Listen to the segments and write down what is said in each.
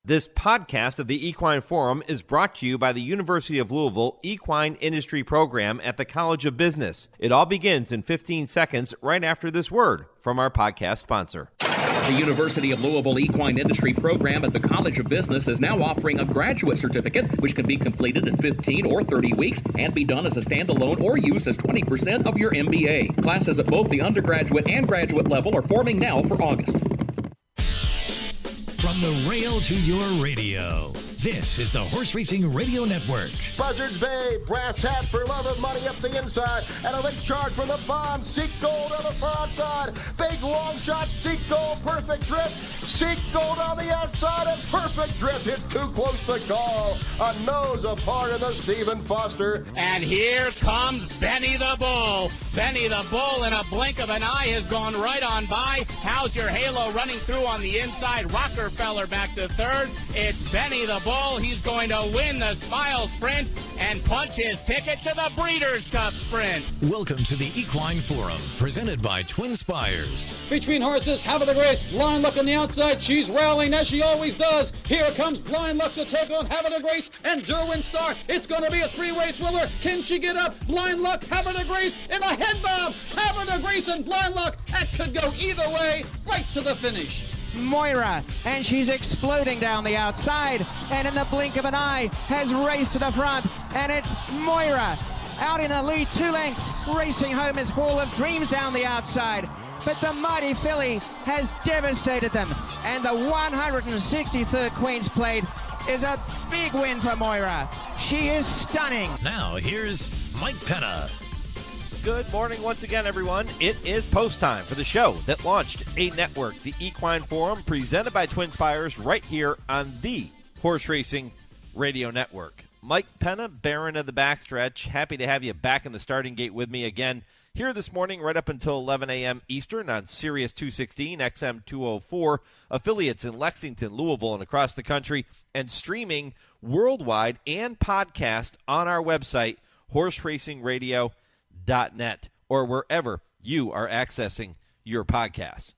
This podcast of the Equine Forum is brought to you by the University of Louisville Equine Industry Program at the College of Business. It all begins in 15 seconds right after this word from our podcast sponsor. The University of Louisville Equine Industry Program at the College of Business is now offering a graduate certificate, which can be completed in 15 or 30 weeks and be done as a standalone or used as 20% of your MBA. Classes at both the undergraduate and graduate level are forming now for August. From the rail to your radio, this is the Horse Racing Radio Network. Buzzards Bay, brass hat for love and money up the inside, and a link charge from the bond. Seek gold on the broadside. Big long shot, seek gold, perfect drift. Seek gold on the outside and perfect drift. Hit too close to call. A nose apart in the Stephen Foster. And here comes Benny the Bull. Benny the Bull in a blink of an eye has gone right on by. How's your halo running through on the inside? Rockefeller back to third. It's Benny the Bull. He's going to win the Smile Sprint and punch his ticket to the Breeders' Cup Sprint. Welcome to the Equine Forum, presented by TwinSpires. Between horses, having a race, Blind Luck on the outside. She's rallying as she always does. Here comes Blind Luck to take on Having a Grace and Derwin Star. It's going to be a three-way thriller. Can she get up? Blind Luck, Having a Grace in a head bob. Having a Grace and Blind Luck. That could go either way, right to the finish. Moira, and she's exploding down the outside, and in the blink of an eye has raced to the front, and it's Moira out in the lead 2 lengths. Racing home is Hall of Dreams down the outside, but the mighty filly has devastated them, and the 163rd Queen's Plate is a big win for Moira. She is stunning. Now here's Mike Penna. Good morning once again, everyone. It is post time for the show that launched a network, the Equine Forum, presented by TwinSpires, right here on the Horse Racing Radio Network. Mike Penna, Baron of the Backstretch, happy to have you back in the starting gate with me again here this morning, right up until 11 a.m. Eastern on Sirius 216, XM 204, affiliates in Lexington, Louisville, and across the country, and streaming worldwide and podcast on our website, horseracingradio.net, or wherever you are accessing your podcasts.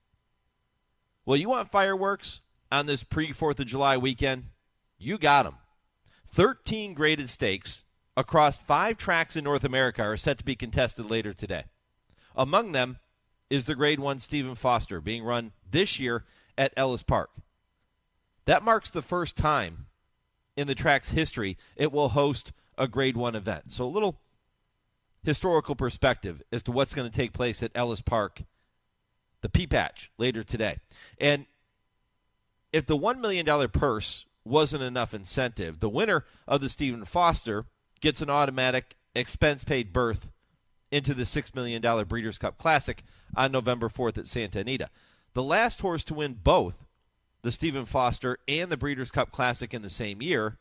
Well, you want fireworks on this pre-4th of July weekend? You got them. 13 graded stakes across 5 tracks in North America are set to be contested later today. Among them is the Grade 1 Stephen Foster being run this year at Ellis Park. That marks the first time in the track's history it will host a Grade 1 event. So a little historical perspective as to what's going to take place at Ellis Park, the P-Patch, later today. And if the $1 million purse wasn't enough incentive, the winner of the Stephen Foster gets an automatic expense-paid berth into the $6 million Breeders' Cup Classic on November 4th at Santa Anita. The last horse to win both the Stephen Foster and the Breeders' Cup Classic in the same year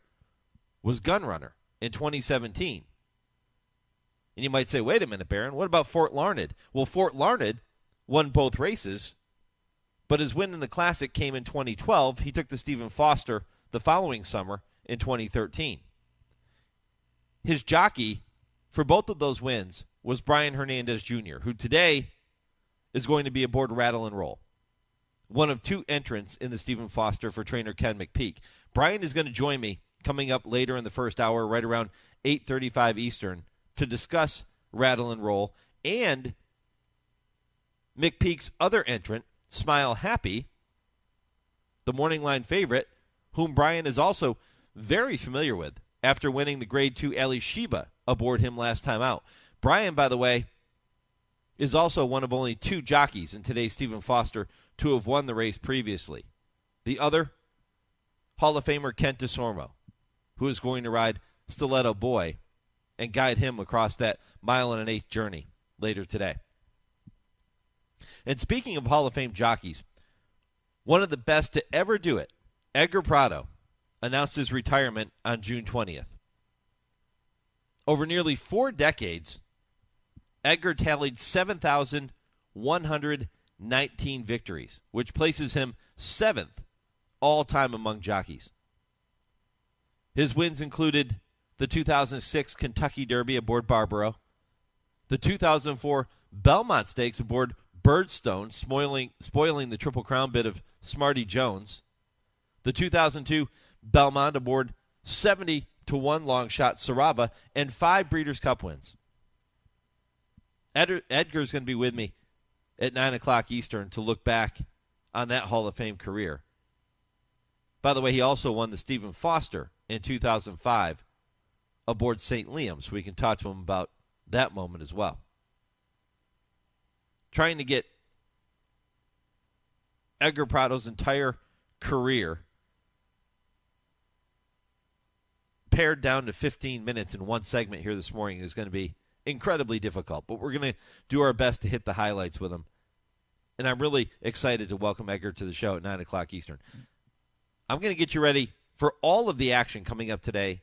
was Gunrunner in 2017. And you might say, wait a minute, Baron, what about Fort Larned? Well, Fort Larned won both races, but his win in the Classic came in 2012. He took the Stephen Foster the following summer in 2013. His jockey for both of those wins was Brian Hernandez Jr., who today is going to be aboard Rattle and Roll, one of 2 entrants in the Stephen Foster for trainer Ken McPeak. Brian is going to join me coming up later in the first hour, right around 8:35 Eastern, to discuss Rattle and Roll and McPeak's other entrant, Smile Happy, the morning line favorite, whom Brian is also very familiar with after winning the Grade 2 Ali Sheba aboard him last time out. Brian, by the way, is also one of only 2 jockeys in today's Stephen Foster to have won the race previously. The other, Hall of Famer Kent DeSormo, who is going to ride Stiletto Boy and guide him across that 1.1 1/8 journey later today. And speaking of Hall of Fame jockeys, one of the best to ever do it, Edgar Prado, announced his retirement on June 20th. Over nearly 4 decades, Edgar tallied 7,119 victories, which places him 7th all-time among jockeys. His wins included the 2006 Kentucky Derby aboard Barbaro, the 2004 Belmont Stakes aboard Birdstone, spoiling the Triple Crown bid of Smarty Jones, The 2002 Belmont aboard 70-1 long shot Sarava, and 5 Breeders' Cup wins. Edgar's going to be with me at 9 o'clock Eastern to look back on that Hall of Fame career. By the way, he also won the Stephen Foster in 2005 aboard St. Liam, so we can talk to him about that moment as well. Trying to get Edgar Prado's entire career pared down to 15 minutes in one segment here this morning is going to be incredibly difficult, but we're going to do our best to hit the highlights with him. And I'm really excited to welcome Edgar to the show at 9 o'clock Eastern. I'm going to get you ready for all of the action coming up today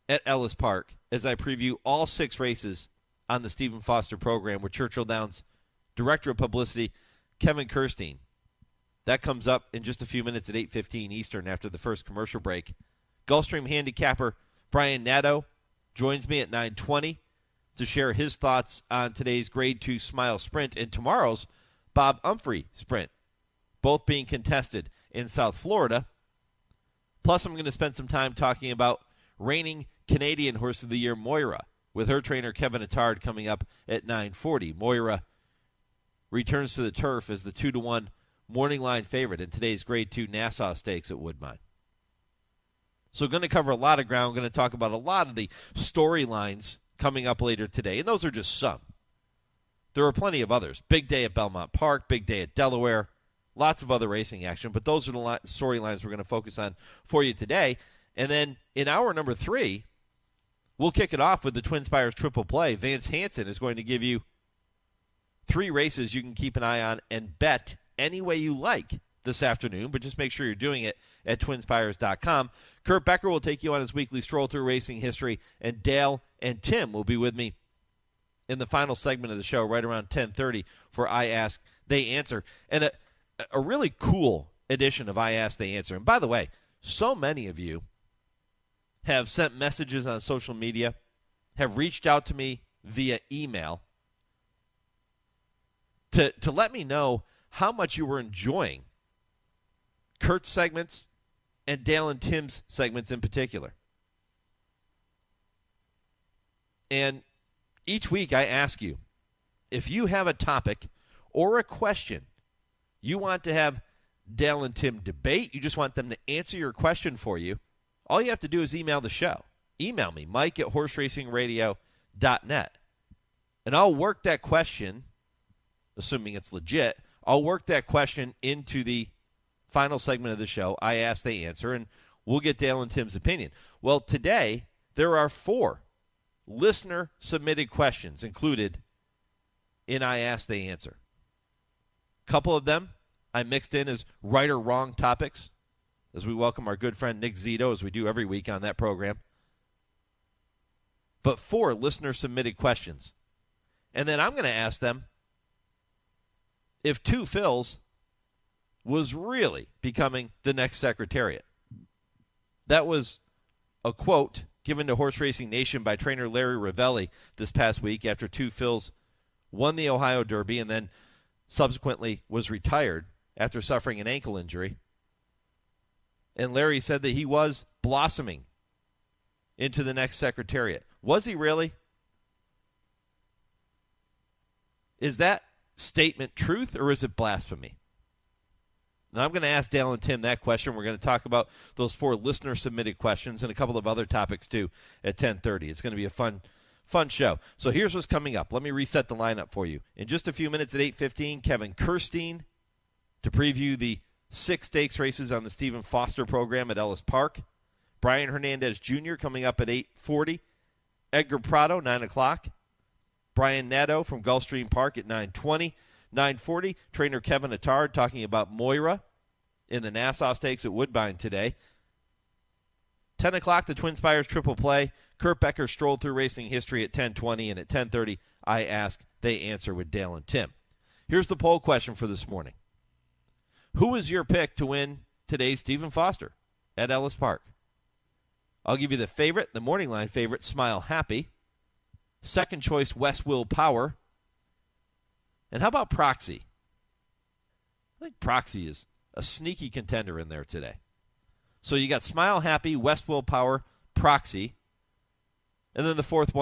at Ellis Park as I preview all 6 races on the Stephen Foster program with Churchill Downs Director of Publicity, Kevin Kerstein. That comes up in just a few minutes at 8:15 Eastern after the first commercial break. Gulfstream handicapper Brian Nadeau joins me at 9:20 to share his thoughts on today's Grade 2 Smile Sprint and tomorrow's Bob Umphrey Sprint, both being contested in South Florida. Plus, I'm going to spend some time talking about reigning Canadian Horse of the Year Moira with her trainer Kevin Attard coming up at 9:40. Moira returns to the turf as the 2-1 morning line favorite in today's Grade 2 Nassau Stakes at Woodbine. So going to cover a lot of ground. Going to talk about a lot of the storylines coming up later today, and those are just some. There are plenty of others. Big day at Belmont Park, big day at Delaware, lots of other racing action, but those are the storylines we're going to focus on for you today. And then in hour number 3, we'll kick it off with the TwinSpires Triple Play. Vance Hanson is going to give you 3 races you can keep an eye on and bet any way you like this afternoon, but just make sure you're doing it at TwinSpires.com. Kurt Becker will take you on his weekly Stroll Through Racing History, and Dale and Tim will be with me in the final segment of the show right around 10:30 for I Ask, They Answer. And a really cool edition of I Ask, They Answer. And by the way, so many of you have sent messages on social media, have reached out to me via email to let me know how much you were enjoying Kurt's segments and Dale and Tim's segments in particular. And each week I ask you, if you have a topic or a question you want to have Dale and Tim debate, you just want them to answer your question for you, all you have to do is email the show. Email me, mike@horseracingradio.net. And I'll work that question, assuming it's legit, I'll work that question into the final segment of the show. I Ask, They Answer, and we'll get Dale and Tim's opinion. Well, today there are 4 listener-submitted questions included in I Ask, They Answer. A couple of them I mixed in as right or wrong topics as we welcome our good friend Nick Zito, as we do every week on that program. But 4 listener-submitted questions. And then I'm going to ask them if 2 Phils was really becoming the next Secretariat. That was a quote given to Horse Racing Nation by trainer Larry Ravelli this past week after 2 Phils won the Ohio Derby and then subsequently was retired after suffering an ankle injury. And Larry said that he was blossoming into the next Secretariat. Was he really? Is that statement truth or is it blasphemy? Now, I'm going to ask Dale and Tim that question. We're going to talk about those 4 listener-submitted questions and a couple of other topics, too, at 10:30. It's going to be a fun show. So here's what's coming up. Let me reset the lineup for you. In just a few minutes at 8:15, Kevin Kerstein to preview the 6 stakes races on the Stephen Foster program at Ellis Park. Brian Hernandez Jr. coming up at 8:40. Edgar Prado, 9 o'clock. Brian Nadeau from Gulfstream Park at 9:20. 9:40, trainer Kevin Attard talking about Moira in the Nassau Stakes at Woodbine today. 10 o'clock, the TwinSpires Triple Play. Kurt Becker Stroll Through Racing History at 10:20, and at 10:30, I Ask, They Answer with Dale and Tim. Here's the poll question for this morning. Who is your pick to win today's Stephen Foster at Ellis Park? I'll give you the favorite, the morning line favorite, Smile Happy. Second choice, West Will Power. And how about Proxy? I think Proxy is a sneaky contender in there today. So you got Smile Happy, West Willpower, Proxy. And then the fourth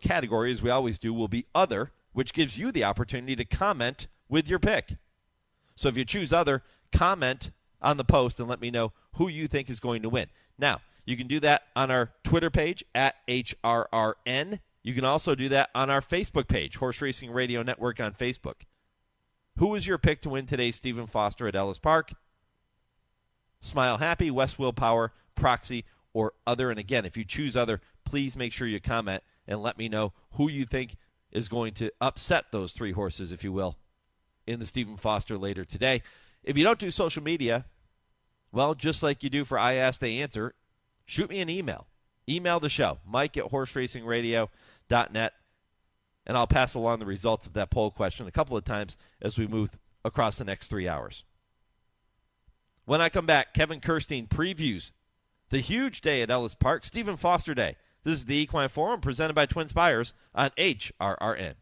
category, as we always do, will be Other, which gives you the opportunity to comment with your pick. So if you choose Other, comment on the post and let me know who you think is going to win. Now, you can do that on our Twitter page at HRRN. You can also do that on our Facebook page, Horse Racing Radio Network on Facebook. Who was your pick to win today's Stephen Foster at Ellis Park? Smile Happy, West Willpower, Proxy, or Other. And again, if you choose Other, please make sure you comment and let me know who you think is going to upset those three horses, if you will, in the Stephen Foster later today. If you don't do social media, well, just like you do for I Ask, They Answer, shoot me an email. Email the show, mike@horseracingradio.net, and I'll pass along the results of that poll question a couple of times as we move across the next 3 hours. When I come back, Kevin Kerstein previews the huge day at Ellis Park, Stephen Foster Day. This is the Equine Forum presented by TwinSpires on HRRN.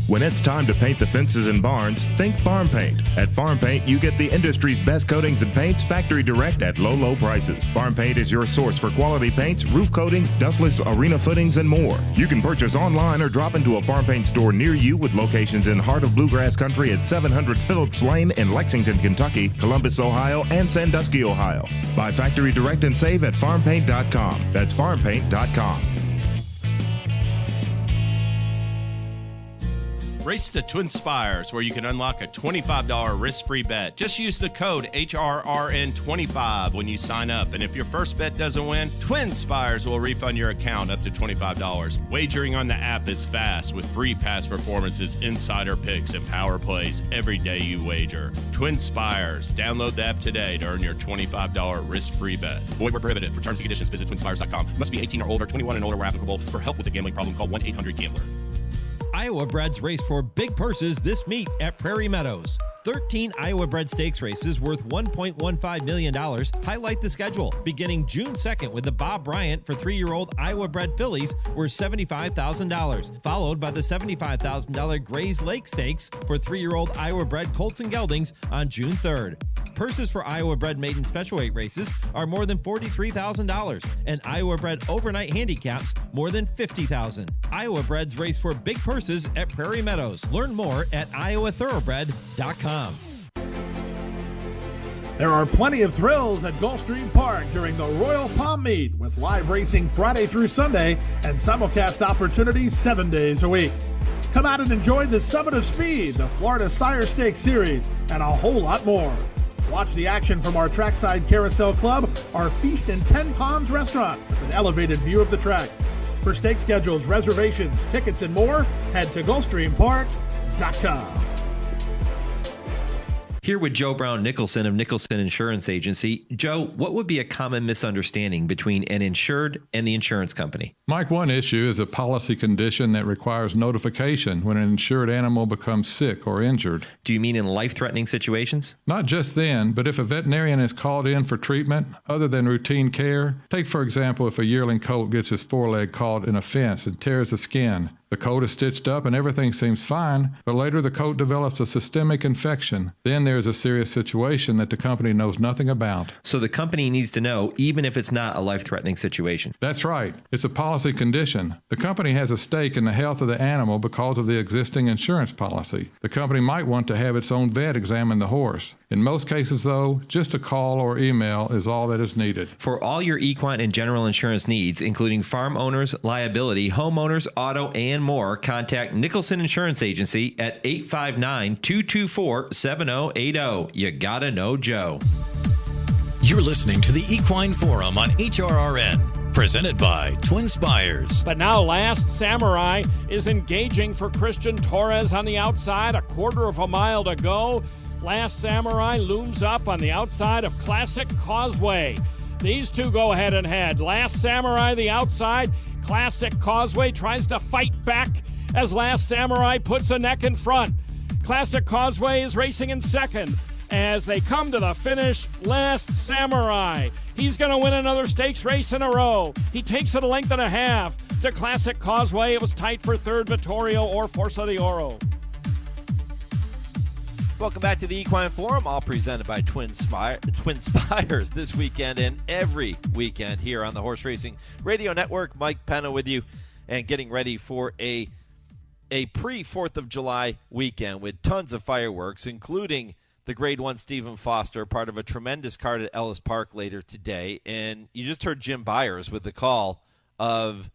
When it's time to paint the fences and barns, think Farm Paint. At Farm Paint, you get the industry's best coatings and paints factory direct at low, low prices. Farm Paint is your source for quality paints, roof coatings, dustless arena footings, and more. You can purchase online or drop into a Farm Paint store near you with locations in heart of bluegrass country at 700 Phillips Lane in Lexington, Kentucky, Columbus, Ohio, and Sandusky, Ohio. Buy factory direct and save at farmpaint.com. That's farmpaint.com. Race to TwinSpires, where you can unlock a $25 risk-free bet. Just use the code HRRN25 when you sign up. And if your first bet doesn't win, TwinSpires will refund your account up to $25. Wagering on the app is fast with free past performances, insider picks, and power plays every day you wager. TwinSpires. Download the app today to earn your $25 risk-free bet. Void where prohibited. For terms and conditions, visit TwinSpires.com. Must be 18 or older, 21 and older where applicable. For help with a gambling problem, call 1-800-GAMBLER. Iowa breds race for big purses this meet at Prairie Meadows. 13 Iowa bred stakes races worth $1.15 million highlight the schedule, beginning June 2nd with the Bob Bryant for 3-year-old Iowa bred fillies worth $75,000, followed by the $75,000 Grays Lake Stakes for 3-year-old Iowa bred colts and geldings on June 3rd. Purses for Iowa bred maiden special weight races are more than $43,000, and Iowa bred overnight handicaps more than $50,000. Iowa breds race for big purses at Prairie Meadows. Learn more at iowathoroughbred.com. There are plenty of thrills at Gulfstream Park during the Royal Palm Meet, with live racing Friday through Sunday and simulcast opportunities 7 days a week. Come out and enjoy the Summit of Speed, the Florida Sire Stakes Series, and a whole lot more. Watch the action from our Trackside Carousel Club, our Feast in 10 Palms restaurant with an elevated view of the track. For stake schedules, reservations, tickets, and more, head to GulfstreamPark.com. Here with Joe Brown Nicholson of Nicholson Insurance Agency. Joe, what would be a common misunderstanding between an insured and the insurance company? Mike, one issue is a policy condition that requires notification when an insured animal becomes sick or injured. Do you mean in life-threatening situations? Not just then, but if a veterinarian is called in for treatment other than routine care. Take, for example, if a yearling colt gets his foreleg caught in a fence and tears the skin. The coat is stitched up and everything seems fine, but later the coat develops a systemic infection. Then there's a serious situation that the company knows nothing about. So the company needs to know, even if it's not a life-threatening situation. That's right. It's a policy condition. The company has a stake in the health of the animal because of the existing insurance policy. The company might want to have its own vet examine the horse. In most cases, though, just a call or email is all that is needed. For all your equine and general insurance needs, including farm owners, liability, homeowners, auto, and more, contact Nicholson Insurance Agency at 859-224-7080. You gotta know Joe. You're listening to the Equine Forum on HRRN, presented by TwinSpires. But now Last Samurai is engaging for Christian Torres on the outside, 1/4 of a mile to go. Last Samurai looms up on the outside of Classic Causeway. These two go head and head. Last Samurai the outside. Classic Causeway tries to fight back as Last Samurai puts a neck in front. Classic Causeway is racing in second. As they come to the finish, Last Samurai. He's going to win another stakes race in a row. He takes it 1.5 lengths to Classic Causeway. It was tight for third, Vittorio or Forza de Oro. Welcome back to the Equine Forum, all presented by TwinSpires this weekend and every weekend here on the Horse Racing Radio Network. Mike Penna with you and getting ready for a pre-4th of July weekend with tons of fireworks, including the Grade 1 Stephen Foster, part of a tremendous card at Ellis Park later today. And you just heard Jim Byers with the call of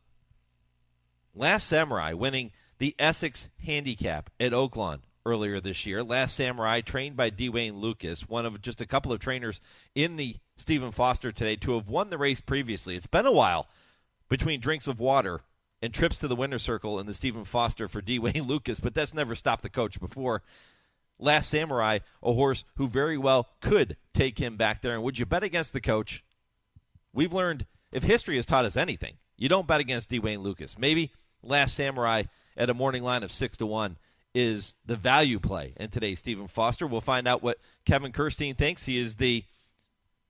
Last Samurai winning the Essex Handicap at Oaklawn earlier this year. Last Samurai, trained by Dwayne Lucas, one of just a couple of trainers in the Stephen Foster today to have won the race previously. It's been a while between drinks of water and trips to the winner's circle in the Stephen Foster for Dwayne Lucas, but that's never stopped the coach before. Last Samurai, a horse who very well could take him back there. And would you bet against the coach? We've learned, if history has taught us anything, you don't bet against Dwayne Lucas. Maybe Last Samurai at a morning line of 6-1 is the value play in today's Stephen Foster. We'll find out what Kevin Kerstein thinks. He is the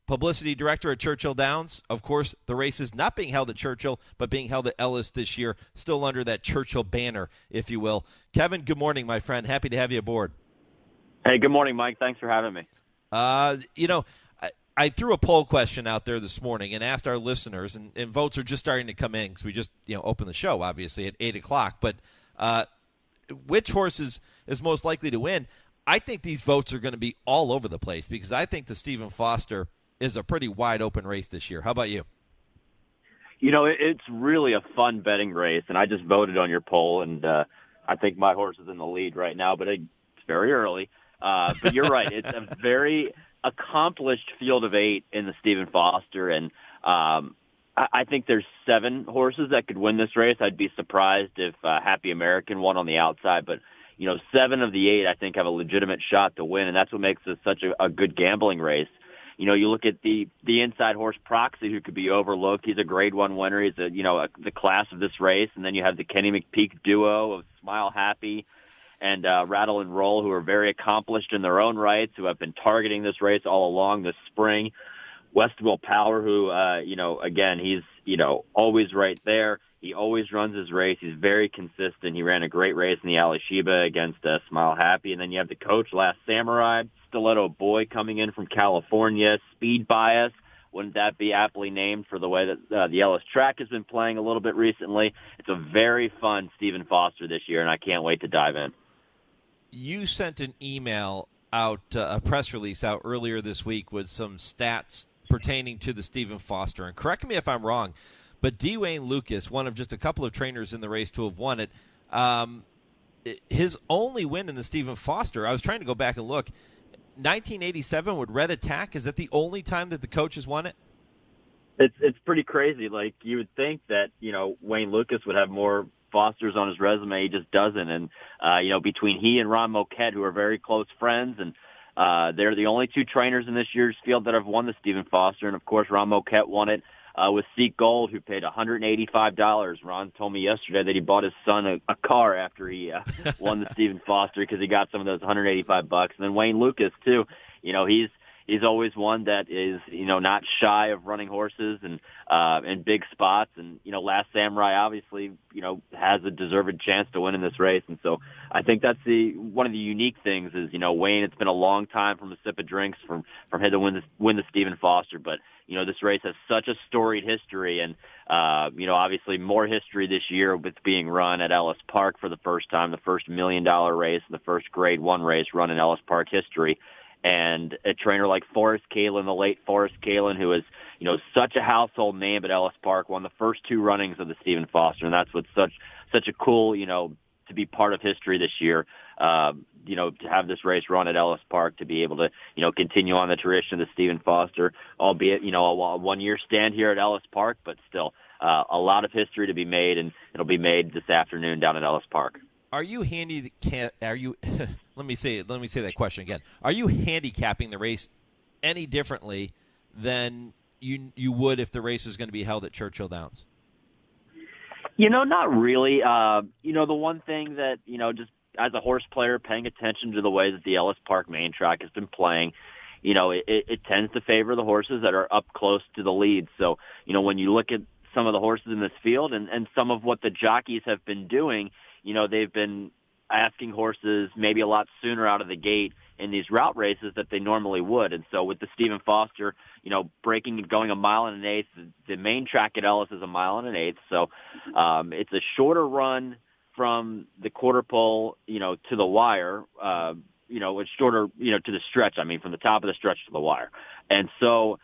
publicity director at Churchill Downs. Of course, the race is not being held at Churchill, but being held at Ellis this year, still under that Churchill banner, if you will. Kevin, good morning, my friend. Happy to have you aboard. Hey, good morning, Mike. Thanks for having me. I threw a poll question out there this morning and asked our listeners, and votes are just starting to come in because we just opened the show, obviously, at 8 o'clock. But which horse is most likely to win? I think these votes are going to be all over the place because I think the Stephen Foster is a pretty wide-open race this year. How about you? It's really a fun betting race, and I just voted on your poll, and I think my horse is in the lead right now, but it's very early. But you're right. It's a very accomplished field of 8 in the Stephen Foster, and I think there's 7 horses that could win this race. I'd be surprised if Happy American won on the outside, but 7 of the 8 I think have a legitimate shot to win, and that's what makes this such a good gambling race. You look at the inside horse Proxy, who could be overlooked. He's a Grade 1 winner. He's the class of this race, and then you have the Kenny McPeak duo of Smile Happy and Rattle and Roll, who are very accomplished in their own rights, who have been targeting this race all along this spring. Westwell Power, who, again, he's, always right there. He always runs his race. He's very consistent. He ran a great race in the Alashiba against Smile Happy. And then you have the coach, Last Samurai, Stiletto Boy coming in from California, Speed Bias. Wouldn't that be aptly named for the way that the Ellis track has been playing a little bit recently? It's a very fun Stephen Foster this year, and I can't wait to dive in. You sent an email out, a press release out earlier this week with some stats pertaining to the Stephen Foster. And correct me if I'm wrong, but Dwayne Lucas, one of just a couple of trainers in the race to have won it, his only win in the Stephen Foster, I was trying to go back and look, 1987 with Red Attack. Is that the only time that the coach has won it? It's pretty crazy. Like, you would think that, Wayne Lucas would have more Fosters on his resume. He just doesn't. And, between he and Ron Moquette, who are very close friends, and they're the only 2 trainers in this year's field that have won the Stephen Foster. And, of course, Ron Moquette won it with Seek Gold, who paid $185. Ron told me yesterday that he bought his son a car after he won the Stephen Foster because he got some of those $185. And then Wayne Lucas, too, he's always one that is, not shy of running horses and in big spots. And, Last Samurai obviously, has a deserved chance to win in this race. And so I think that's one of the unique things is, Wayne, it's been a long time from a sip of drinks from him to win the Stephen Foster. But, this race has such a storied history and, obviously more history this year with being run at Ellis Park for the first time, the first $1 million race, the first Grade 1 race run in Ellis Park history. And a trainer like Forrest Kalin, the late Forrest Kalin, who is, such a household name at Ellis Park, won the first 2 runnings of the Stephen Foster. And that's what's such a cool, to be part of history this year, to have this race run at Ellis Park, to be able to, continue on the tradition of the Stephen Foster, albeit, a 1-year stand here at Ellis Park, but still a lot of history to be made, and it'll be made this afternoon down at Ellis Park. Are you let me say that question again. Are you handicapping the race any differently than you would if the race is going to be held at Churchill Downs? Not really. The one thing that, just as a horse player, paying attention to the way that the Ellis Park main track has been playing, it tends to favor the horses that are up close to the lead. So, when you look at some of the horses in this field and some of what the jockeys have been doing, they've been asking horses maybe a lot sooner out of the gate in these route races that they normally would. And so with the Stephen Foster, breaking and going 1.1 miles, the main track at Ellis is 1.1 miles. So it's a shorter run from the quarter pole, to the wire. It's shorter, to the stretch. I mean, from the top of the stretch to the wire. And so,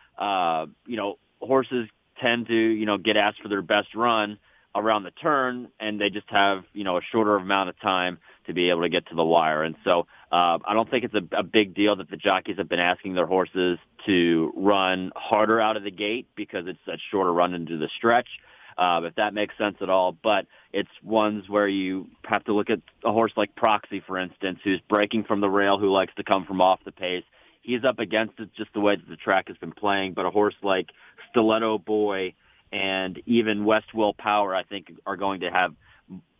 horses tend to, get asked for their best run around the turn, and they just have, a shorter amount of time to be able to get to the wire. And so I don't think it's a big deal that the jockeys have been asking their horses to run harder out of the gate because it's that shorter run into the stretch, if that makes sense at all. But it's ones where you have to look at a horse like Proxy, for instance, who's breaking from the rail, who likes to come from off the pace. He's up against it just the way that the track has been playing. But a horse like Stiletto Boy and even West Will Power, I think, are going to have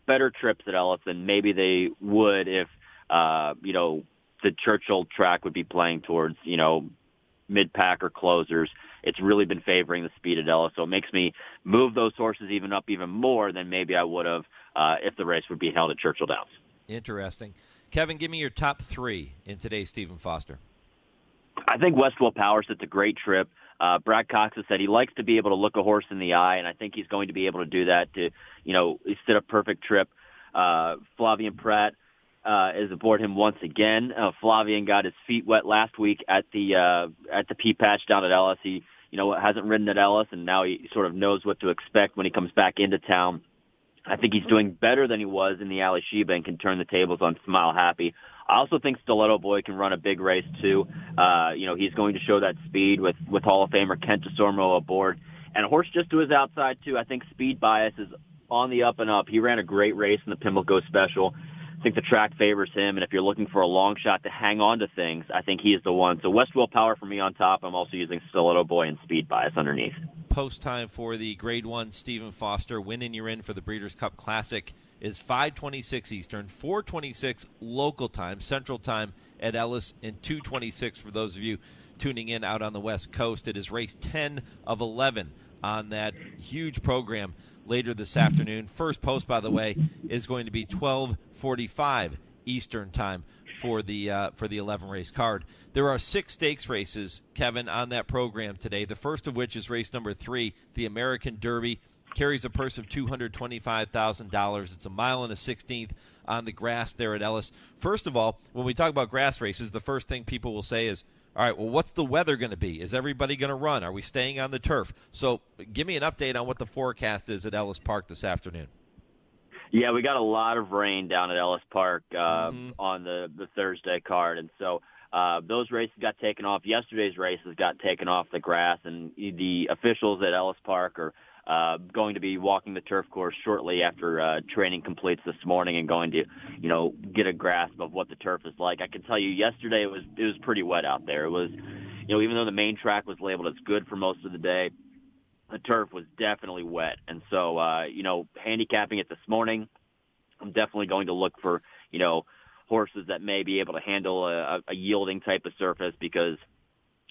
better trips at Ellis than maybe they would if, the Churchill track would be playing towards, mid-pack or closers. It's really been favoring the speed at Ellis, so it makes me move those horses even more than maybe I would have if the race would be held at Churchill Downs. Interesting. Kevin, give me your top 3 in today's Stephen Foster. I think West Will Power sets a great trip. Brad Cox has said he likes to be able to look a horse in the eye, and I think he's going to be able to do that to, set a perfect trip. Flavien Prat is aboard him once again. Flavien got his feet wet last week at the Pea Patch down at Ellis. He, hasn't ridden at Ellis, and now he sort of knows what to expect when he comes back into town. I think he's doing better than he was in the Ali Sheba and can turn the tables on Smile Happy. I also think Stiletto Boy can run a big race, too. He's going to show that speed with Hall of Famer Kent DeSormo aboard. And a horse just to his outside, too. I think Speed Bias is on the up and up. He ran a great race in the Pimlico Special. I think the track favors him, and if you're looking for a long shot to hang on to things, I think he is the one. So West Will Power for me on top. I'm also using Stiletto Boy and Speed Bias underneath. Post time for the Grade 1 Stephen Foster Win-In You're In for the Breeders' Cup Classic is 5:26 Eastern, 4:26 local time, Central Time at Ellis, and 2:26 for those of you tuning in out on the West Coast. It is race 10 of 11 on that huge program later this afternoon. First post, by the way, is going to be 12:45 Eastern Time for the 11-race card. There are 6 stakes races, Kevin, on that program today. The first of which is race number 3, the American Derby. Carries a purse of $225,000. It's 1 1/16 on the grass there at Ellis. First of all, when we talk about grass races, the first thing people will say is, all right, well, what's the weather going to be? Is everybody going to run? Are we staying on the turf? So give me an update on what the forecast is at Ellis Park this afternoon. Yeah, we got a lot of rain down at Ellis Park on the Thursday card. And so those races got taken off. Yesterday's races got taken off the grass, and the officials at Ellis Park are going to be walking the turf course shortly after training completes this morning and going to, get a grasp of what the turf is like. I can tell you yesterday it was pretty wet out there. It was, even though the main track was labeled as good for most of the day, the turf was definitely wet. And so, handicapping it this morning, I'm definitely going to look for, horses that may be able to handle a yielding type of surface, because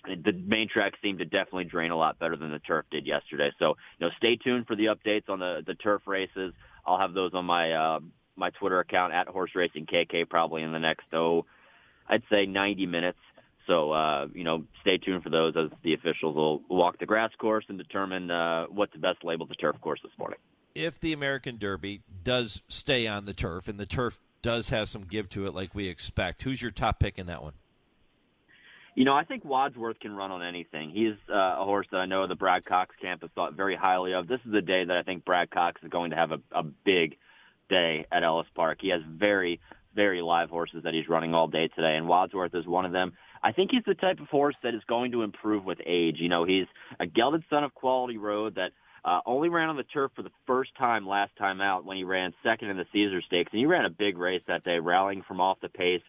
the main track seemed to definitely drain a lot better than the turf did yesterday. So, stay tuned for the updates on the turf races. I'll have those on my my Twitter account at Horse Racing KK probably in the next, I'd say 90 minutes. So, stay tuned for those as the officials will walk the grass course and determine what's best labeled the turf course this morning. If the American Derby does stay on the turf, and the turf does have some give to it like we expect, who's your top pick in that one? I think Wadsworth can run on anything. He's a horse that I know the Brad Cox camp has thought very highly of. This is the day that I think Brad Cox is going to have a big day at Ellis Park. He has very, very live horses that he's running all day today, and Wadsworth is one of them. I think he's the type of horse that is going to improve with age. He's a gelded son of Quality Road that only ran on the turf for the first time last time out when he ran second in the Caesar Stakes, and he ran a big race that day, rallying from off the pace.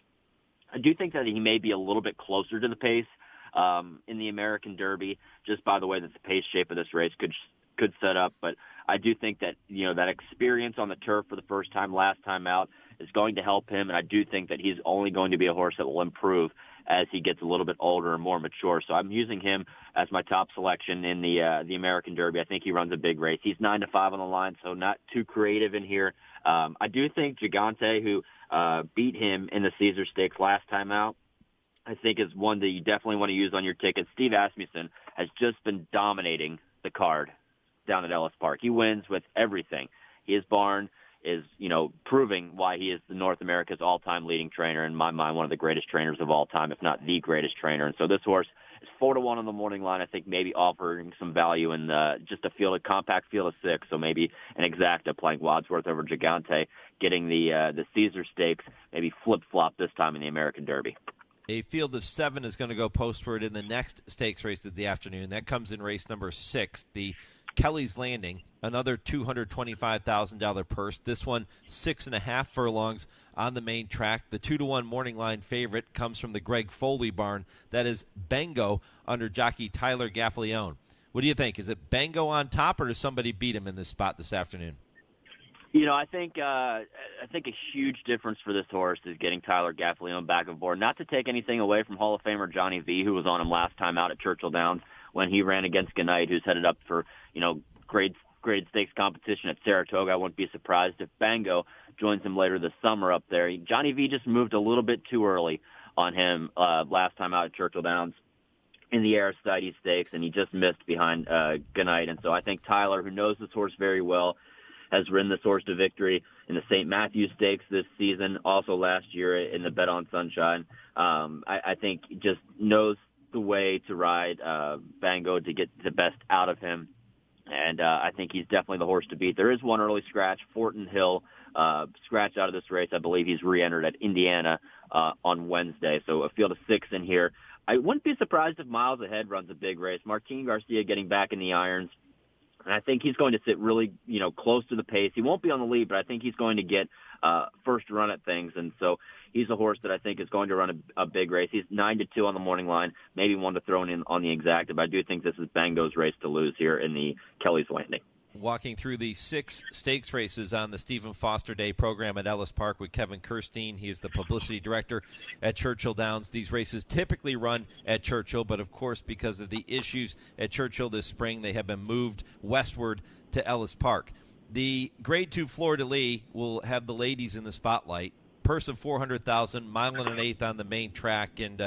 I do think that he may be a little bit closer to the pace in the American Derby, just by the way that the pace shape of this race could could set up. But I do think that, that experience on the turf for the first time, last time out, is going to help him. And I do think that he's only going to be a horse that will improve as he gets a little bit older and more mature. So I'm using him as my top selection in the American Derby. I think he runs a big race. He's 9-5 on the line, so not too creative in here. I do think Gigante, who beat him in the Caesar Stakes last time out, I think is one that you definitely want to use on your ticket. Steve Asmussen has just been dominating the card down at Ellis Park. He wins with everything. His barn is, proving why he is the North America's all-time leading trainer. In my mind, one of the greatest trainers of all time, if not the greatest trainer. And so this horse is 4-1 on the morning line. I think maybe offering some value in just a compact field of 6. So maybe an exacta playing Wadsworth over Gigante, getting the Caesar Stakes, maybe flip-flop this time in the American Derby. A field of 7 is going to go postward in the next stakes race of the afternoon. That comes in race number 6, the Kelly's Landing, another $225,000 purse. This one, 6.5 furlongs on the main track. The 2-1 morning line favorite comes from the Greg Foley barn. That is Bango under jockey Tyler Gaffalione. What do you think? Is it Bango on top, or does somebody beat him in this spot this afternoon? I think a huge difference for this horse is getting Tyler Gaffalione back on board. Not to take anything away from Hall of Famer Johnny V, who was on him last time out at Churchill Downs when he ran against Ganite, who's headed up for, grade stakes competition at Saratoga. I wouldn't be surprised if Bango joins him later this summer up there. Johnny V just moved a little bit too early on him last time out at Churchill Downs in the Aristides Stakes, and he just missed behind Ganite. And so I think Tyler, who knows this horse very well, has ridden this horse to victory in the St. Matthews Stakes this season, also last year in the Bet on Sunshine. I think just knows the way to ride Bango to get the best out of him. And I think he's definitely the horse to beat. There is one early scratch, Fortin Hill, scratch out of this race. I believe he's re-entered at Indiana on Wednesday. So a field of 6 in here. I wouldn't be surprised if Miles Ahead runs a big race. Martin Garcia getting back in the irons. And I think he's going to sit really, close to the pace. He won't be on the lead, but I think he's going to get first run at things. And so he's a horse that I think is going to run a big race. He's 9-2 on the morning line, maybe one to throw in on the exacta. But I do think this is Bango's race to lose here in the Kelly's Landing. Walking through the 6 stakes races on the Stephen Foster Day program at Ellis Park with Kevin Kerstein. He is the publicity director at Churchill Downs. These races typically run at Churchill, but of course, because of the issues at Churchill this spring, they have been moved westward to Ellis Park. The Grade 2 Fleur-de-Lis will have the ladies in the spotlight. Purse of $400,000, mile and an eighth on the main track, and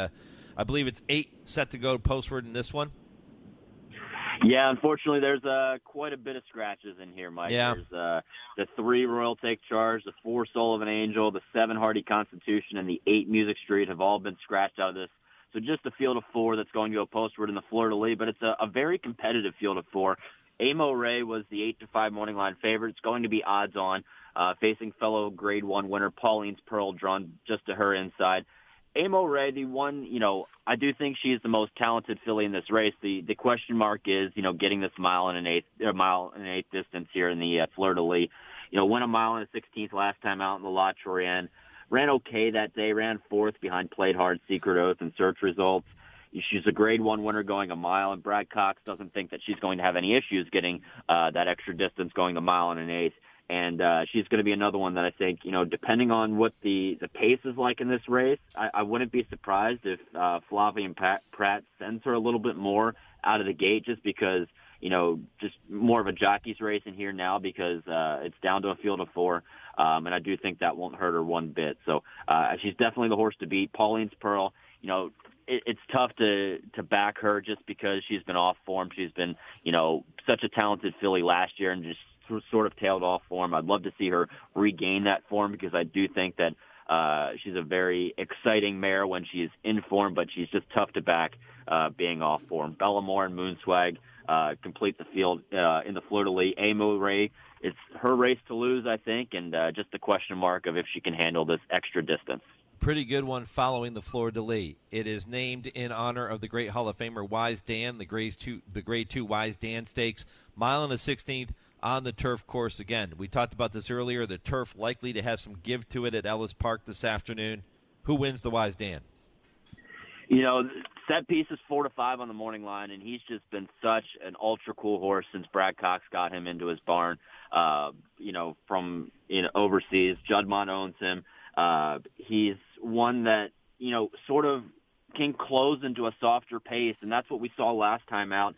I believe it's 8 set to go postward in this one. Yeah, unfortunately, there's quite a bit of scratches in here, Mike. Yeah. There's the 3 Royal Take Charge, the 4 Soul of an Angel, the 7 Hardy Constitution, and the 8 Music Street have all been scratched out of this. So just a field of 4 that's going to go postward in the Fleur-de-Lis, but it's a very competitive field of 4. Amo Ray was the 8-5 morning line favorite. It's going to be odds on, facing fellow Grade 1 winner Pauline's Pearl, drawn just to her inside. Amo Ray, the one, I do think she's the most talented filly in this race. The question mark is, getting this mile and an eighth distance here in the Fleur-de-Lis. Went a mile and a 16th last time out in the La Troyenne. Ran okay that day, ran 4th behind Played Hard, Secret Oath, and Search Results. She's a Grade 1 winner going a mile, and Brad Cox doesn't think that she's going to have any issues getting that extra distance going the mile and an eighth. And she's going to be another one that I think, depending on what the pace is like in this race, I wouldn't be surprised if Flavien Prat sends her a little bit more out of the gate, just because, just more of a jockey's race in here now, because it's down to a field of 4. And I do think that won't hurt her one bit. So she's definitely the horse to beat. Pauline's Pearl, it's tough to back her just because she's been off form. She's been, such a talented filly last year and just sort of tailed off form. I'd love to see her regain that form, because I do think that she's a very exciting mare when she's in form, but she's just tough to back being off form. Bellamore and Moonswag complete the field in the Fleur-de-Lis. Amo Ray, it's her race to lose, I think, and just the question mark of if she can handle this extra distance. Pretty good one following the Fleur-de-Lis. It is named in honor of the great Hall of Famer Wise Dan, the Grade 2 Wise Dan Stakes, mile and a 16th on the turf course again. We talked about this earlier. The turf likely to have some give to it at Ellis Park this afternoon. Who wins the Wise Dan? Set Piece is 4-5 on the morning line, and he's just been such an ultra cool horse since Brad Cox got him into his barn. From overseas, Juddmonte owns him. He's one that sort of can close into a softer pace, and that's what we saw last time out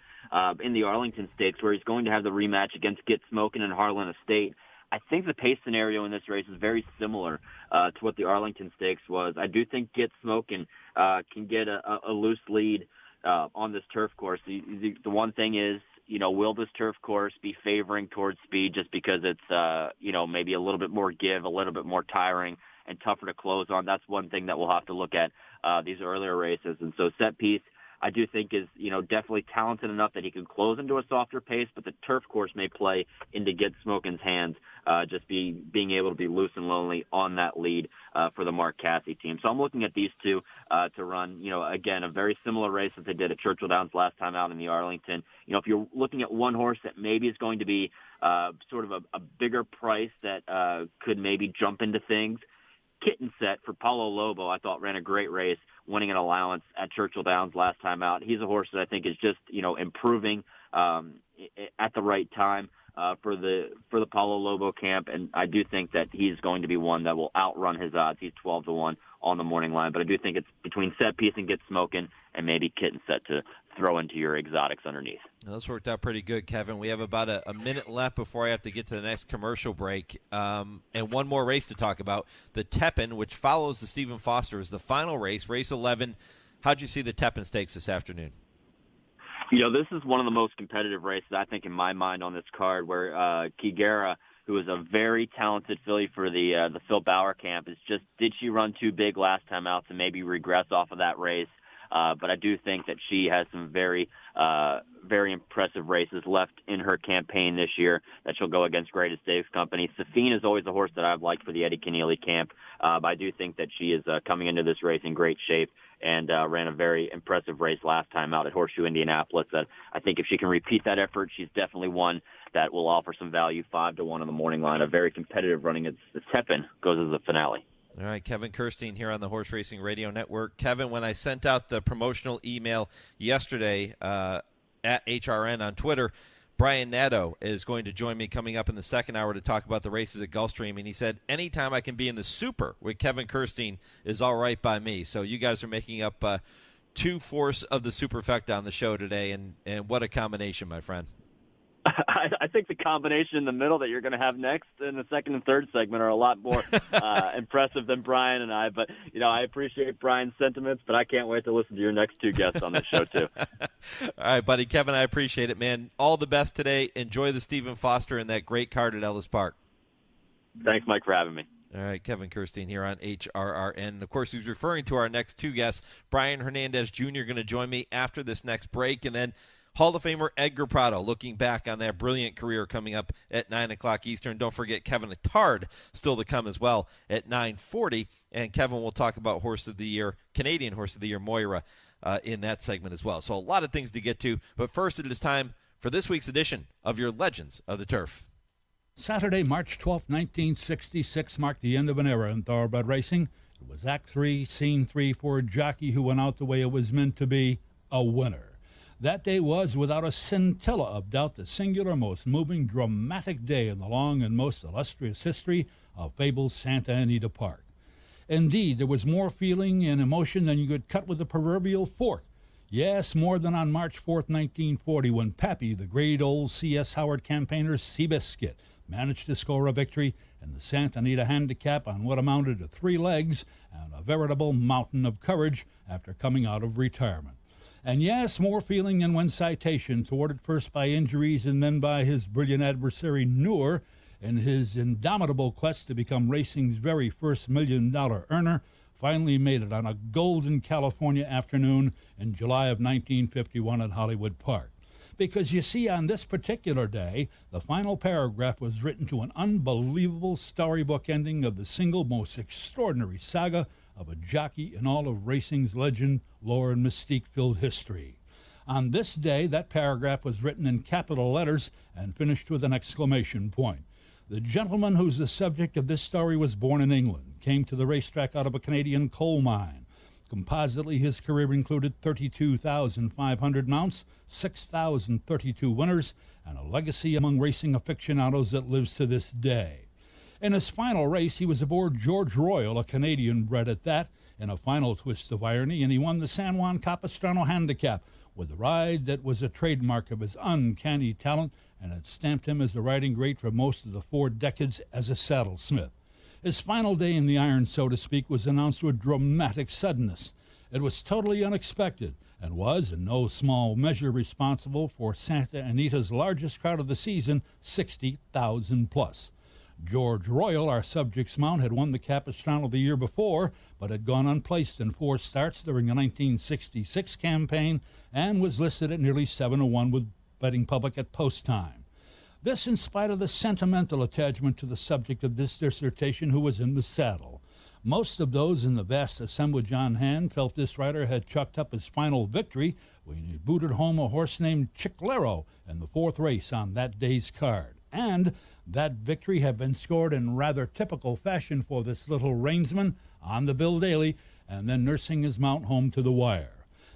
in the Arlington Stakes, where he's going to have the rematch against Get Smokin' and Harlan Estate. I think the pace scenario in this race is very similar to what the Arlington Stakes was. I do think Get Smokin' can get a loose lead on this turf course. The one thing is, will this turf course be favoring towards speed just because it's, maybe a little bit more give, a little bit more tiring and tougher to close on? That's one thing that we'll have to look at these earlier races. And so Set Piece, I do think is, definitely talented enough that he can close into a softer pace, but the turf course may play into Get Smokin's hands, just being able to be loose and lonely on that lead for the Mark Casse team. So I'm looking at these two to run, again, a very similar race as they did at Churchill Downs last time out in the Arlington. If you're looking at one horse that maybe is going to be sort of a bigger price that could maybe jump into things, Kitten Set for Paulo Lobo, I thought ran a great race, winning an allowance at Churchill Downs last time out. He's a horse that I think is just, improving at the right time for the Paulo Lobo camp, and I do think that he's going to be one that will outrun his odds. He's 12-1 on the morning line, but I do think it's between Set Piece and Get Smokin' and maybe Kitten Set to throw into your exotics underneath. Those worked out pretty good, Kevin. We have about a minute left before I have to get to the next commercial break. And one more race to talk about. The Tepin, which follows the Stephen Foster, is the final race, race 11. How'd you see the Tepin Stakes this afternoon? This is one of the most competitive races, I think, in my mind on this card, where Kigera, who is a very talented filly for the Phil Bauer camp, is just, did she run too big last time out to maybe regress off of that race? But I do think that she has some very impressive races left in her campaign this year that she'll go against Greatest Stakes Company. Safine is always a horse that I've liked for the Eddie Keneally camp. But I do think that she is coming into this race in great shape and ran a very impressive race last time out at Horseshoe Indianapolis. That I think if she can repeat that effort, she's definitely one that will offer some value, 5-1 on the morning line. A very competitive running. The Tepin goes as a finale. All right, Kevin Kerstein here on the Horse Racing Radio Network. Kevin, when I sent out the promotional email yesterday at HRRN on Twitter, Brian Nadeau is going to join me coming up in the second hour to talk about the races at Gulfstream, and he said anytime I can be in the Super with Kevin Kerstein is all right by me. So you guys are making up two fourths of the superfecta on the show today, and what a combination, my friend. I think the combination in the middle that you're going to have next in the second and third segment are a lot more impressive than Brian and I. But, I appreciate Brian's sentiments, but I can't wait to listen to your next two guests on this show, too. All right, buddy. Kevin, I appreciate it, man. All the best today. Enjoy the Stephen Foster and that great card at Ellis Park. Thanks, Mike, for having me. All right, Kevin Kerstein here on HRRN. Of course, he's referring to our next two guests. Brian Hernandez Jr. going to join me after this next break, and then Hall of Famer Edgar Prado looking back on that brilliant career coming up at 9 o'clock Eastern. Don't forget Kevin Attard still to come as well at 9:40. And Kevin will talk about Horse of the Year, Canadian Horse of the Year, Moira, in that segment as well. So a lot of things to get to. But first, it is time for this week's edition of your Legends of the Turf. Saturday, March 12, 1966, marked the end of an era in thoroughbred racing. It was Act 3, Scene 3 for a jockey who went out the way it was meant to be, a winner. That day was, without a scintilla of doubt, the singular, most moving, dramatic day in the long and most illustrious history of fabled Santa Anita Park. Indeed, there was more feeling and emotion than you could cut with a proverbial fork. Yes, more than on March 4th, 1940, when Pappy, the great old C.S. Howard campaigner's Seabiscuit, managed to score a victory in the Santa Anita handicap on what amounted to 3 legs and a veritable mountain of courage after coming out of retirement. And yes, more feeling than when citation, thwarted first by injuries and then by his brilliant adversary Noor, in his indomitable quest to become racing's very first $1 million earner, finally made it on a golden California afternoon in July of 1951 at Hollywood Park. Because you see, on this particular day, the final paragraph was written to an unbelievable storybook ending of the single most extraordinary saga of a jockey in all of racing's legend, lore, and mystique-filled history. On this day, that paragraph was written in capital letters and finished with an exclamation point. The gentleman who's the subject of this story was born in England, came to the racetrack out of a Canadian coal mine, Compositely, his career included 32,500 mounts, 6,032 winners, and a legacy among racing aficionados that lives to this day. In his final race, he was aboard George Royal, a Canadian bred at that, in a final twist of irony, and he won the San Juan Capistrano Handicap with a ride that was a trademark of his uncanny talent and had stamped him as a riding great for most of the 4 decades as a saddlesmith. His final day in the iron, so to speak, was announced with dramatic suddenness. It was totally unexpected and was, in no small measure, responsible for Santa Anita's largest crowd of the season, 60,000 plus. George Royal, our subject's mount, had won the Capistrano the year before, but had gone unplaced in 4 starts during the 1966 campaign and was listed at nearly 7-1 with betting public at post time. This in spite of the sentimental attachment to the subject of this dissertation who was in the saddle. Most of those in the vast assemblage on hand felt this rider had chucked up his final victory when he booted home a horse named Chiclero in the 4th race on that day's card. And that victory had been scored in rather typical fashion for this little reinsman on the bill daily and then nursing his mount home to the wire.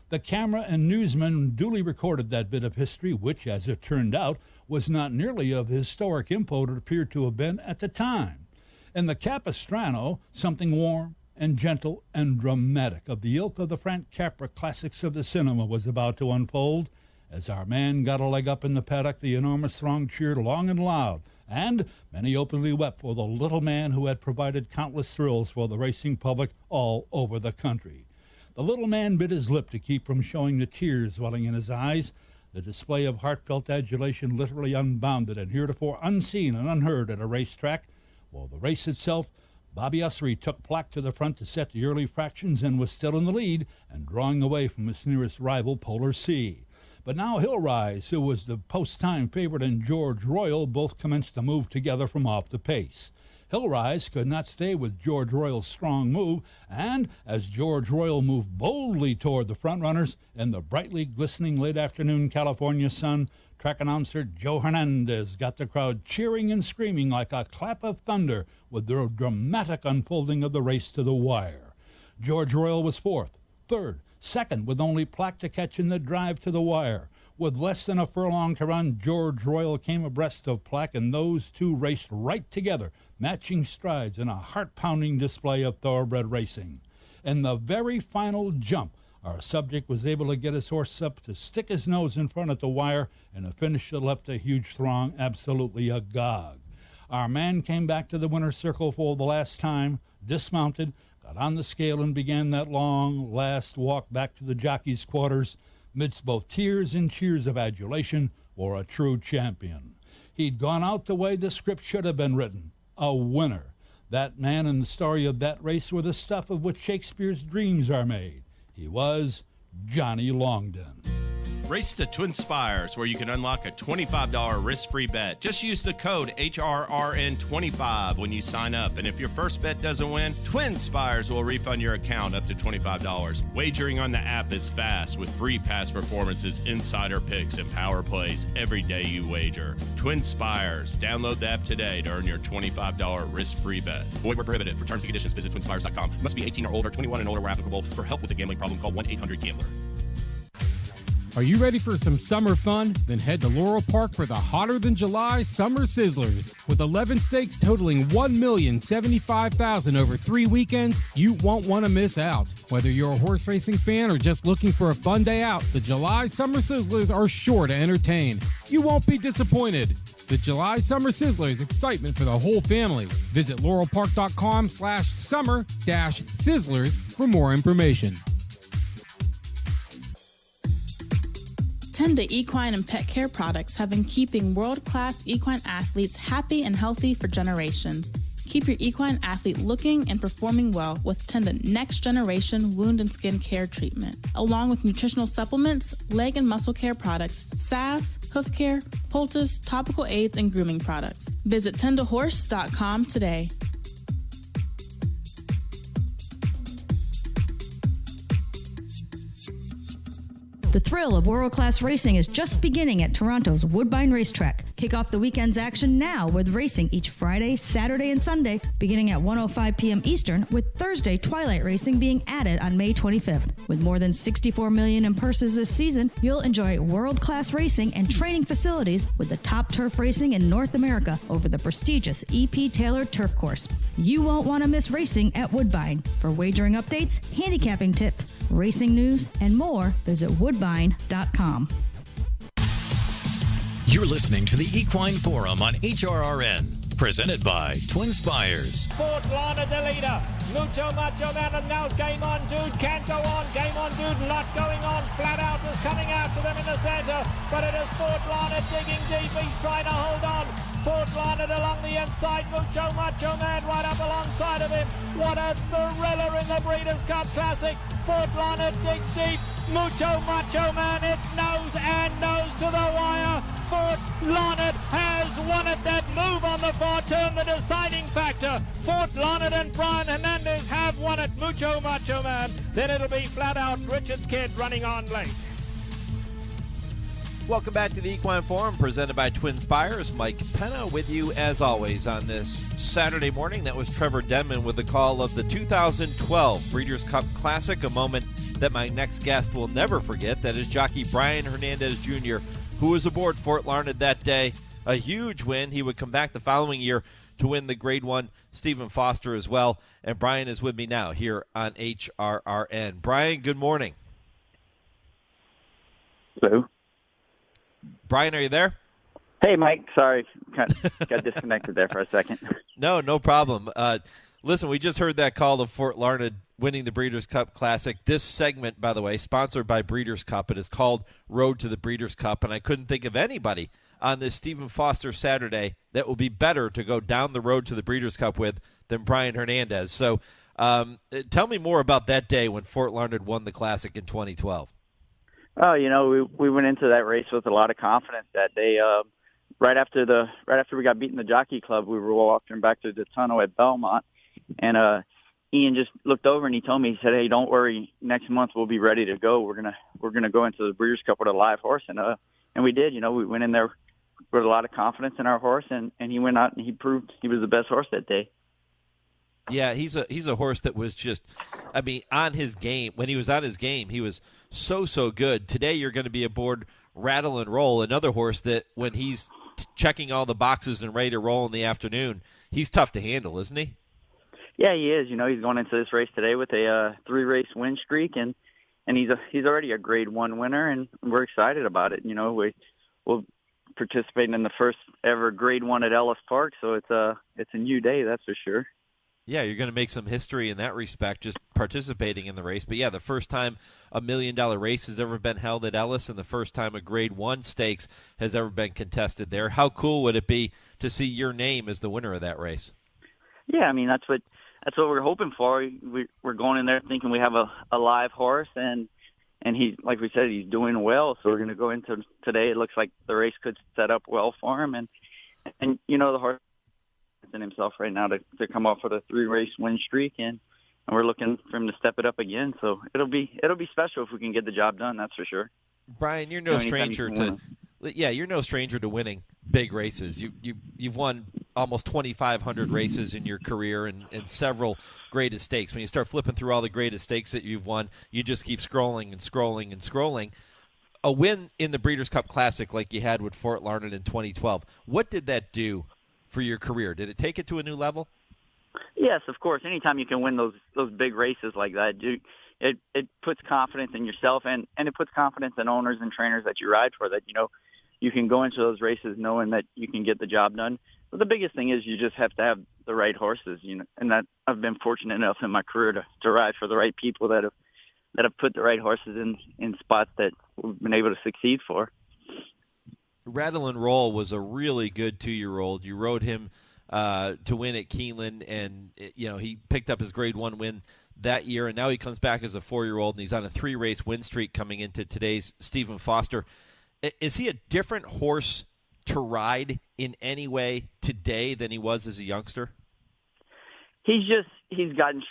The camera and newsmen duly recorded that bit of history, which, as it turned out, was not nearly of historic import it appeared to have been at the time. In the Capistrano, something warm and gentle and dramatic of the ilk of the Frank Capra classics of the cinema was about to unfold. As our man got a leg up in the paddock, the enormous throng cheered long and loud, and many openly wept for the little man who had provided countless thrills for the racing public all over the country. The little man bit his lip to keep from showing the tears welling in his eyes. The display of heartfelt adulation literally unbounded and heretofore unseen and unheard at a racetrack. While the race itself, Bobby Umphrey took Plaque to the front to set the early fractions and was still in the lead and drawing away from his nearest rival, Polar Sea. But now Hillrise, who was the post-time favorite, and George Royal both commenced to move together from off the pace. Hillrise could not stay with George Royal's strong move, and as George Royal moved boldly toward the front runners in the brightly glistening late-afternoon California sun, track announcer Joe Hernandez got the crowd cheering and screaming like a clap of thunder with the dramatic unfolding of the race to the wire. George Royal was 4th, 3rd, 2nd, with only Plaque to catch in the drive to the wire. With less than a furlong to run, George Royal came abreast of Plaque, and those two raced right together, matching strides in a heart-pounding display of thoroughbred racing. In the very final jump, our subject was able to get his horse up to stick his nose in front of the wire in a finish that left a huge throng absolutely agog. Our man came back to the winner's circle for the last time, dismounted, got on the scale, and began that long last walk back to the jockey's quarters, midst both tears and cheers of adulation for a true champion. He'd gone out the way the script should have been written, a winner. That man and the story of that race were the stuff of which Shakespeare's dreams are made. He was Johnny Longden. Race the TwinSpires, where you can unlock a $25 risk-free bet. Just use the code HRRN25 when you sign up. And if your first bet doesn't win, TwinSpires will refund your account up to $25. Wagering on the app is fast with free past performances, insider picks, and power plays every day you wager. TwinSpires. Download the app today to earn your $25 risk-free bet. Void where prohibited. For terms and conditions, visit TwinSpires.com. Must be 18 or older, 21 and older where applicable. For help with a gambling problem, call 1-800-GAMBLER. Are you ready for some summer fun? Then head to Laurel Park for the Hotter Than July Summer Sizzlers. With 11 stakes totaling $1,075,000 over 3 weekends, you won't want to miss out. Whether you're a horse racing fan or just looking for a fun day out, the July Summer Sizzlers are sure to entertain. You won't be disappointed. The July Summer Sizzlers, excitement for the whole family. Visit laurelpark.com/summer-sizzlers for more information. Tenda Equine and Pet Care products have been keeping world-class equine athletes happy and healthy for generations. Keep your equine athlete looking and performing well with Tenda Next Generation Wound and Skin Care Treatment, along with nutritional supplements, leg and muscle care products, salves, hoof care, poultice, topical aids, and grooming products. Visit tendahorse.com today. The thrill of world-class racing is just beginning at Toronto's Woodbine Racetrack. Kick off the weekend's action now with racing each Friday, Saturday, and Sunday, beginning at 1:05 p.m. Eastern, with Thursday twilight racing being added on May 25th. With more than $64 million in purses this season, you'll enjoy world-class racing and training facilities with the top turf racing in North America over the prestigious E.P. Taylor Turf Course. You won't want to miss racing at Woodbine. For wagering updates, handicapping tips, racing news, and more, visit woodbine.com. You're listening to the Equine Forum on HRRN. Presented by TwinSpires. Fort Lana the leader. Mucho Macho Man, and now Game On Dude can't go on. Game On Dude not going on. Flat Out is coming out to them in the center, but it is Fort Lana digging deep. He's trying to hold on. Fort Lana along the inside. Mucho Macho Man right up alongside of him. What a thriller in the Breeders' Cup Classic. Fort Lana digs deep. Mucho Macho Man, it nose and nose to the wire. Fort Larned has won it. That move on the far turn, the deciding factor. Fort Larned and Brian Hernandez have won it. Mucho Macho Man. Then it'll be Flat Out Richard's Kid running on late. Welcome back to the Equine Forum, presented by TwinSpires. Mike Penna with you as always on this Saturday morning. That was Trevor Denman with the call of the 2012 Breeders' Cup Classic, a moment that my next guest will never forget. That is jockey Brian Hernandez Jr., who was aboard Fort Larned that day. A huge win. He would come back the following year to win the Grade 1 Stephen Foster as well. And Brian is with me now here on HRRN. Brian, good morning. Hello. Brian, are you there? Hey, Mike. Sorry, got disconnected there for a second. No problem. Listen, we just heard that call of Fort Larned winning the Breeders' Cup Classic. This segment, by the way, sponsored by Breeders' Cup. It is called Road to the Breeders' Cup, and I couldn't think of anybody on this Stephen Foster Saturday that will be better to go down the road to the Breeders' Cup with than Brian Hernandez. So tell me more about that day when Fort Larned won the Classic in 2012. Oh, we went into that race with a lot of confidence that day. Right after we got beaten the Jockey Club, we were walking back to the tunnel at Belmont, and Ian just looked over and he told me, he said, "Hey, don't worry. Next month we'll be ready to go. We're gonna go into the Breeders' Cup with a live horse," and we did. We went in there with a lot of confidence in our horse, and he went out and he proved he was the best horse that day. Yeah, he's a horse that was just, on his game. When he was on his game, he was so good. Today you're going to be aboard Rattle and Roll, another horse that when he's checking all the boxes and ready to roll in the afternoon, he's tough to handle, isn't he? Yeah, he is. He's going into this race today with a 3-race win streak, and he's already a Grade 1 winner, and we're excited about it. We'll participate in the first ever Grade 1 at Ellis Park, so it's a new day, that's for sure. Yeah, you're going to make some history in that respect, just participating in the race. But, yeah, the first time a $1 million race has ever been held at Ellis and the first time a Grade 1 stakes has ever been contested there. How cool would it be to see your name as the winner of that race? Yeah, that's what we're hoping for. We're going in there thinking we have a live horse, and he, like we said, he's doing well. So we're going to go into today. It looks like the race could set up well for him, and the horse in himself right now to come off with a 3-race win streak, and we're looking for him to step it up again. So it'll be special if we can get the job done. That's for sure. Brian, you're no stranger to winning big races. You've won almost 2,500 races in your career and several greatest stakes. When you start flipping through all the greatest stakes that you've won, you just keep scrolling and scrolling and scrolling. A win in the Breeders' Cup Classic like you had with Fort Larned in 2012. What did that do for your career? Did it take it to a new level? Yes, of course. Anytime you can win those big races like that, it puts confidence in yourself, and it puts confidence in owners and trainers that you ride for, that you can go into those races knowing that you can get the job done. But the biggest thing is you just have to have the right horses, and that I've been fortunate enough in my career to ride for the right people that have put the right horses in spots that we've been able to succeed for. Rattle and Roll was a really good 2-year-old. You rode him to win at Keeneland, and he picked up his Grade 1 win that year, and now he comes back as a 4-year-old, and he's on a 3-race win streak coming into today's Stephen Foster. Is he a different horse to ride in any way today than he was as a youngster? He's gotten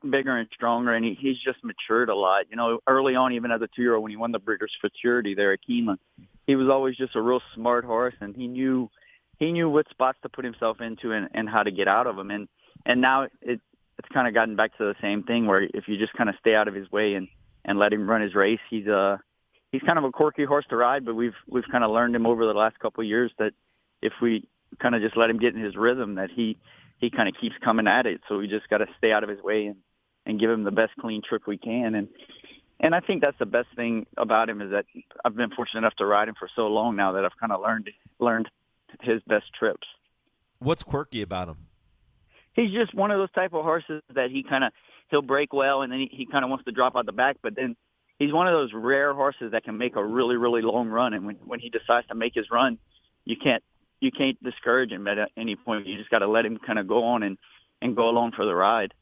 bigger and stronger, and he's just matured a lot. Early on, even as a 2-year-old, when he won the Breeders' Futurity there at Keeneland, he was always just a real smart horse, and he knew he knew what spots to put himself into and how to get out of them. And now it's kind of gotten back to the same thing where if you just kind of stay out of his way and let him run his race, he's kind of a quirky horse to ride, but we've kind of learned him over the last couple of years that if we kind of just let him get in his rhythm, that he kind of keeps coming at it. So we just got to stay out of his way and give him the best clean trip we can. And I think that's the best thing about him is that I've been fortunate enough to ride him for so long now that I've kind of learned his best trips. What's quirky about him? He's just one of those type of horses that he'll break well, and then he kind of wants to drop out the back, but then he's one of those rare horses that can make a really, really long run. And when he decides to make his run, you can't discourage him at any point. You just got to let him kind of go on and go along for the ride.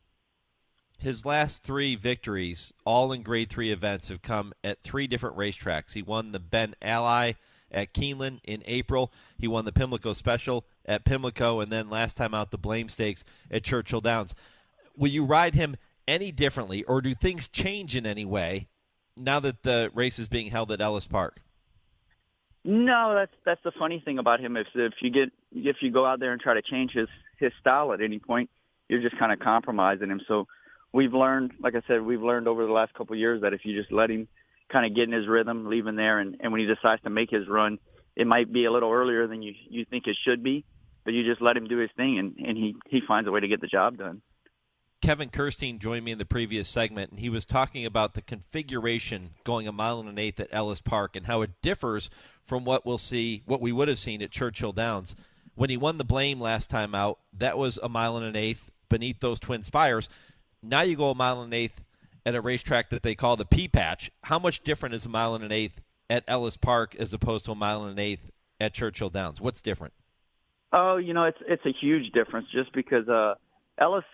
His last 3 victories, all in Grade 3 events, have come at 3 different racetracks. He won the Ben Ally at Keeneland in April. He won the Pimlico Special at Pimlico, and then last time out the Blame Stakes at Churchill Downs. Will you ride him any differently, or do things change in any way now that the race is being held at Ellis Park? No, that's the funny thing about him. If you go out there and try to change his style at any point, you're just kind of compromising him. So we've learned, like I said, over the last couple of years that if you just let him kind of get in his rhythm, leave him there, and when he decides to make his run, it might be a little earlier than you think it should be, but you just let him do his thing, and he finds a way to get the job done. Kevin Kerstein joined me in the previous segment, and he was talking about the configuration going 1 1/8 at Ellis Park and how it differs from what we would have seen at Churchill Downs. When he won the Blame last time out, that was 1 1/8 beneath those TwinSpires. Now you go 1 1/8 at a racetrack that they call the P-Patch. How much different is 1 1/8 at Ellis Park as opposed to 1 1/8 at Churchill Downs? What's different? Oh, it's a huge difference just because Ellis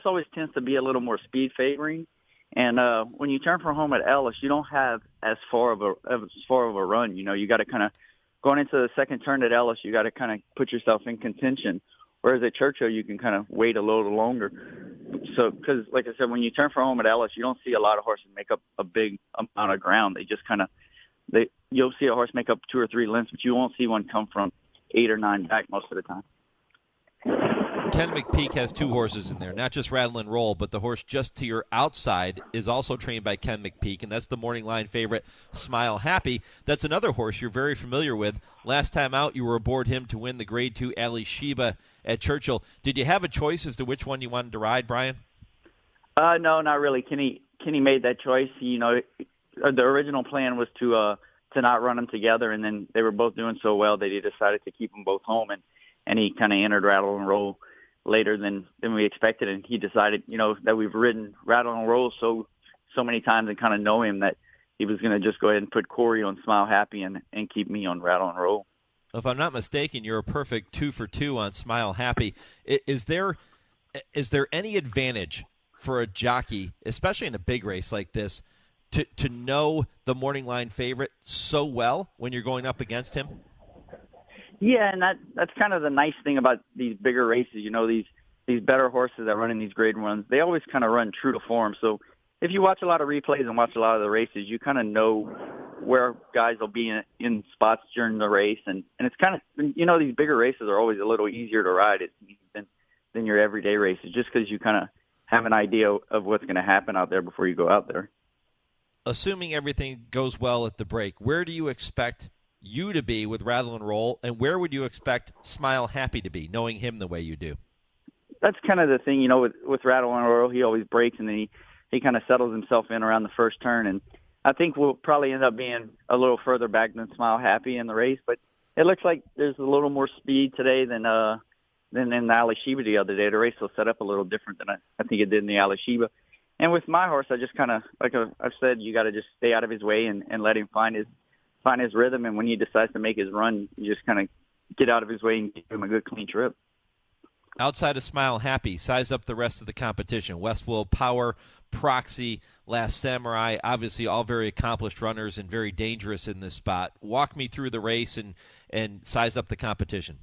always tends to be a little more speed favoring, and when you turn for home at Ellis, you don't have as far of a run. You got to kind of going into the second turn at Ellis, you got to kind of put yourself in contention. Whereas at Churchill, you can kind of wait a little longer. So, because like I said, when you turn for home at Ellis, you don't see a lot of horses make up a big amount of ground. They just you'll see a horse make up 2 or 3 lengths, but you won't see one come from 8 or 9 back most of the time. Ken McPeak has 2 horses in there, not just Rattle and Roll, but the horse just to your outside is also trained by Ken McPeak, and that's the morning line favorite, Smile Happy. That's another horse you're very familiar with. Last time out, you were aboard him to win the Grade 2 Ali Sheba at Churchill. Did you have a choice as to which one you wanted to ride, Brian? No, not really. Kenny made that choice. The original plan was to not run them together, and then they were both doing so well that he decided to keep them both home, and he kind of entered Rattle and Roll later than we expected, and he decided, that we've ridden Rattle and Roll so many times and kind of know him that he was going to just go ahead and put Corey on Smile Happy and keep me on Rattle and Roll. If I'm not mistaken, you're a perfect 2 for 2 on Smile Happy. Is there any advantage for a jockey, especially in a big race like this, to know the morning line favorite so well when you're going up against him? Yeah, and that's kind of the nice thing about these bigger races. These better horses that run in these grade runs, they always kind of run true to form. So if you watch a lot of replays and watch a lot of the races, you kind of know where guys will be in spots during the race. And it's kind of, these bigger races are always a little easier to ride than your everyday races, just because you kind of have an idea of what's going to happen out there before you go out there. Assuming everything goes well at the break, where do you expect you to be with Rattle and Roll, and where would you expect Smile Happy to be, knowing him the way you do? That's kind of the thing, with Rattle and Roll, he always breaks, and then he kind of settles himself in around the first turn, and I think we'll probably end up being a little further back than Smile Happy in the race, but it looks like there's a little more speed today than in the Ali Sheba the other day. The race will set up a little different than I think it did in the Ali Sheba. And with my horse, I just kind of, like I've said, you got to just stay out of his way and let him find his rhythm. And when he decides to make his run, you just kind of get out of his way and give him a good, clean trip. Outside of Smile Happy, size up the rest of the competition. Westwood, Power, Proxy, Last Samurai, obviously all very accomplished runners and very dangerous in this spot. Walk me through the race and size up the competition.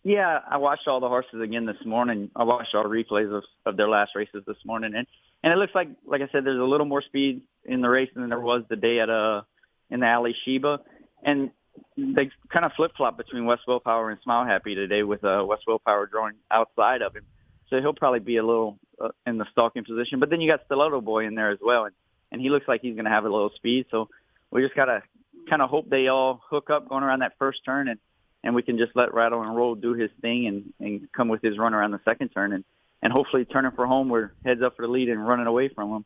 Yeah, I watched all the horses again this morning. I watched all the replays of their last races this morning. And it looks like I said, there's a little more speed in the race than there was the day in the Ali Sheba. And they kind of flip-flop between West Willpower and Smile Happy today, with West Willpower drawing outside of him. So he'll probably be a little in the stalking position. But then you got Stiletto Boy in there as well, and he looks like he's going to have a little speed. So we just got to kind of hope they all hook up going around that first turn, and we can just let Rattle and Roll do his thing and come with his run around the second turn. And hopefully turning for home, we're heads up for the lead and running away from him.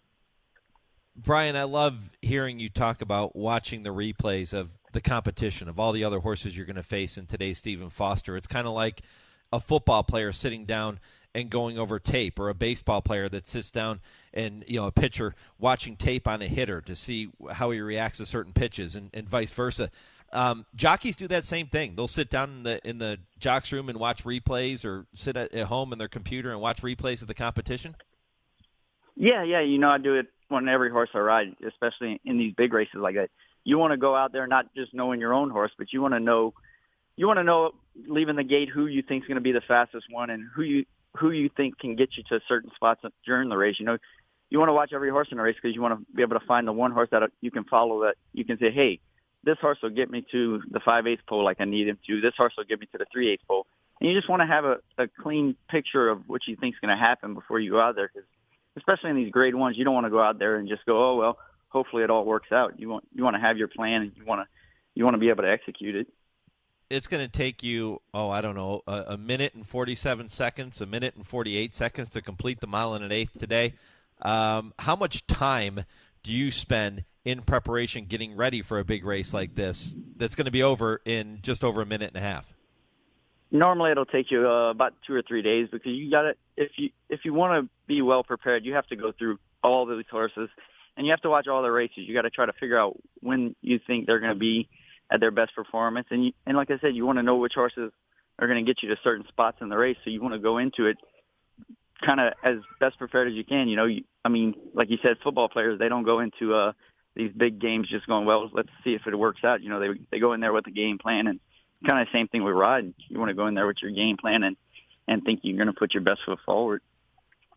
Brian, I love hearing you talk about watching the replays of the competition, of all the other horses you're going to face in today's Stephen Foster. It's kind of like a football player sitting down and going over tape, or a baseball player that sits down and, a pitcher watching tape on a hitter to see how he reacts to certain pitches, and vice versa. Jockeys do that same thing. They'll sit down in the jocks room and watch replays, or sit at home in their computer and watch replays of the competition. Yeah. I do it on every horse I ride, especially in these big races like that. You want to go out there not just knowing your own horse, but you want to know leaving the gate who you think is going to be the fastest one, and who you think can get you to certain spots during the race. You want to watch every horse in the race because you want to be able to find the one horse that you can follow, that you can say, hey, this horse will get me to the 5/8 pole like I need him to. This horse will get me to the 3/8 pole. And you just want to have a clean picture of what you think is going to happen before you go out there, because especially in these grade ones, you don't want to go out there and just go, oh, well, hopefully it all works out. You want to have your plan, and you want to be able to execute it. It's going to take you, a minute and 47 seconds, a minute and 48 seconds to complete the mile and an eighth today. How much time do you spend in preparation getting ready for a big race like this that's going to be over in just over a minute and a half? Normally it'll take you about 2 or 3 days, because you got to, if you want to be well prepared, you have to go through all these horses, and you have to watch all the races. You got to try to figure out when you think they're going to be at their best performance, and like I said, you want to know which horses are going to get you to certain spots in the race. So you want to go into it kind of as best prepared as you can. Like you said, football players, they don't go into these big games just going, well, let's see if it works out. They go in there with a game plan, and kind of the same thing with riding. You want to go in there with your game plan and think you're going to put your best foot forward.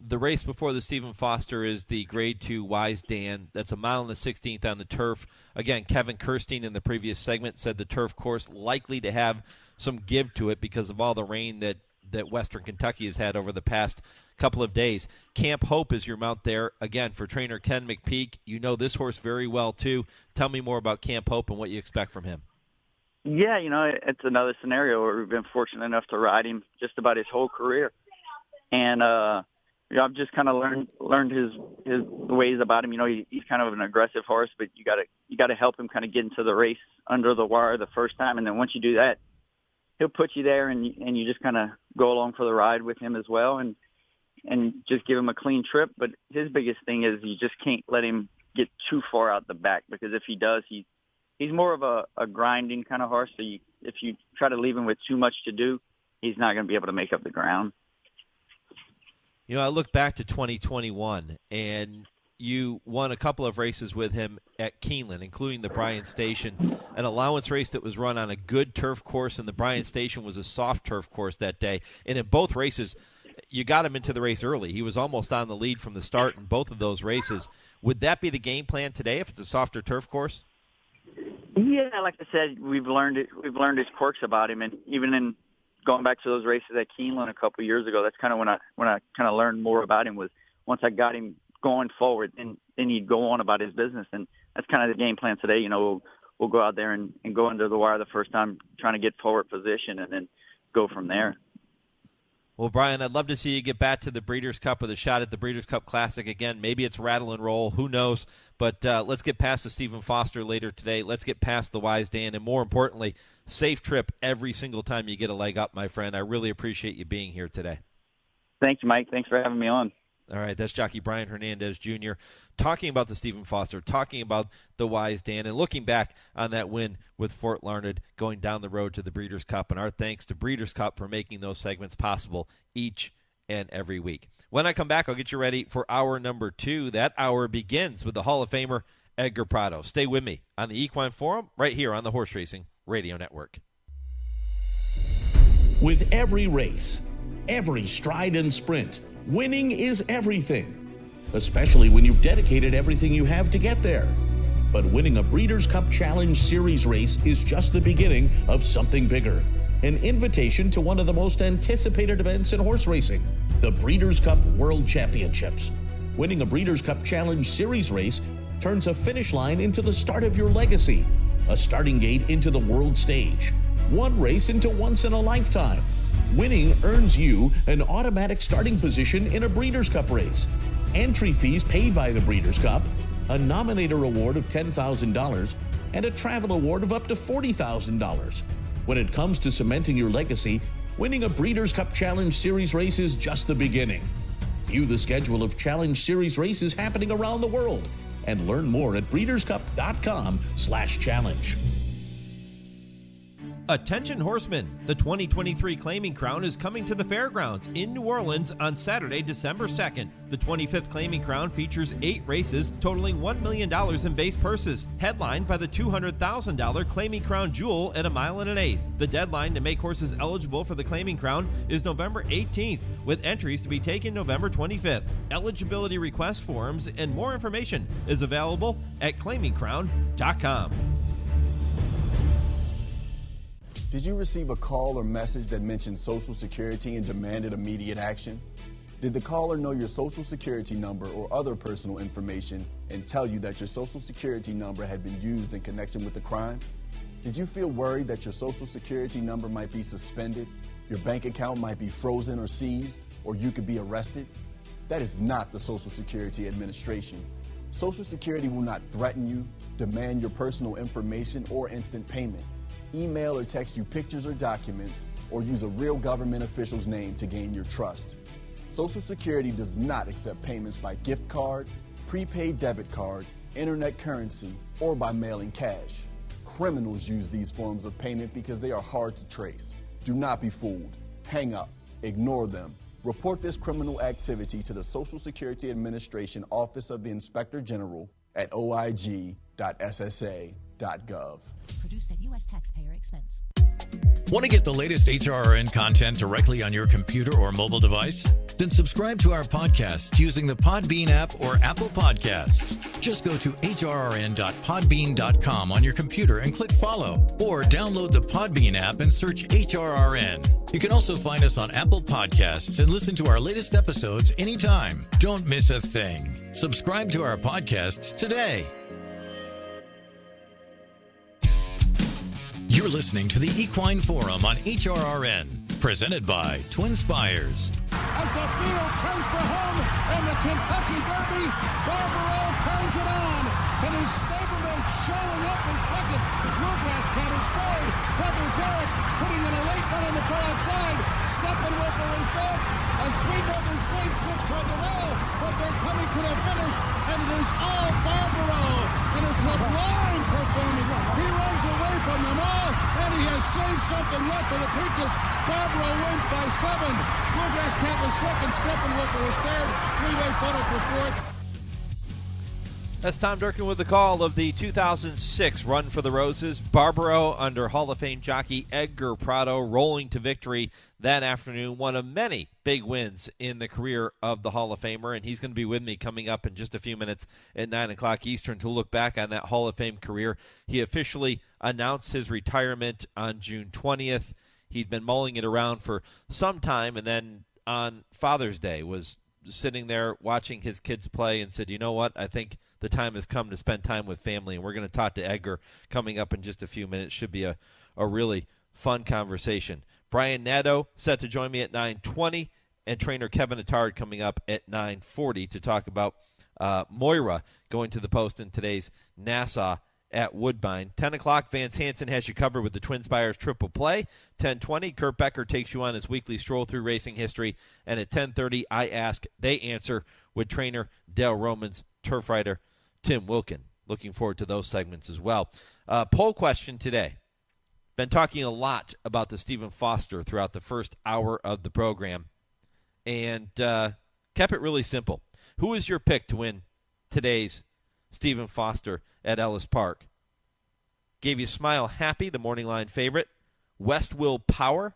The race before the Stephen Foster is the Grade 2 Wise Dan. That's a mile and the 16th on the turf. Again, Kevin Kerstein in the previous segment said the turf course likely to have some give to it because of all the rain that Western Kentucky has had over the past couple of days. Camp Hope is your mount there, again, for trainer Ken McPeak. You know this horse very well, too. Tell me more about Camp Hope and what you expect from him. Yeah, it's another scenario where we've been fortunate enough to ride him just about his whole career. And, I've just kind of learned his ways about him. He's kind of an aggressive horse, but you got to help him kind of get into the race under the wire the first time. And then once you do that, he'll put you there, and you just kind of go along for the ride with him as well, and just give him a clean trip. But his biggest thing is you just can't let him get too far out the back, because if he does, he's more of a grinding kind of horse. So if you try to leave him with too much to do, he's not going to be able to make up the ground. I look back to 2021, and you won a couple of races with him at Keeneland, including the Bryant Station, an allowance race that was run on a good turf course, and the Bryant Station was a soft turf course that day. And in both races, you got him into the race early. He was almost on the lead from the start in both of those races. Would that be the game plan today if it's a softer turf course? Yeah, like I said, we've learned his quirks about him, and even in going back to those races at Keeneland a couple of years ago, that's kind of when I kind of learned more about him, was once I got him going forward, and then he'd go on about his business. And that's kind of the game plan today. We'll go out there and go under the wire the first time, trying to get forward position, and then go from there. Well, Brian, I'd love to see you get back to the Breeders' Cup with a shot at the Breeders' Cup Classic again. Maybe it's rattle and roll. Who knows? But let's get past the Stephen Foster later today. Let's get past the Wise Dan. And more importantly, safe trip every single time you get a leg up, my friend. I really appreciate you being here today. Thank you, Mike. Thanks for having me on. All right, that's jockey Brian Hernandez Jr. talking about the Stephen Foster, talking about the Wise Dan, and looking back on that win with Fort Larned going down the road to the Breeders' Cup. And our thanks to Breeders' Cup for making those segments possible each and every week. When I come back, I'll get you ready for hour number 2. That hour begins with the Hall of Famer Edgar Prado. Stay with me on the Equine Forum right here on the Horse Racing Radio Network. With every race, every stride and sprint, winning is everything, especially when you've dedicated everything you have to get there. But winning a Breeders' Cup Challenge Series race is just the beginning of something bigger. An invitation to one of the most anticipated events in horse racing, the Breeders' Cup World Championships. Winning a Breeders' Cup Challenge Series race turns a finish line into the start of your legacy, a starting gate into the world stage, one race into once in a lifetime. Winning earns you an automatic starting position in a Breeders' Cup race, entry fees paid by the Breeders' Cup, a nominator award of $10,000, and a travel award of up to $40,000. When it comes to cementing your legacy, winning a Breeders' Cup Challenge Series race is just the beginning. View the schedule of Challenge Series races happening around the world and learn more at breederscup.com/challenge. Attention horsemen, the 2023 Claiming Crown is coming to the fairgrounds in New Orleans on Saturday, December 2nd. The 25th Claiming Crown features 8 races totaling $1 million in base purses, headlined by the $200,000 Claiming Crown Jewel at 1 1/8 miles. The deadline to make horses eligible for the Claiming Crown is November 18th, with entries to be taken November 25th. Eligibility request forms and more information is available at claimingcrown.com. Did you receive a call or message that mentioned Social Security and demanded immediate action? Did the caller know your Social Security number or other personal information and tell you that your Social Security number had been used in connection with the crime? Did you feel worried that your Social Security number might be suspended, your bank account might be frozen or seized, or you could be arrested? That is not the Social Security Administration. Social Security will not threaten you, demand your personal information, or instant payment. Email or text you pictures or documents, or use a real government official's name to gain your trust. Social Security does not accept payments by gift card, prepaid debit card, internet currency, or by mailing cash. Criminals use these forms of payment because they are hard to trace. Do not be fooled. Hang up. Ignore them. Report this criminal activity to the Social Security Administration Office of the Inspector General at oig.ssa.gov. Produced at U.S. taxpayer expense. Want to get the latest HRRN content directly on your computer or mobile device? Then subscribe to our podcast using the Podbean app or Apple Podcasts. Just go to hrrn.podbean.com on your computer and click follow, or download the Podbean app and search HRRN. You can also find us on Apple Podcasts and listen to our latest episodes anytime. Don't miss a thing. Subscribe to our podcasts today. You're listening to the Equine Forum on HRRN, presented by TwinSpires. As the field turns for home in the Kentucky Derby, Barbaro turns it on, and his stablemate showing up in second. Bluegrass Cat is third. Brother Derek putting in a late one on the far outside. Steppenwolfer is fifth. And Sweet Northern Saint six toward the rail, but they're coming to the finish, and it is all Barbaro in a sublime performance. He runs away from them all, and he has saved something left for the Preakness. Barbaro wins by 7. Bluegrass Cat was second. Steppenwolfer was third. Three-way photo for fourth. That's Tom Durkin with the call of the 2006 Run for the Roses. Barbaro under Hall of Fame jockey Edgar Prado rolling to victory that afternoon. One of many big wins in the career of the Hall of Famer, and he's going to be with me coming up in just a few minutes at 9 o'clock Eastern to look back on that Hall of Fame career. He officially announced his retirement on June 20th. He'd been mulling it around for some time, and then on Father's Day was sitting there watching his kids play and said, you know what, I think the time has come to spend time with family, and we're going to talk to Edgar coming up in just a few minutes. Should be a really fun conversation. Brian Nadeau set to join me at 9:20, and trainer Kevin Attard coming up at 9:40 to talk about Moira going to the post in today's Nassau at Woodbine. 10 o'clock, Vance Hanson has you covered with the TwinSpires Triple Play. 10:20, Kurt Becker takes you on his weekly stroll through racing history. And at 10:30, I Ask, They Answer with trainer Dale Romans, turf writer Tim Wilkin. Looking forward to those segments as well. Poll question today. Been talking a lot about the Stephen Foster throughout the first hour of the program, and kept it really simple. Who is your pick to win today's Stephen Foster at Ellis Park? Gave you Smile Happy, the morning line favorite, West Will Power,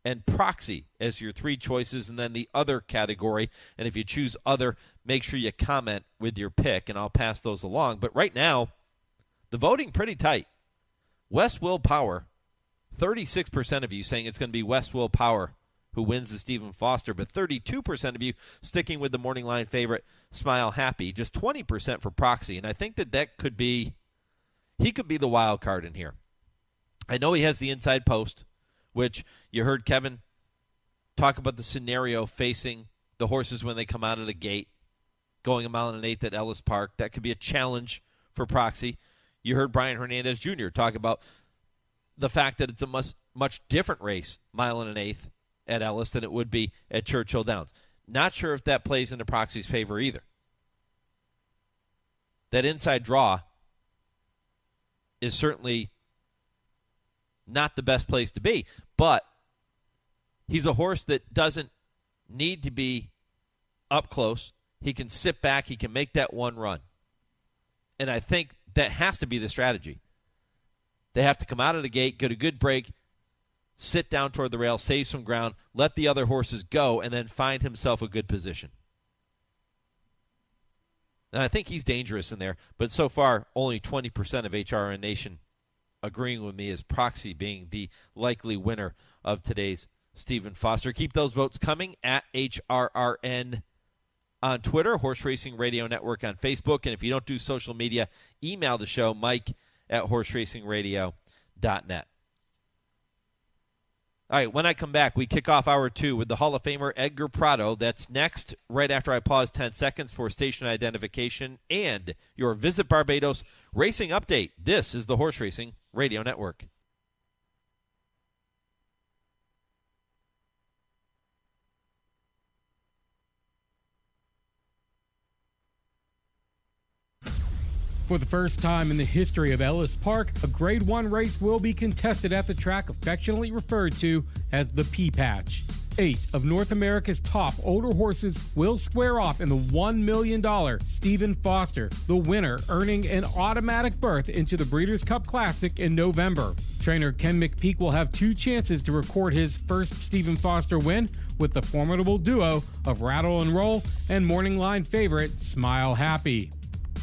and Proxy as your 3 choices, and then the other category. And if you choose other, make sure you comment with your pick, and I'll pass those along. But right now, The voting pretty tight. West Will Power, 36% of you saying it's going to be West Will Power who wins the Stephen Foster, but 32% of you sticking with the morning line favorite, Smile Happy. Just 20% for Proxy, and I think that could be, he could be the wild card in here. I know he has the inside post, which you heard Kevin talk about the scenario facing the horses when they come out of the gate, going 1 1/8 at Ellis Park. That could be a challenge for Proxy. You heard Brian Hernandez Jr. talk about the fact that it's a much different race, 1 1/8 at Ellis than it would be at Churchill Downs. Not sure if that plays into Proxy's favor either. That inside draw is certainly not the best place to be, but he's a horse that doesn't need to be up close. He can sit back. He can make that one run. And I think that has to be the strategy. They have to come out of the gate, get a good break, sit down toward the rail, save some ground, let the other horses go, and then find himself a good position. And I think he's dangerous in there, but so far only 20% of HRRN Nation agreeing with me as Proxy being the likely winner of today's Stephen Foster. Keep those votes coming at HRRN on Twitter, Horse Racing Radio Network on Facebook. And if you don't do social media, email the show, mike@horseracingradio.net. All right, when I come back, we kick off hour 2 with the Hall of Famer Edgar Prado. That's next, right after I pause 10 seconds for station identification and your Visit Barbados racing update. This is the Horse Racing Radio Network. For the first time in the history of Ellis Park, a Grade 1 race will be contested at the track affectionately referred to as the P-Patch. 8 of North America's top older horses will square off in the $1 million Stephen Foster, the winner earning an automatic berth into the Breeders' Cup Classic in November. Trainer Ken McPeak will have 2 chances to record his first Stephen Foster win with the formidable duo of Rattle and Roll and morning line favorite Smile Happy.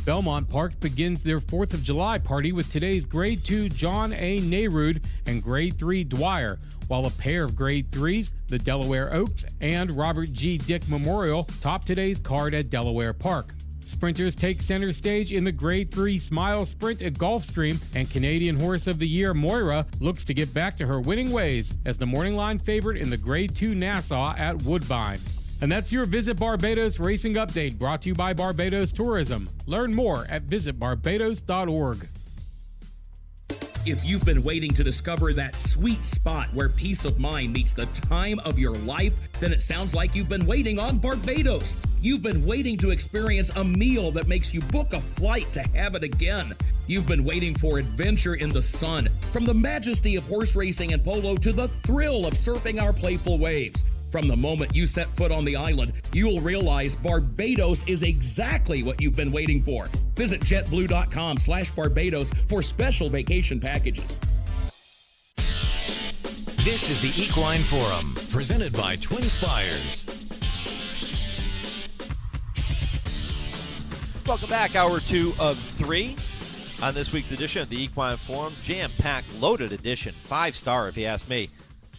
Belmont Park begins their 4th of July party with today's Grade 2 John A. Nehrude and Grade 3 Dwyer, while a pair of Grade 3s, the Delaware Oaks and Robert G. Dick Memorial, top today's card at Delaware Park. Sprinters take center stage in the Grade 3 Smile Sprint at Gulfstream, and Canadian Horse of the Year Moira looks to get back to her winning ways as the morning line favorite in the Grade 2 Nassau at Woodbine. And that's your Visit Barbados Racing Update, brought to you by Barbados Tourism. Learn more at visitbarbados.org. If you've been waiting to discover that sweet spot where peace of mind meets the time of your life, then it sounds like you've been waiting on Barbados. You've been waiting to experience a meal that makes you book a flight to have it again. You've been waiting for adventure in the sun, from the majesty of horse racing and polo to the thrill of surfing our playful waves. From the moment you set foot on the island, you'll realize Barbados is exactly what you've been waiting for. Visit jetblue.com/Barbados for special vacation packages. This is the Equine Forum, presented by TwinSpires. Welcome back, hour 2 of 3 on this week's edition of the Equine Forum. Jam-packed, loaded edition, 5-star if you ask me.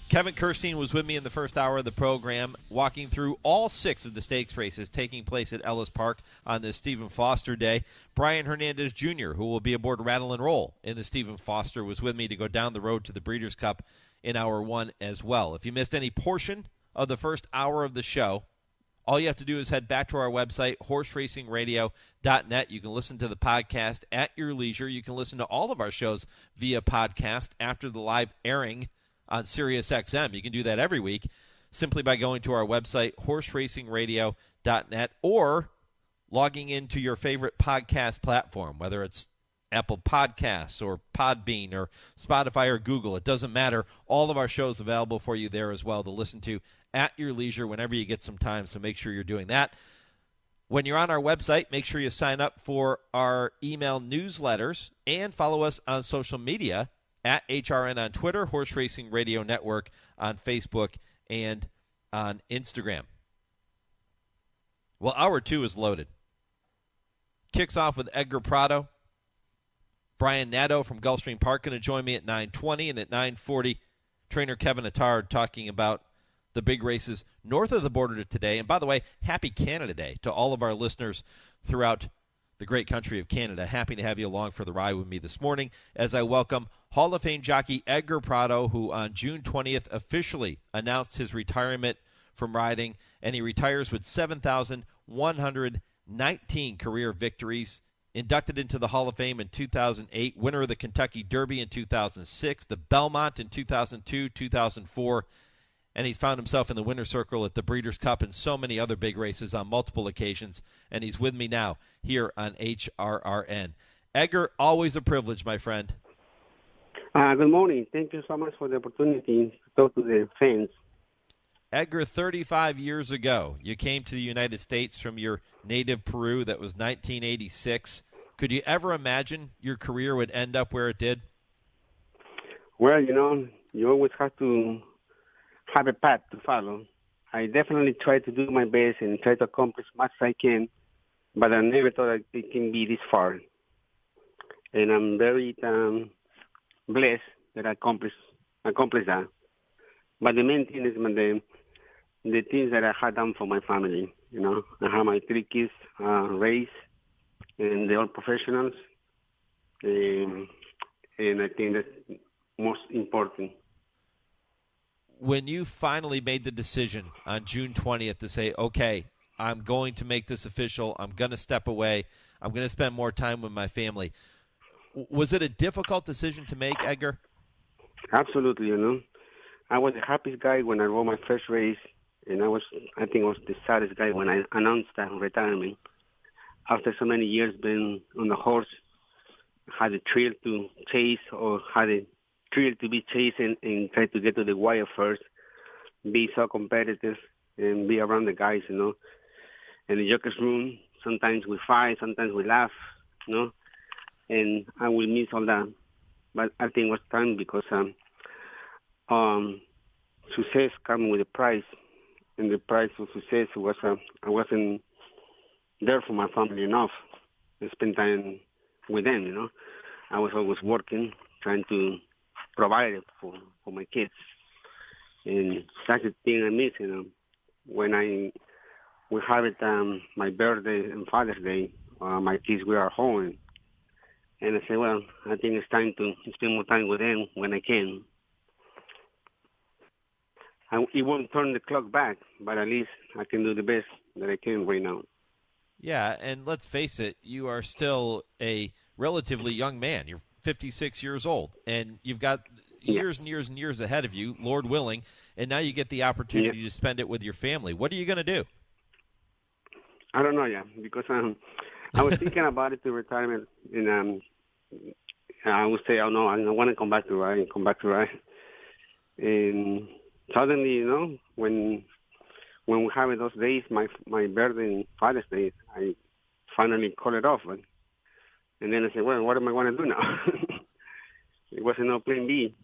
Kevin Kerstein was with me in the first hour of the program, walking through all 6 of the stakes races taking place at Ellis Park on this Stephen Foster day. Brian Hernandez Jr., who will be aboard Rattle and Roll in the Stephen Foster, was with me to go down the road to the Breeders' Cup in hour 1 as well. If you missed any portion of the first hour of the show, all you have to do is head back to our website, horseracingradio.net. You can listen to the podcast at your leisure. You can listen to all of our shows via podcast after the live airing on SiriusXM. You can do that every week simply by going to our website, horseracingradio.net, or logging into your favorite podcast platform, whether it's Apple Podcasts or Podbean or Spotify or Google. It doesn't matter. All of our shows available for you there as well to listen to at your leisure whenever you get some time, so make sure you're doing that. When you're on our website, make sure you sign up for our email newsletters and follow us on social media at HRN on Twitter, Horse Racing Radio Network on Facebook and on Instagram. Well, hour 2 is loaded. Kicks off with Edgar Prado Brian Nadeau from Gulfstream Park going to join me at 9:20, and at 9:40, trainer Kevin Attard talking about the big races north of the border today. And by the way, happy Canada Day to all of our listeners throughout the great country of Canada. Happy to have you along for the ride with me this morning as I welcome Hall of Fame jockey Edgar Prado, who on June 20th officially announced his retirement from riding, and he retires with 7,119 career victories. Inducted into the Hall of Fame in 2008, winner of the Kentucky Derby in 2006, the Belmont in 2002, 2004, and he's found himself in the winner's circle at the Breeders' Cup and so many other big races on multiple occasions, and he's with me now here on HRRN. Edgar, always a privilege, my friend. Good morning. Thank you so much for the opportunity to talk to the fans. Edgar, 35 years ago, you came to the United States from your native Peru. That was 1986. Could you ever imagine your career would end up where it did? Well, you always have to have a path to follow. I definitely try to do my best and try to accomplish as much as I can, but I never thought it can be this far. And I'm very blessed that I accomplished that. But the main thing is the things that I had done for my family. I have my 3 kids raised, and they're all professionals. And I think that's most important. When you finally made the decision on June 20th to say, okay, I'm going to make this official, I'm going to step away, I'm going to spend more time with my family, was it a difficult decision to make, Edgar? Absolutely, I was the happiest guy when I rode my first race, and I think I was the saddest guy when I announced that retirement. After so many years being on the horse, I had a thrill to chase, or had a thrill to be chasing and try to get to the wire first, be so competitive, and be around the guys, In the jockeys room, sometimes we fight, sometimes we laugh, and I will miss all that. But I think it was time because success comes with a price, and the price of success was I wasn't there for my family enough to spend time with them. I was always working, trying to provide it for my kids, and that's the thing I miss. When we have it my birthday and Father's Day, my kids were at home, and I said, well, I think it's time to spend more time with them when I can. It won't turn the clock back, but at least I can do the best that I can right now. Yeah, and let's face it, you are still a relatively young man. You're 56 years old, and you've got years and years and years ahead of you, Lord willing, and now you get the opportunity to spend it with your family. What are you going to do? I don't know yet, because I was thinking about it to retirement, and I would say, oh, no, I want to come back to ride. And suddenly, when we have those days, my birthday and Father's Day, I finally call it off. And then I said, well, what am I going to do now? It wasn't no plan B.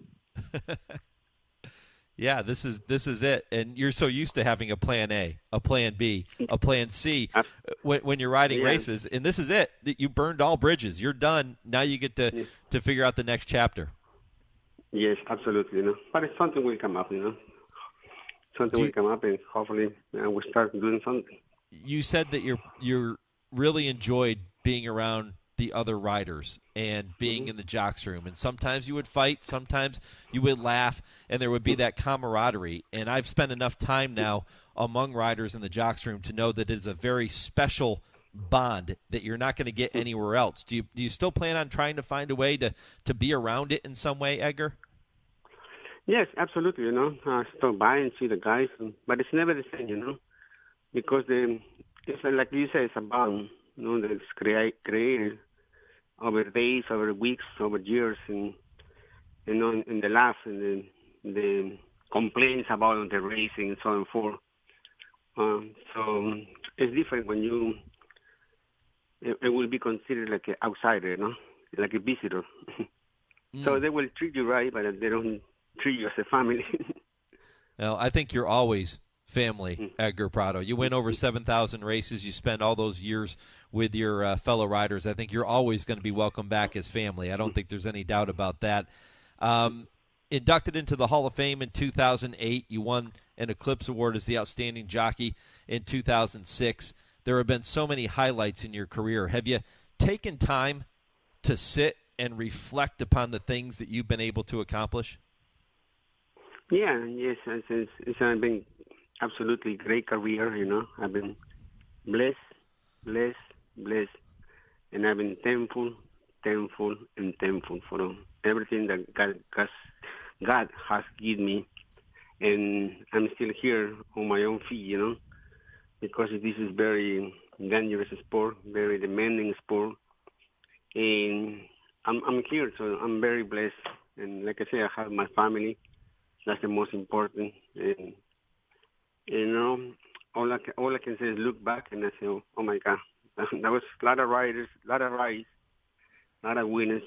Yeah, this is it. And you're so used to having a plan A, a plan B, a plan C when you're riding races. And this is it. You burned all bridges. You're done. Now you get to figure out the next chapter. Yes, absolutely. But something will come up, Something will come up, and hopefully we'll start doing something. You said that you really enjoyed being around the other riders and being in the jocks room, and sometimes you would fight, sometimes you would laugh, and there would be that camaraderie. And I've spent enough time now among riders in the jocks room to know that it is a very special bond that you're not going to get anywhere else. Do you still plan on trying to find a way to be around it in some way, Edgar? Yes, absolutely. I stop by and see the guys, but it's never the same, because it's like you say, it's a bond, that's created over days, over weeks, over years, and and the laugh and the complaints about the racing and so on and forth. So it's different when it will be considered like an outsider, like a visitor. So they will treat you right, but they don't treat you as a family. Well, I think you're always family, Edgar Prado. You win over 7,000 races. You spend all those years with your fellow riders. I think you're always going to be welcome back as family. I don't think there's any doubt about that. Inducted into the Hall of Fame in 2008. You won an Eclipse Award as the Outstanding Jockey in 2006. There have been so many highlights in your career. Have you taken time to sit and reflect upon the things that you've been able to accomplish? Yeah, yes. It's been absolutely great career, I've been blessed, and I've been thankful for everything that God has given me, and I'm still here on my own feet, because this is very dangerous sport, very demanding sport, and I'm here, so I'm very blessed, and like I say, I have my family. That's the most important, and all I can say is look back and I say, oh my God, that was a lot of riders, a lot of rides, a lot of winners,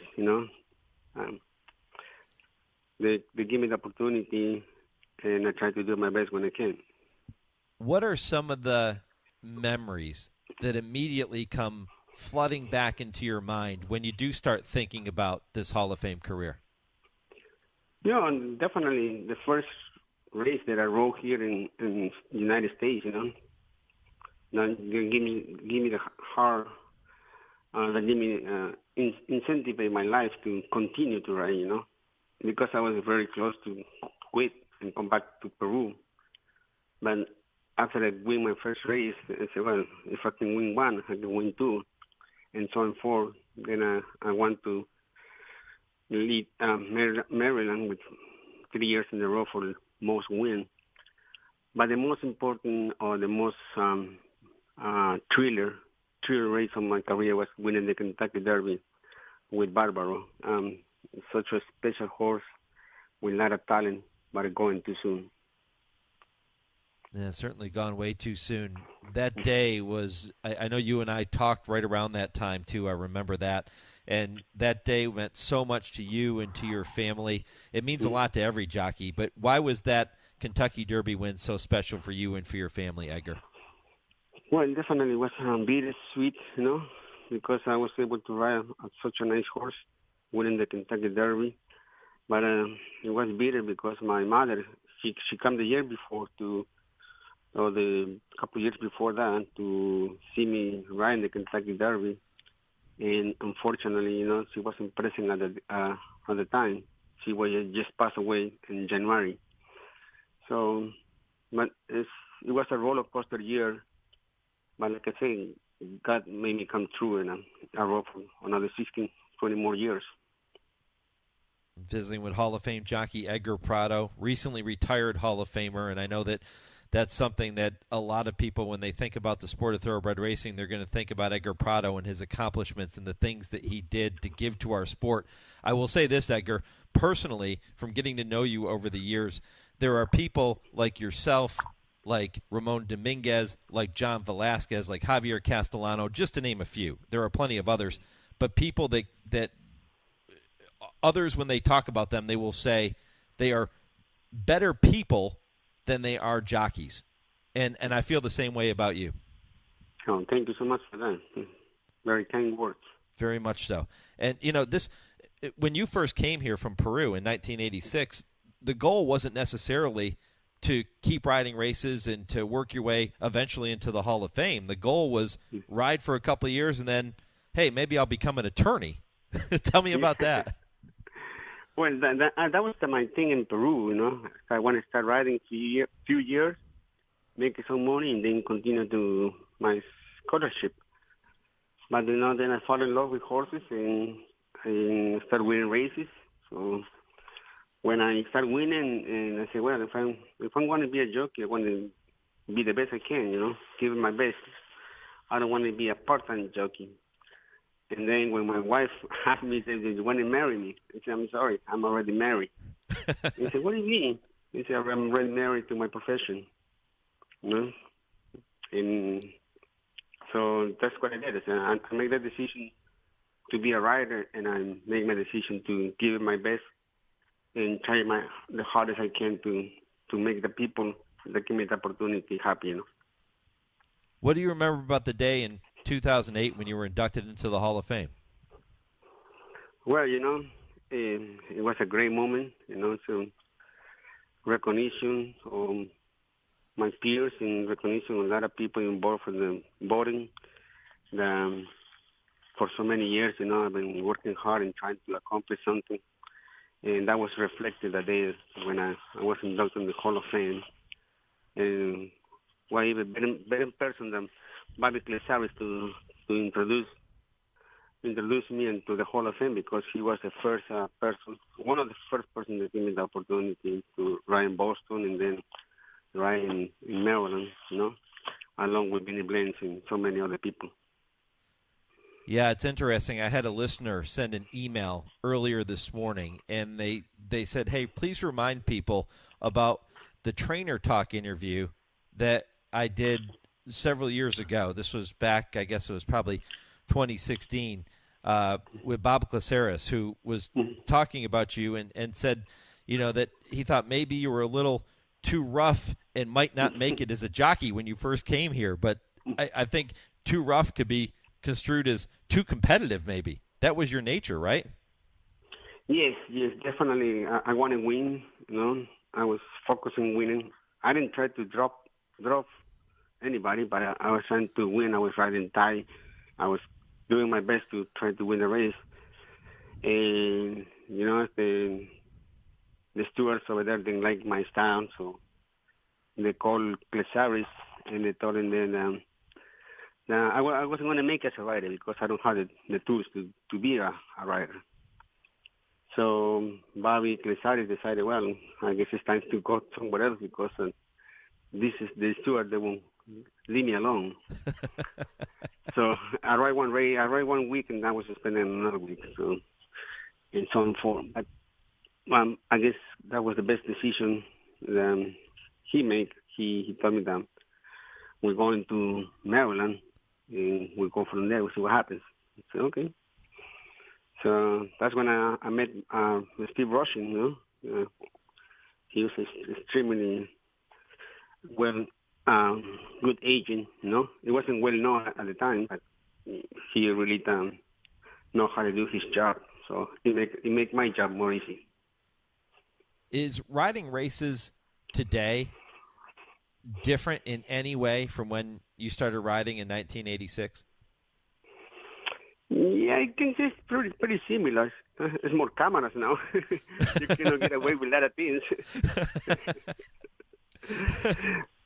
They give me the opportunity, and I try to do my best when I can. What are some of the memories that immediately come flooding back into your mind when you do start thinking about this Hall of Fame career? Definitely the first race that I rode here in the United States, Now, give me the heart, that give me incentive in my life to continue to ride, because I was very close to quit and come back to Peru. But after I win my first race, I said, well, if I can win one, I can win two, and so on forth. Then I want to lead Maryland with 3 years in a row for the most win. But the most important or the most thriller race of my career was winning the Kentucky Derby with Barbaro. Such a special horse with a lot of talent, but going too soon. Yeah, certainly gone way too soon. That day was, I know you and I talked right around that time too, I remember that. And that day meant so much to you and to your family. It means a lot to every jockey, but why was that Kentucky Derby win so special for you and for your family, Edgar? Well, it definitely was bittersweet, because I was able to ride such a nice horse winning the Kentucky Derby. But it was bitter because my mother, she came the year before the couple years before that to see me ride the Kentucky Derby. And unfortunately, she wasn't present at the time. She was just passed away in January. So, but it was a roller coaster year. But like I say, God made me come true, and I rode for another 16, 20 more years. Visiting with Hall of Fame jockey Edgar Prado, recently retired Hall of Famer, and I know that that's something that a lot of people, when they think about the sport of thoroughbred racing, they're going to think about Edgar Prado and his accomplishments and the things that he did to give to our sport. I will say this, Edgar, personally, from getting to know you over the years, there are people like yourself, like Ramon Dominguez, like John Velasquez, like Javier Castellano, just to name a few. There are plenty of others, but people that others, when they talk about them, they will say they are better people than they are jockeys. And I feel the same way about you. Oh, thank you so much for that. Very kind words. Very much so. And, when you first came here from Peru in 1986, the goal wasn't necessarily to keep riding races and to work your way eventually into the Hall of Fame. The goal was ride for a couple of years and then, hey, maybe I'll become an attorney. Tell me about that. Well, that was my thing in Peru, I want to start riding few years, make some money, and then continue to my scholarship. But, then I fall in love with horses and start winning races. So when I start winning, and I say, well, if I'm going to be a jockey, I want to be the best I can, give it my best. I don't want to be a part-time jockey. And then when my wife asked me, said, "Do you want to marry me?" I said, "I'm sorry, I'm already married." He said, "What do you mean?" He said, "I'm already married to my profession." And so that's what I did. I said, I made that decision to be a rider, and I made my decision to give it my best and try the hardest I can to make the people that gave me the opportunity happy, you know. What do you remember about the day in 2008 when you were inducted into the Hall of Fame? Well, you know, it was a great moment, you know, so recognition of my peers and recognition of a lot of people involved for the voting. For so many years, you know, I've been working hard and trying to accomplish something. And that was reflected that day when I was inducted in the Hall of Fame. And well, even better person than Bobby Clesaris to introduce me into the Hall of Fame, because he was the first person, one of the first person that gave me the opportunity to ride in Boston and then ride in Maryland, you know, along with Benny Blaine and so many other people. Yeah, it's interesting. I had a listener send an email earlier this morning, and they said, hey, please remind people about the Trainer Talk interview that I did several years ago. This was back, I guess it was probably 2016, with Bob Clesaris, who was talking about you and said, you know, that he thought maybe you were a little too rough and might not make it as a jockey when you first came here. But I think too rough could be construed as too competitive, maybe. That was your nature, right? Yes, definitely. I want to win, you know. I was focusing on winning. I didn't try to drop anybody, but I was trying to win. I was riding tight. I was doing my best to try to win the race. And, you know, the stewards over there didn't like my style, so they called Clesaris and they told him that I wasn't going to make it as a rider because I don't have the tools to be a rider. So Bobby Clesaris decided, well, I guess it's time to go somewhere else because this is the steward that won't leave me alone. So I ride one race, I ride 1 week, and I was spending another week. So in some form, but I guess that was the best decision he made. He told me that we're going to Maryland. And we'll go from there. We'll see what happens. I said, okay. So that's when I met Steve Rushing, you know. He was extremely good agent, you know. It wasn't well known at the time, but he really know how to do his job. So it make my job more easy. Is riding races today different in any way from when you started riding in 1986? Yeah, I think it's pretty similar. There's more cameras now. You cannot get away with a lot of things.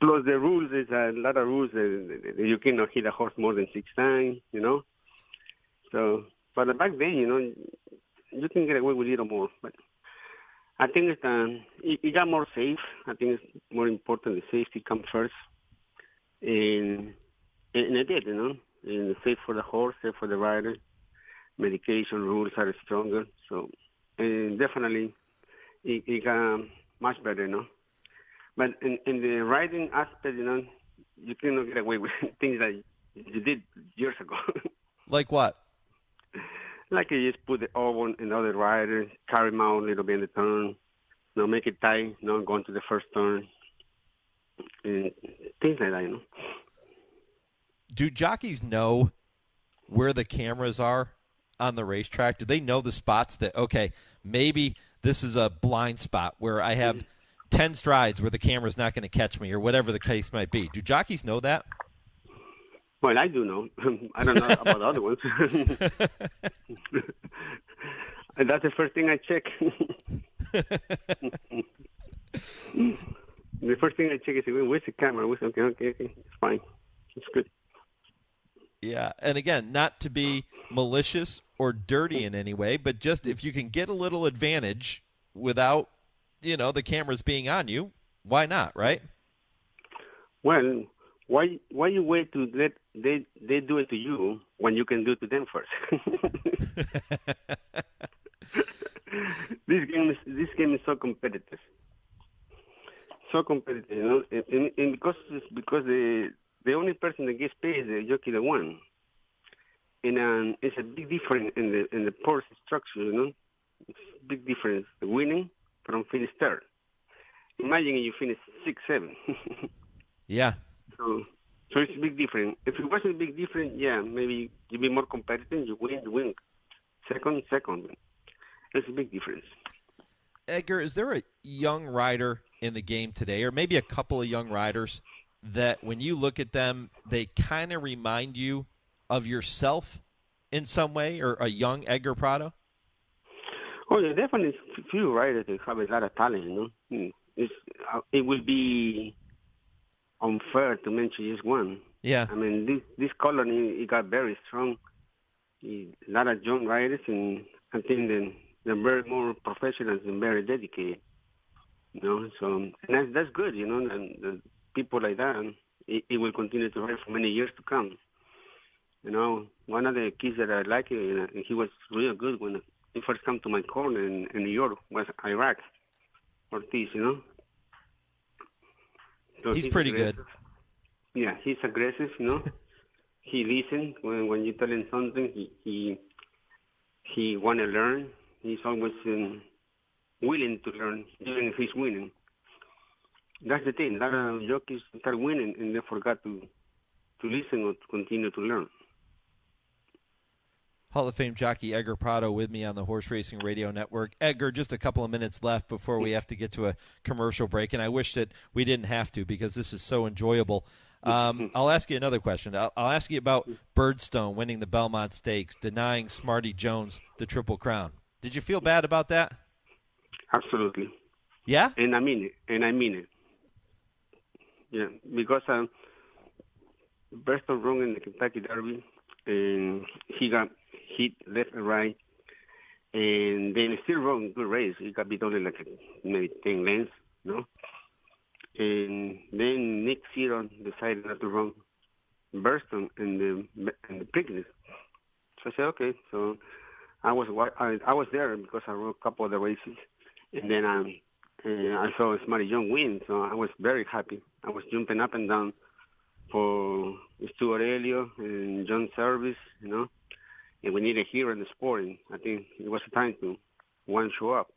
Plus the rules, there's a lot of rules. You cannot hit a horse more than 6 times, you know. So, but back then, you know, you can get away with a little more. But I think it got more safe. I think it's more important. The safety comes first. And it did, you know. And safe for the horse, safe for the rider. Medication rules are stronger. So, and definitely, it got much better, you know. But in the riding aspect, you know, you cannot get away with things that you did years ago. Like what? Like you just put the oval in the other rider, carry him out a little bit in the turn, you know, make it tight, you know, going to the first turn, and things like that, you know. Do jockeys know where the cameras are on the racetrack? Do they know the spots that, okay, maybe this is a blind spot where I have 10 strides where the camera's not going to catch me or whatever the case might be? Do jockeys know that? Well, I do know. I don't know about the other ones. And that's the first thing I check. The first thing I check is, where's the camera? Okay, it's fine. It's good. Yeah, and again, not to be malicious or dirty in any way, but just if you can get a little advantage without, you know, the cameras being on you, why not, right? Well, why you wait to let they do it to you when you can do it to them first? This game is so competitive. So competitive, you know, and because the only person that gets paid is the jockey that won. And it's a big difference in the purse structure, you know. It's a big difference, the winning from finish third. imagine you finish 6-7. Yeah. So it's a big difference. If it wasn't a big difference, yeah, maybe you'd be more competitive. You win. Second. It's a big difference. Edgar, is there a young rider in the game today, or maybe a couple of young riders, that when you look at them, they kind of remind you of yourself in some way, or a young Edgar Prado? Oh, yeah, definitely few riders that have a lot of talent, you know. It would be unfair to mention just one. Yeah. I mean, this colony, it got very strong. A lot of young riders, and I think they're very more professional and very dedicated. You know, so and that's good, you know, and the people like that, it will continue to ride for many years to come. You know, one of the kids that I like, and he was real good when he first came to my corner in New York, was Iraq, Ortiz, you know. So he's pretty aggressive. Good. Yeah, he's aggressive, you know. He listens when you tell him something. He want to learn. He's always willing to learn, even if he's winning. That's the thing. A lot of jockeys start winning and they forgot to listen or to continue to learn. Hall of Fame jockey Edgar Prado with me on the Horse Racing Radio Network. Edgar, just a couple of minutes left before we have to get to a commercial break, and I wish that we didn't have to because this is so enjoyable. I'll ask you another question. I'll ask you about Birdstone winning the Belmont Stakes, denying Smarty Jones the Triple Crown. Did you feel bad about that? Absolutely. Yeah? And I mean it. Yeah, because Birdstone wrong in the Kentucky Derby, and he got hit left and right, and then still wrong good race. He got beat only like maybe 10 lengths, no? And then Nick Seaton decided not to run Birdstone in the Preakness. So I said, okay. So I was there because I rode a couple of the races, and then I saw Smarty John win. So I was very happy. I was jumping up and down for Stuart Elliott and John Service, you know. And we need a hero in the sport. And I think it was a time to one show up.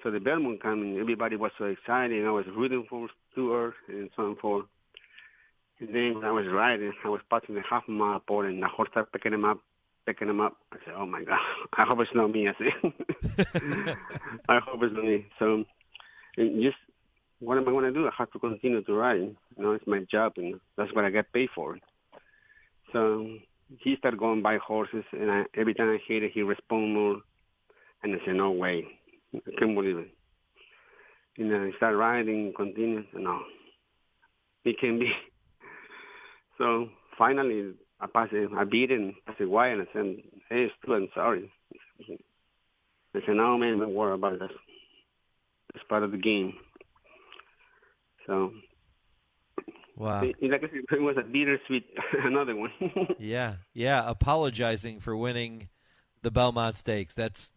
So the Belmont coming, everybody was so excited, and I was rooting for Stuart and so on forth. And then when I was riding, I was passing the half mile pole, and the horse started picking him up. I said, oh, my God, I hope it's not me, I said. I hope it's not me. So just what am I going to do? I have to continue to ride. You know, it's my job, and that's what I get paid for. So he started going by horses, and every time I hit it, he respond more. And I said, no way. I can't believe it. And I started riding, continued. No, it can be. So finally, I passed it. I beat it, and I said, why? And I said, hey, Stu, I'm sorry. I said, no, man, don't worry about that. It's part of the game. So, wow. Like I said, it was a bittersweet, another one. Yeah, apologizing for winning the Belmont Stakes. That's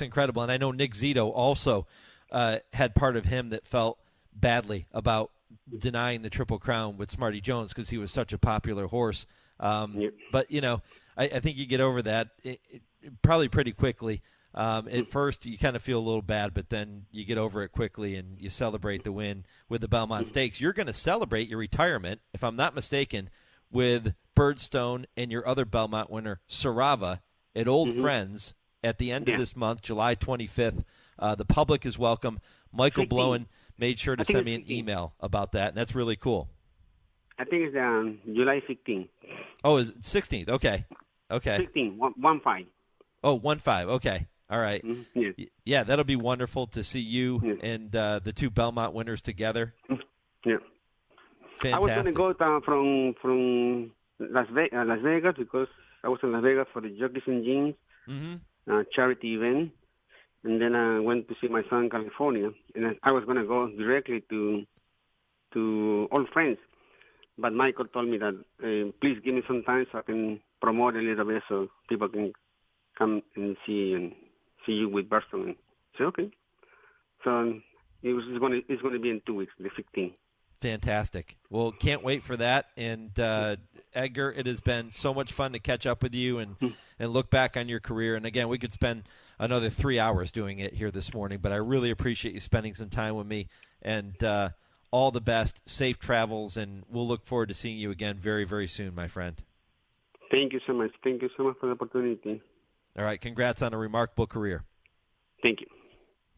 incredible. And I know Nick Zito also had part of him that felt badly about denying the Triple Crown with Smarty Jones because he was such a popular horse. Yep. But, you know, I think you get over that probably pretty quickly. At first, you kind of feel a little bad, but then you get over it quickly and you celebrate the win with the Belmont Stakes. You're going to celebrate your retirement, if I'm not mistaken, with Birdstone and your other Belmont winner, Sarava, at Old Friends at the end of this month, July 25th. The public is welcome. Michael 15. Blowen made sure to send me an email about that, and that's really cool. I think it's July 16th. Oh, is it 16th? Okay. 16, 1-5. Oh, 1-5. Okay. All right. Mm-hmm. Yeah, that'll be wonderful to see you and the two Belmont winners together. Yeah. Fantastic. I was going to go down from Las Vegas because I was in Las Vegas for the Jockeys and Jeans charity event. And then I went to see my son in California. And I was going to go directly to Old Friends. But Michael told me that, please give me some time so I can promote a little bit so people can come and see you with Birdstone. I said, okay. So it's going to be in 2 weeks, the 15th. Fantastic. Well, can't wait for that. And Edgar, it has been so much fun to catch up with you and look back on your career. And again, we could spend another 3 hours doing it here this morning, but I really appreciate you spending some time with me. and all the best, safe travels, and we'll look forward to seeing you again very, very soon, my friend. Thank you so much. Thank you so much for the opportunity. All right, congrats on a remarkable career. Thank you.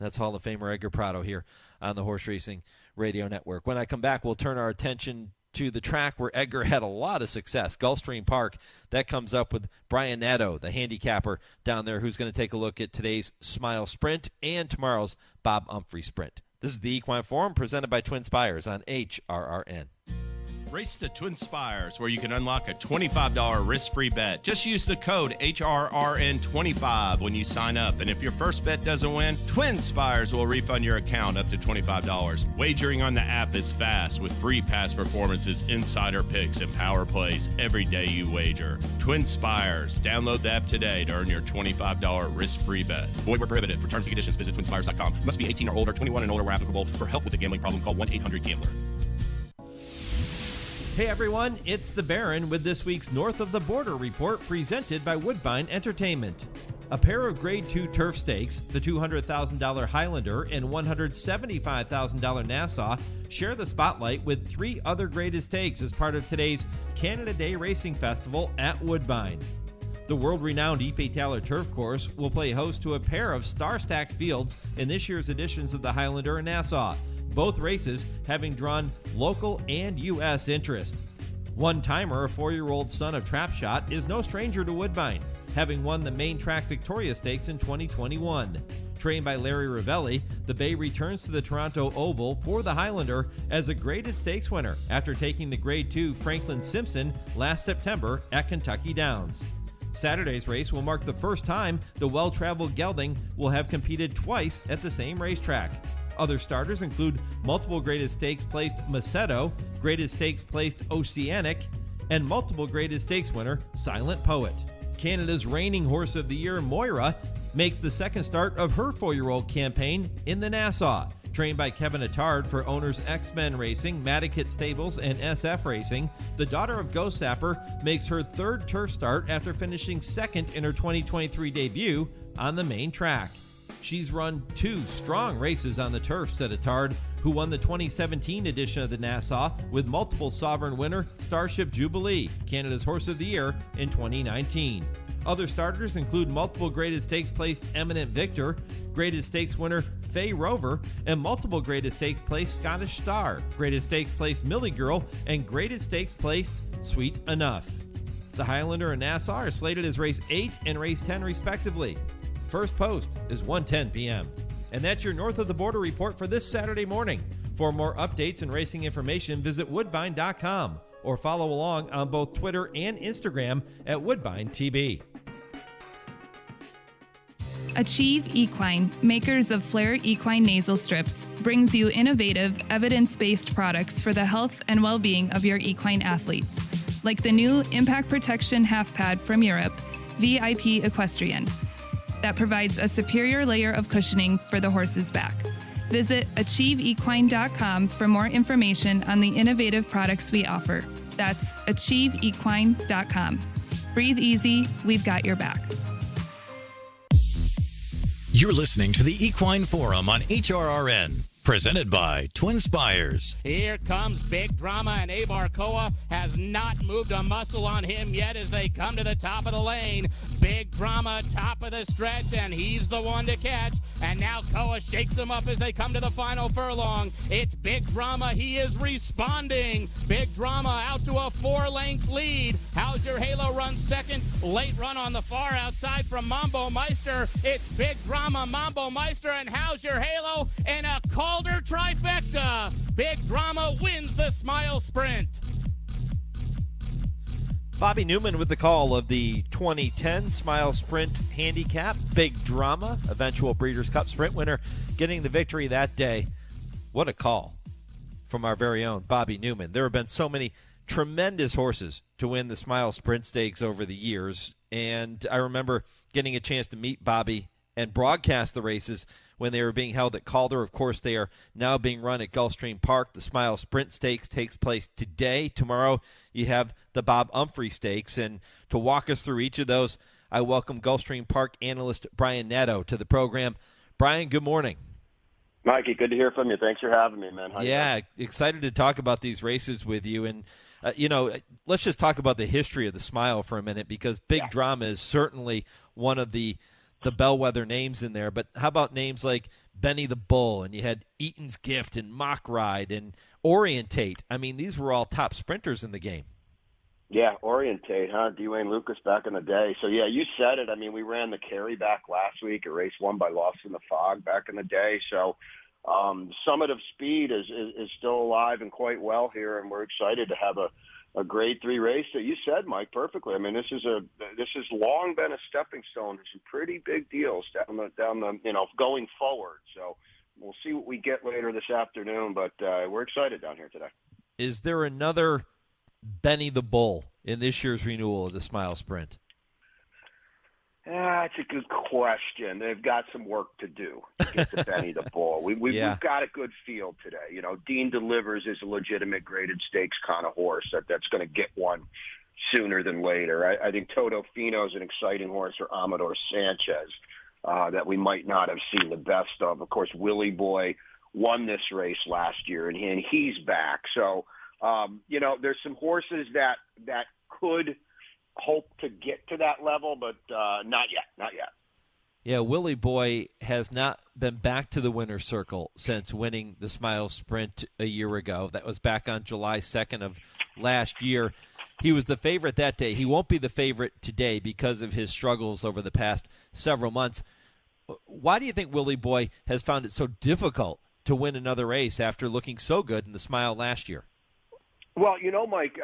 That's Hall of Famer Edgar Prado here on the Horse Racing Radio Network. When I come back, we'll turn our attention to the track where Edgar had a lot of success, Gulfstream Park. That comes up with Brian Nadeau, the handicapper down there, who's going to take a look at today's Smile Sprint and tomorrow's Bob Umphrey Sprint. This is the Equine Forum presented by TwinSpires on HRRN. Race to TwinSpires, where you can unlock a $25 risk-free bet. Just use the code HRRN25 when you sign up. And if your first bet doesn't win, TwinSpires will refund your account up to $25. Wagering on the app is fast with free past performances, insider picks, and power plays every day you wager. TwinSpires. Download the app today to earn your $25 risk-free bet. Void where prohibited. For terms and conditions, visit TwinSpires.com. Must be 18 or older, 21 and older where applicable. For help with a gambling problem, call 1-800-GAMBLER. Hey everyone, it's the Baron with this week's North of the Border report presented by Woodbine Entertainment. A pair of Grade 2 turf stakes, the $200,000 Highlander and $175,000 Nassau, share the spotlight with 3 other graded stakes as part of today's Canada Day Racing Festival at Woodbine. The world-renowned Ife Taylor Turf Course will play host to a pair of star-stacked fields in this year's editions of the Highlander and Nassau, both races having drawn local and U.S. interest. One Timer, a 4-year-old son of Trapshot, is no stranger to Woodbine, having won the Main Track Victoria Stakes in 2021. Trained by Larry Ravelli, the Bay returns to the Toronto Oval for the Highlander as a graded stakes winner after taking the Grade 2 Franklin Simpson last September at Kentucky Downs. Saturday's race will mark the first time the well-traveled gelding will have competed twice at the same racetrack. Other starters include multiple graded stakes placed Macedo, graded stakes placed Oceanic, and multiple graded stakes winner Silent Poet. Canada's reigning Horse of the Year, Moira, makes the second start of her 4-year-old campaign in the Nassau. Trained by Kevin Attard for owners X-Men Racing, Madikit Stables, and SF Racing, the daughter of Ghost Sapper makes her 3rd turf start after finishing 2nd in her 2023 debut on the main track. She's run 2 strong races on the turf, said Attard, who won the 2017 edition of the Nassau with multiple sovereign winner Starship Jubilee, Canada's Horse of the Year in 2019. Other starters include multiple graded stakes placed Eminent Victor, graded stakes winner Fay Rover, and multiple graded stakes placed Scottish Star, graded stakes placed Millie Girl, and graded stakes placed Sweet Enough. The Highlander and Nassau are slated as race 8 and race 10 respectively. First post is 1:10 p.m. And that's your North of the Border report for this Saturday morning. For more updates and racing information, visit woodbine.com or follow along on both Twitter and Instagram at WoodbineTB. Achieve Equine, makers of Flair Equine Nasal Strips, brings you innovative, evidence-based products for the health and well-being of your equine athletes, like the new Impact Protection Half Pad from Europe, VIP Equestrian, that provides a superior layer of cushioning for the horse's back. Visit achieveequine.com for more information on the innovative products we offer. That's achieveequine.com. Breathe easy, we've got your back. You're listening to the Equine Forum on HRRN. Presented by TwinSpires. Here comes Big Drama, and Abarcoa has not moved a muscle on him yet as they come to the top of the lane. Big Drama, top of the stretch, and he's the one to catch. And now Koa shakes him up as they come to the final furlong. It's Big Drama. He is responding. Big Drama out to a 4-length lead. How's Your Halo runs second. Late run on the far outside from Mambo Meister. It's Big Drama, Mambo Meister, and How's Your Halo in a Calder trifecta. Big Drama wins the Smile Sprint. Bobby Newman with the call of the 2010 Smile Sprint Handicap. Big Drama, eventual Breeders' Cup Sprint winner, getting the victory that day. What a call from our very own Bobby Newman. There have been so many tremendous horses to win the Smile Sprint Stakes over the years, and I remember getting a chance to meet Bobby and broadcast the races when they were being held at Calder. Of course, they are now being run at Gulfstream Park. The Smile Sprint Stakes takes place today. Tomorrow, you have the Bob Umphrey Stakes. And to walk us through each of those, I welcome Gulfstream Park analyst Brian Nadeau to the program. Brian, good morning. Mikey, good to hear from you. Thanks for having me, man. How you doing? Excited to talk about these races with you. And, let's just talk about the history of the Smile for a minute, because Big Drama is certainly one of the bellwether names in there. But how about names like Benny the Bull, and you had Eaton's Gift and Mock Ride and Orientate. I mean, these were all top sprinters in the game. Yeah, Orientate, huh? Dwayne Lucas back in the day. So, yeah, you said it. I mean, we ran the Carry back last week, a race won by Lost in the Fog back in the day. So, Summit of Speed is still alive and quite well here, and we're excited to have a grade 3 race that you said, Mike, perfectly. I mean, this has long been a stepping stone to some pretty big deals down the going forward. So we'll see what we get later this afternoon, but we're excited down here today. Is there another Benny the Bull in this year's renewal of the Smile Sprint? That's a good question. They've got some work to do to get to Benny the Bull. We've got a good field today. Dean Delivers is a legitimate graded stakes kind of horse that's going to get one sooner than later. I think Toto Fino is an exciting horse for Amador Sanchez that we might not have seen the best of. Of course, Willie Boy won this race last year, and he's back. So, there's some horses that could hope to get to that level, but not yet. Yeah, Willie Boy has not been back to the winner's circle since winning the Smile Sprint a year ago. That was back on July 2nd of last year. He was the favorite that day. He won't be the favorite today because of his struggles over the past several months. Why do you think Willie Boy has found it so difficult to win another race after looking so good in the Smile last year? Well, Mike,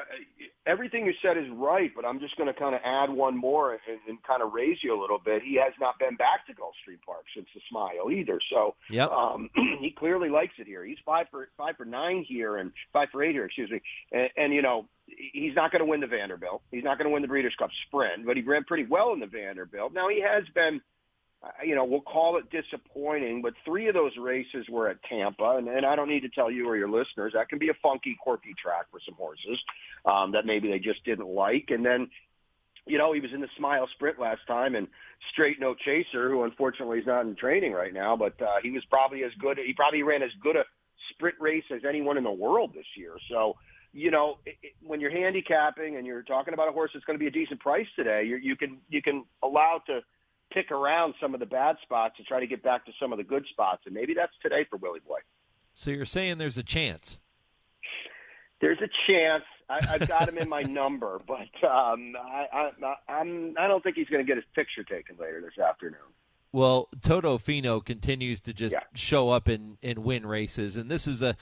everything you said is right, but I'm just going to kind of add one more and kind of raise you a little bit. He has not been back to Gulfstream Park since the Smile either, so he clearly likes it here. He's 5 for 9 here and 5 for 8 here, excuse me. And he's not going to win the Vanderbilt. He's not going to win the Breeders' Cup Sprint, but he ran pretty well in the Vanderbilt. Now he has been, we'll call it disappointing, but 3 of those races were at Tampa, and I don't need to tell you or your listeners, that can be a funky, quirky track for some horses that maybe they just didn't like. And then, he was in the Smile Sprint last time, and Straight No Chaser, who unfortunately is not in training right now, but he was probably as good. He probably ran as good a sprint race as anyone in the world this year. So, when you're handicapping and you're talking about a horse that's going to be a decent price today, you can allow to pick around some of the bad spots to try to get back to some of the good spots, and maybe that's today for Willie Boy. So you're saying there's a chance? There's a chance. I've got him in my number, but I don't think he's going to get his picture taken later this afternoon. Well, Toto Fino continues to just show up and win races, and this is a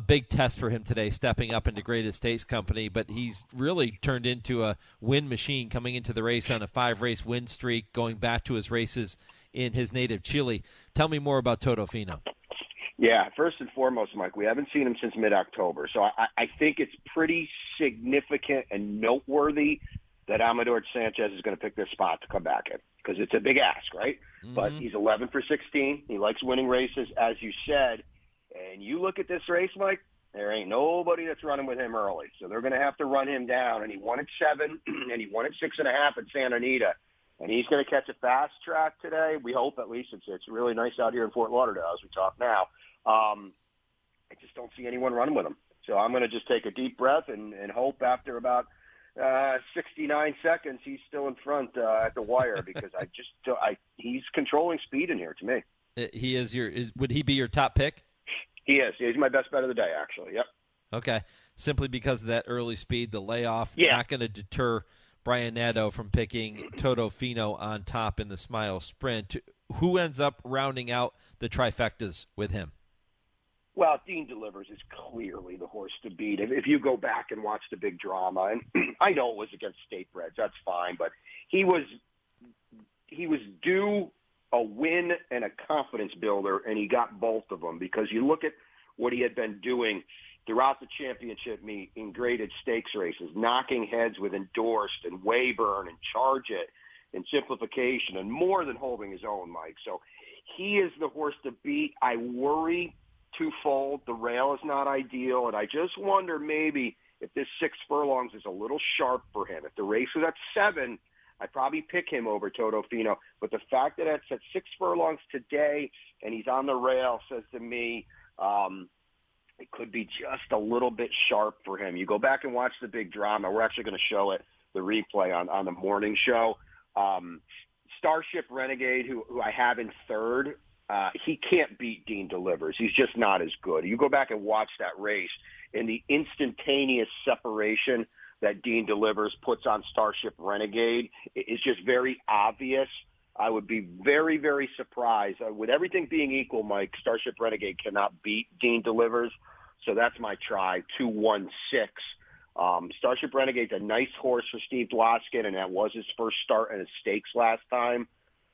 big test for him today, stepping up into Great Estates Company, but he's really turned into a win machine coming into the race on a 5-race win streak, going back to his races in his native Chile. Tell me more about Toto Fino. Yeah, first and foremost, Mike, we haven't seen him since mid-October, so I think it's pretty significant and noteworthy that Amador Sanchez is going to pick this spot to come back in, because it's a big ask, right? Mm-hmm. But he's 11 for 16. He likes winning races, as you said. And you look at this race, Mike, there ain't nobody that's running with him early. So they're going to have to run him down. And he won at 7, and he won at 6.5 at Santa Anita. And he's going to catch a fast track today. We hope, at least. It's really nice out here in Fort Lauderdale as we talk now. I just don't see anyone running with him. So I'm going to just take a deep breath and hope after about 69 seconds he's still in front at the wire, because he's controlling speed in here to me. He is would he be your top pick? He is. He's my best bet of the day, actually. Yep. Okay. Simply because of that early speed, the layoff, not going to deter Brian Nadeau from picking Toto Fino on top in the Smile Sprint. Who ends up rounding out the trifectas with him? Well, Dean Delivers is clearly the horse to beat. If you go back and watch the Big Drama, and I know it was against State Breds, that's fine, but he was due a win and a confidence builder, and he got both of them, because you look at what he had been doing throughout the championship meet in graded stakes races, knocking heads with Endorsed and Wayburn and Charge It and Simplification, and more than holding his own, Mike. So he is the horse to beat. I worry twofold. The rail is not ideal, and I just wonder maybe if this 6 furlongs is a little sharp for him. If the race was at 7, I'd probably pick him over Toto Fino. But the fact that it's at 6 furlongs today and he's on the rail says to me it could be just a little bit sharp for him. You go back and watch the big drama. We're actually going to show it, the replay on the morning show. Starship Renegade, who I have in third, he can't beat Dean Delivers. He's just not as good. You go back and watch that race, and the instantaneous separation that Dean Delivers puts on Starship Renegade is just very obvious. I would be very, very surprised. With everything being equal, Mike, Starship Renegade cannot beat Dean Delivers. So that's my try, 2-1-6. Starship Renegade's a nice horse for Steve Dwoskin, and that was his first start in a stakes last time.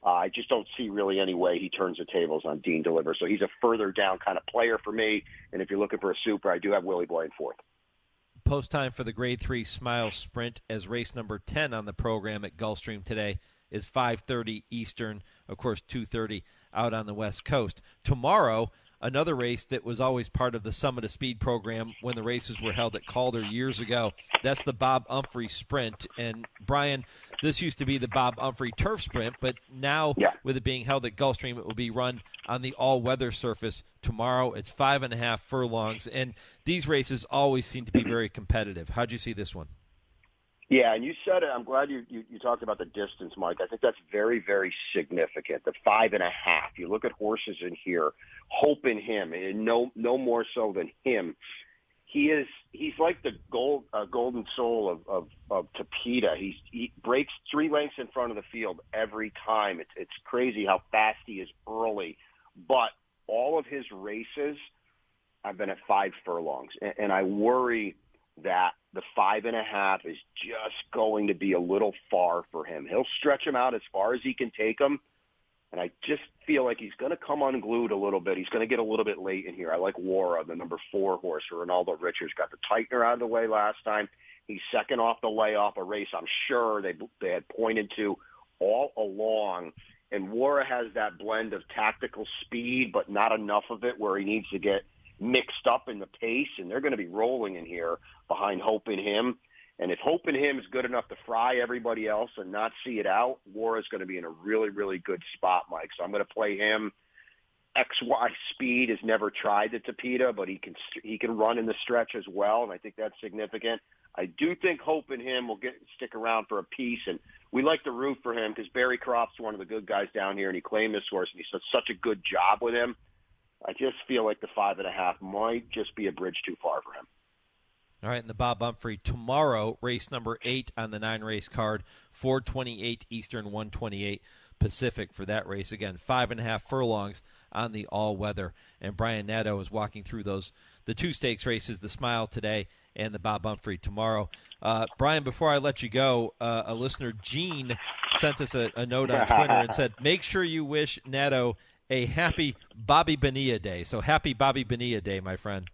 I just don't see really any way he turns the tables on Dean Delivers. So he's a further down kind of player for me. And if you're looking for a super, I do have Willie Boy in fourth. Post time for the Grade 3 Smile Sprint as race number 10 on the program at Gulfstream today is 5:30 Eastern, of course 2:30 out on the West Coast. Tomorrow, another race that was always part of the Summit of Speed program when the races were held at Calder years ago. That's the Bob Umphrey Sprint. And, Brian, this used to be the Bob Umphrey Turf Sprint, but now with it being held at Gulfstream, it will be run on the all-weather surface tomorrow. It's 5.5 furlongs, and these races always seem to be very competitive. How'd you see this one? Yeah, and you said it. I'm glad you talked about the distance, Mike. I think that's very, very significant, the 5.5. You look at horses in here, Hope in Him, and no more so than him. He's like the golden soul of Tapeta. He breaks 3 lengths in front of the field every time. It's crazy how fast he is early. But all of his races have been at 5 furlongs, and I worry that the 5.5 is just going to be a little far for him. He'll stretch him out as far as he can take him, and I just feel like he's going to come unglued a little bit. He's going to get a little bit late in here. I like Moira, the number 4 horse, for Ronaldo Richards. Got the tightener out of the way last time. He's second off the layoff, a race I'm sure they had pointed to all along. And Moira has that blend of tactical speed, but not enough of it where he needs to get mixed up in the pace, and they're going to be rolling in here behind Hope in Him. And if Hope in Him is good enough to fry everybody else and not see it out, Moira's going to be in a really, really good spot, Mike. So I'm going to play him. XY Speed has never tried the Tapeta, but he can run in the stretch as well, and I think that's significant. I do think Hope in Him will stick around for a piece, and we like to root for him because Barry Croft's one of the good guys down here, and he claimed this horse, and he does such a good job with him. I just feel like the 5.5 might just be a bridge too far for him. All right, and the Bob Umphrey tomorrow, race number 8 on the 9-race card, 4:28 Eastern, 1:28 Pacific for that race. Again, 5.5 furlongs on the all-weather. And Brian Nadeau is walking through the 2 stakes races, the Smile today and the Bob Umphrey tomorrow. Brian, before I let you go, a listener, Gene, sent us a note on Twitter and said, make sure you wish Nadeau a happy Bobby Bonilla Day. So happy Bobby Bonilla Day, my friend.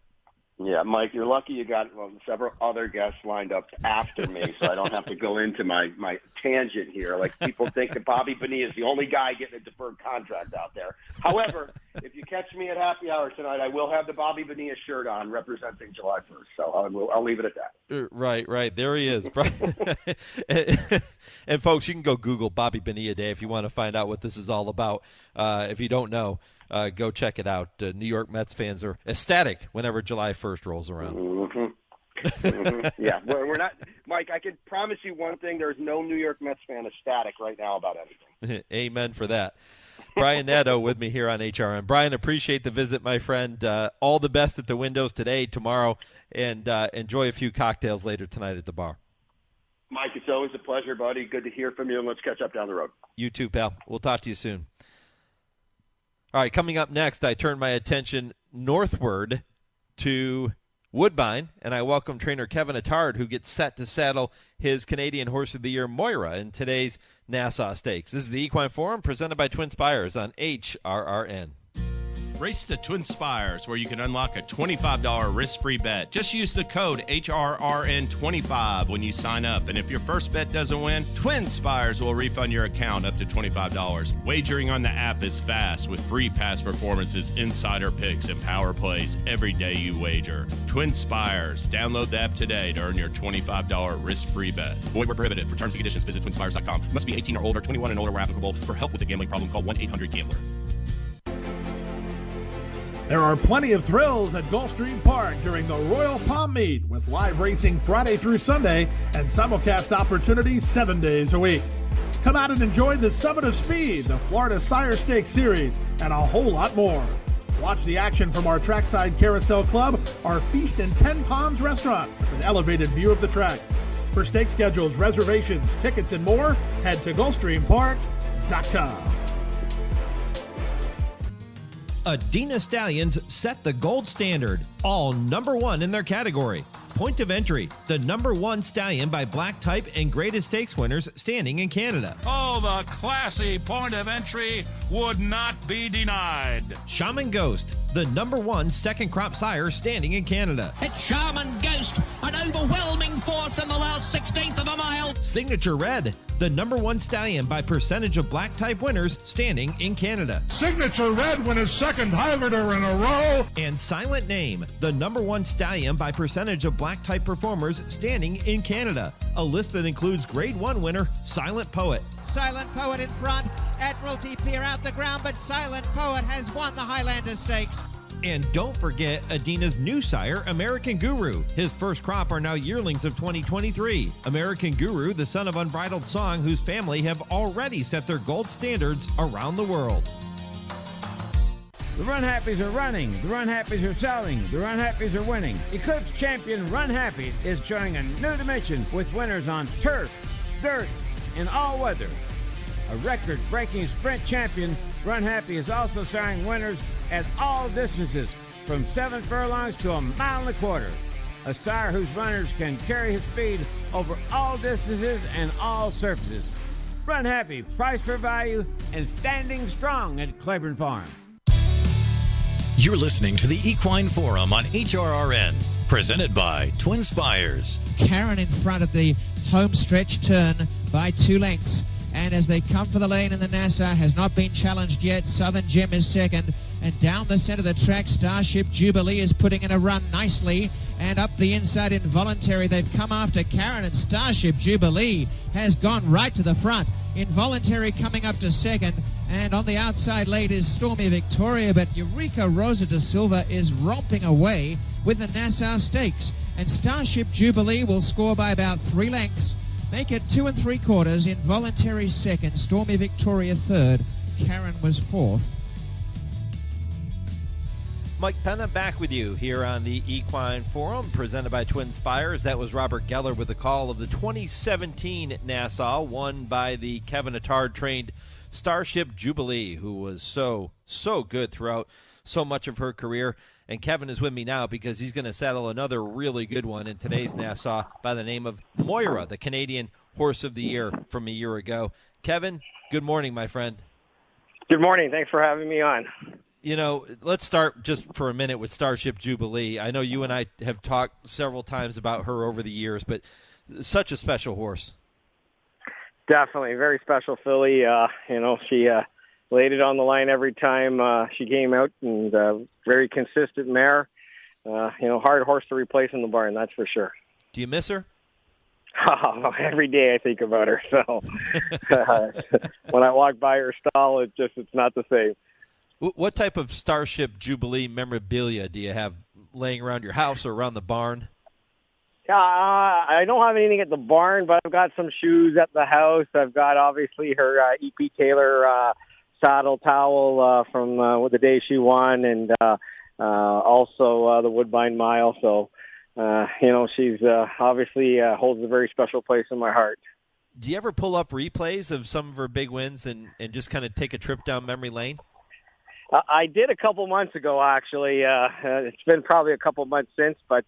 Yeah, Mike, you're lucky you got several other guests lined up after me, so I don't have to go into my tangent here. Like, people think that Bobby Bonilla is the only guy getting a deferred contract out there. However, if you catch me at happy hour tonight, I will have the Bobby Bonilla shirt on representing July 1st, so I'll leave it at that. Right. There he is. And, folks, you can go Google Bobby Bonilla Day if you want to find out what this is all about. If you don't know, go check it out. New York Mets fans are ecstatic whenever July 1st rolls around. Yeah, we're not, Mike. I can promise you one thing: there's no New York Mets fan ecstatic right now about anything. Amen for that. Brian Nadeau with me here on HRRN. Brian, appreciate the visit, my friend. All the best at the windows today, tomorrow, and enjoy a few cocktails later tonight at the bar. Mike, it's always a pleasure, buddy. Good to hear from you, and let's catch up down the road. You too, pal. We'll talk to you soon. All right, coming up next, I turn my attention northward to Woodbine, and I welcome trainer Kevin Attard, who gets set to saddle his Canadian Horse of the Year, Moira, in today's Nassau Stakes. This is the Equine Forum presented by TwinSpires on HRRN. Race to TwinSpires, where you can unlock a $25 risk-free bet. Just use the code HRRN25 when you sign up. And if your first bet doesn't win, TwinSpires will refund your account up to $25. Wagering on the app is fast with free past performances, insider picks, and power plays every day you wager. TwinSpires. Download the app today to earn your $25 risk-free bet. Void where prohibited. For terms and conditions, visit TwinSpires.com. Must be 18 or older, 21 and older where applicable. For help with a gambling problem, call 1-800-GAMBLER. There are plenty of thrills at Gulfstream Park during the Royal Palm Meet with live racing Friday through Sunday and simulcast opportunities 7 days a week. Come out and enjoy the Summit of Speed, the Florida Sire Stakes Series, and a whole lot more. Watch the action from our Trackside Carousel Club, our Feast in 10 Palms restaurant with an elevated view of the track. For stake schedules, reservations, tickets, and more, head to GulfstreamPark.com. Adina Stallions set the gold standard, all number one in their category. Point of entry, the number one stallion by black type and greatest stakes winners standing in Canada. Oh, the classy point of entry would not be denied. Shaman Ghost, the number one second crop sire standing in Canada. It's Shaman Ghost, an overwhelming force in the last 16th of a mile. Signature Red, the number one stallion by percentage of black type winners standing in Canada. Signature Red won his second Highlander in a row. And Silent Name, the number one stallion by percentage of black type performers standing in Canada. A list that includes Grade 1 winner Silent Poet. Silent Poet in front, Admiralty Pier out the ground, but Silent Poet has won the Highlander Stakes. And don't forget Adina's new sire, American Guru. His first crop are now yearlings of 2023. American Guru, the son of Unbridled Song, whose family have already set their gold standards around the world. The Run Happies are running, the Run Happies are selling, the Run Happies are winning. Eclipse champion Run Happy is showing a new dimension with winners on turf, dirt, and all weather. A record-breaking sprint champion, Run Happy is also showing winners at all distances, from 7 furlongs to 1.25 miles. A sire whose runners can carry his speed over all distances and all surfaces. Run Happy, price for value, and standing strong at Claiborne Farm. You're listening to the Equine Forum on HRRN, presented by TwinSpires. Karen in front of the home stretch turn by 2 lengths. And as they come for the lane in the Nassau, has not been challenged yet. Southern Gem is second. And down the center of the track, Starship Jubilee is putting in a run nicely. And up the inside, Involuntary, they've come after Karen, and Starship Jubilee has gone right to the front. Involuntary coming up to second. And on the outside late is Stormy Victoria, but Eureka Rosa da Silva is romping away with the Nassau Stakes. And Starship Jubilee will score by about 3 lengths. Make it 2 3/4. Involuntary second, Stormy Victoria third, Karen was fourth. Mike Penna back with you here on the Equine Forum, presented by TwinSpires. That was Robert Geller with the call of the 2017 Nassau, won by the Kevin Attard trained Starship Jubilee, who was so good throughout so much of her career. And Kevin is with me now because he's going to saddle another really good one in today's Nassau by the name of Moira, the Canadian Horse of the Year from a year ago. Kevin, good morning, my friend. Good morning. Thanks for having me on. You know, let's start just for a minute with Starship Jubilee. I know you and I have talked several times about her over the years, but such a special horse. Definitely. Very special filly. She laid it on the line every time she came out, and very consistent mare. Hard horse to replace in the barn, that's for sure. Do you miss her? Oh, every day I think about her. So when I walk by her stall, it's not the same. What type of Starship Jubilee memorabilia do you have laying around your house or around the barn? I don't have anything at the barn, but I've got some shoes at the house. I've got obviously her E.P. Taylor saddle towel from the day she won, and also the Woodbine Mile. So, she's obviously holds a very special place in my heart. Do you ever pull up replays of some of her big wins and just kind of take a trip down memory lane? I did a couple months ago, actually. It's been probably a couple months since, but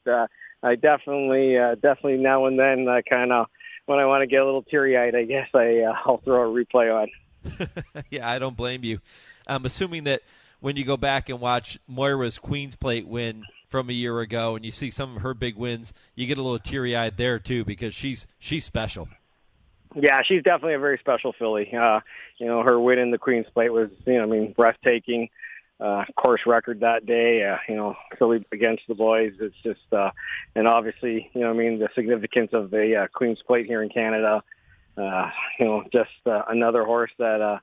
I definitely now and then kind of, when I want to get a little teary-eyed, I guess I'll throw a replay on. Yeah, I don't blame you. I'm assuming that when you go back and watch Moira's Queen's Plate win from a year ago and you see some of her big wins, you get a little teary-eyed there too because she's special. Yeah, she's definitely a very special filly. Her win in the Queen's Plate was, breathtaking. Course record that day, filly against the boys. It's just, and obviously, the significance of the Queen's Plate here in Canada. Just another horse that,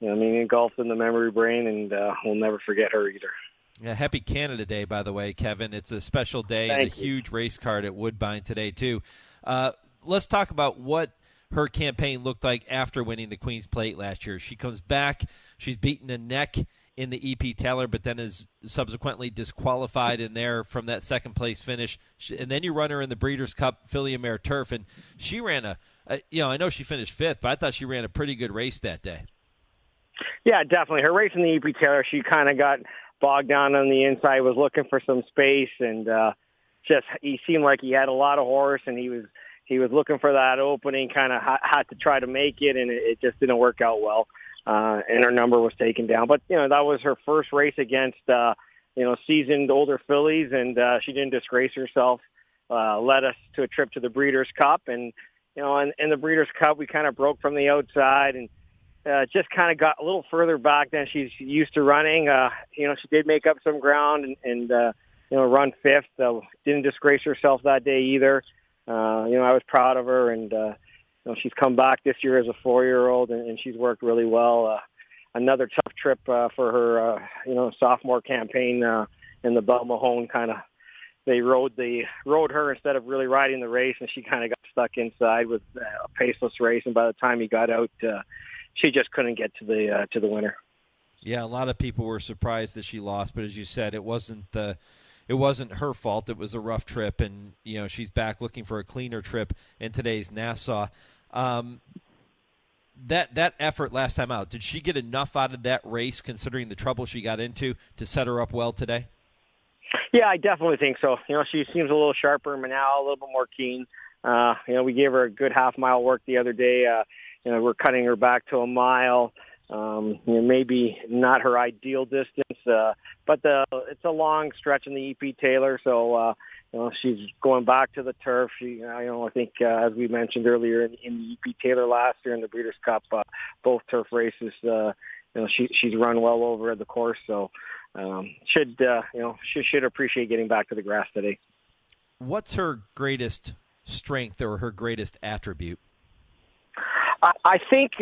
engulfed in the memory brain, and we'll never forget her either. Yeah, happy Canada Day, by the way, Kevin. It's a special day and a huge race card at Woodbine today, too. Let's talk about what her campaign looked like after winning the Queen's Plate last year. She comes back. She's beaten a neck in the EP Taylor, but then is subsequently disqualified in there from that second-place finish. And then you run her in the Breeders' Cup Filly and Mare Turf, and she ran I know she finished fifth, but I thought she ran a pretty good race that day. Yeah, definitely. Her race in the EP Taylor, she kind of got bogged down on the inside, was looking for some space, and he seemed like he had a lot of horse, and he was looking for that opening, kind of had to try to make it, and it just didn't work out well. And her number was taken down. But, that was her first race against, seasoned older fillies, and she didn't disgrace herself. Led us to a trip to the Breeders' Cup. And, in the Breeders' Cup, we kind of broke from the outside and just kind of got a little further back than she's used to running. She did make up some ground and run fifth. Didn't disgrace herself that day either. I was proud of her, and she's come back this year as a 4-year-old, and she's worked really well. Another tough trip for her, sophomore campaign in the Belmahone. Kind of, they rode her instead of really riding the race, and she kind of got stuck inside with a paceless race. And by the time he got out, she just couldn't get to the winner. Yeah, a lot of people were surprised that she lost, but as you said, it wasn't her fault. It was a rough trip, and she's back looking for a cleaner trip in today's Nassau. That effort last time out, did she get enough out of that race, considering the trouble she got into, to set her up well today? Yeah, I definitely think so. She seems a little sharper now, a little bit more keen. We gave her a good half-mile work the other day. We're cutting her back to a mile. Maybe not her ideal distance, but it's a long stretch in the EP Taylor, so she's going back to the turf. I think as we mentioned earlier in the EP Taylor last year in the Breeders' Cup, both turf races, she's run well over the course, so she should appreciate getting back to the grass today. What's her greatest strength or her greatest attribute? I think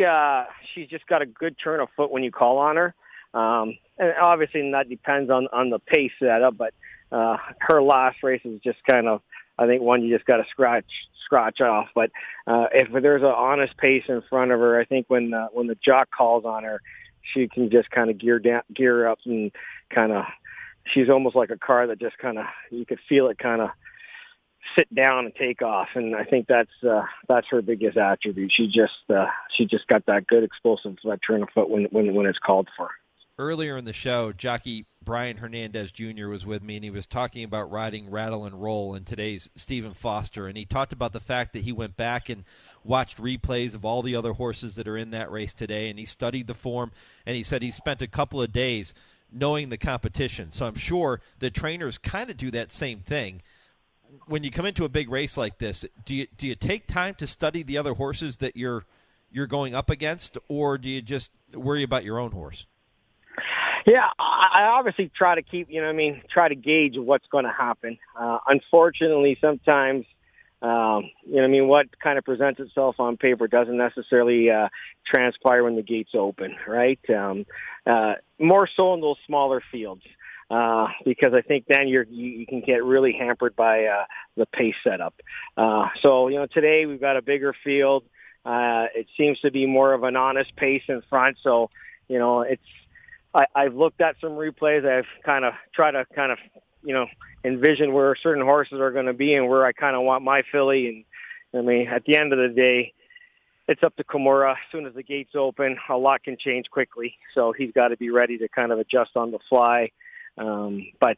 she's just got a good turn of foot when you call on her. And obviously that depends on the pace setup, but her last race is just kind of, I think, one you just got to scratch off. But if there's an honest pace in front of her, I think when the jock calls on her, she can just kind of gear up and kind of, she's almost like a car that just kind of, you could feel it kind of sit down and take off, and I think that's her biggest attribute. She just got that good explosive turn of foot when it's called for. Earlier in the show, jockey Brian Hernandez Jr. was with me, and he was talking about riding Rattle and Roll in today's Stephen Foster, and he talked about the fact that he went back and watched replays of all the other horses that are in that race today, and he studied the form, and he said he spent a couple of days knowing the competition. So I'm sure the trainers kind of do that same thing. When you come into a big race like this, do you take time to study the other horses that you're going up against, or do you just worry about your own horse? Yeah, I obviously try to keep, try to gauge what's going to happen. Unfortunately, sometimes, what kind of presents itself on paper doesn't necessarily transpire when the gates open, right? More so in those smaller fields. Because I think then you can get really hampered by the pace setup. So today we've got a bigger field. It seems to be more of an honest pace in front. So I've looked at some replays. I've kind of tried to envision where certain horses are going to be and where I kind of want my filly. And at the end of the day, it's up to Kimura. As soon as the gates open, a lot can change quickly. So he's got to be ready to kind of adjust on the fly. But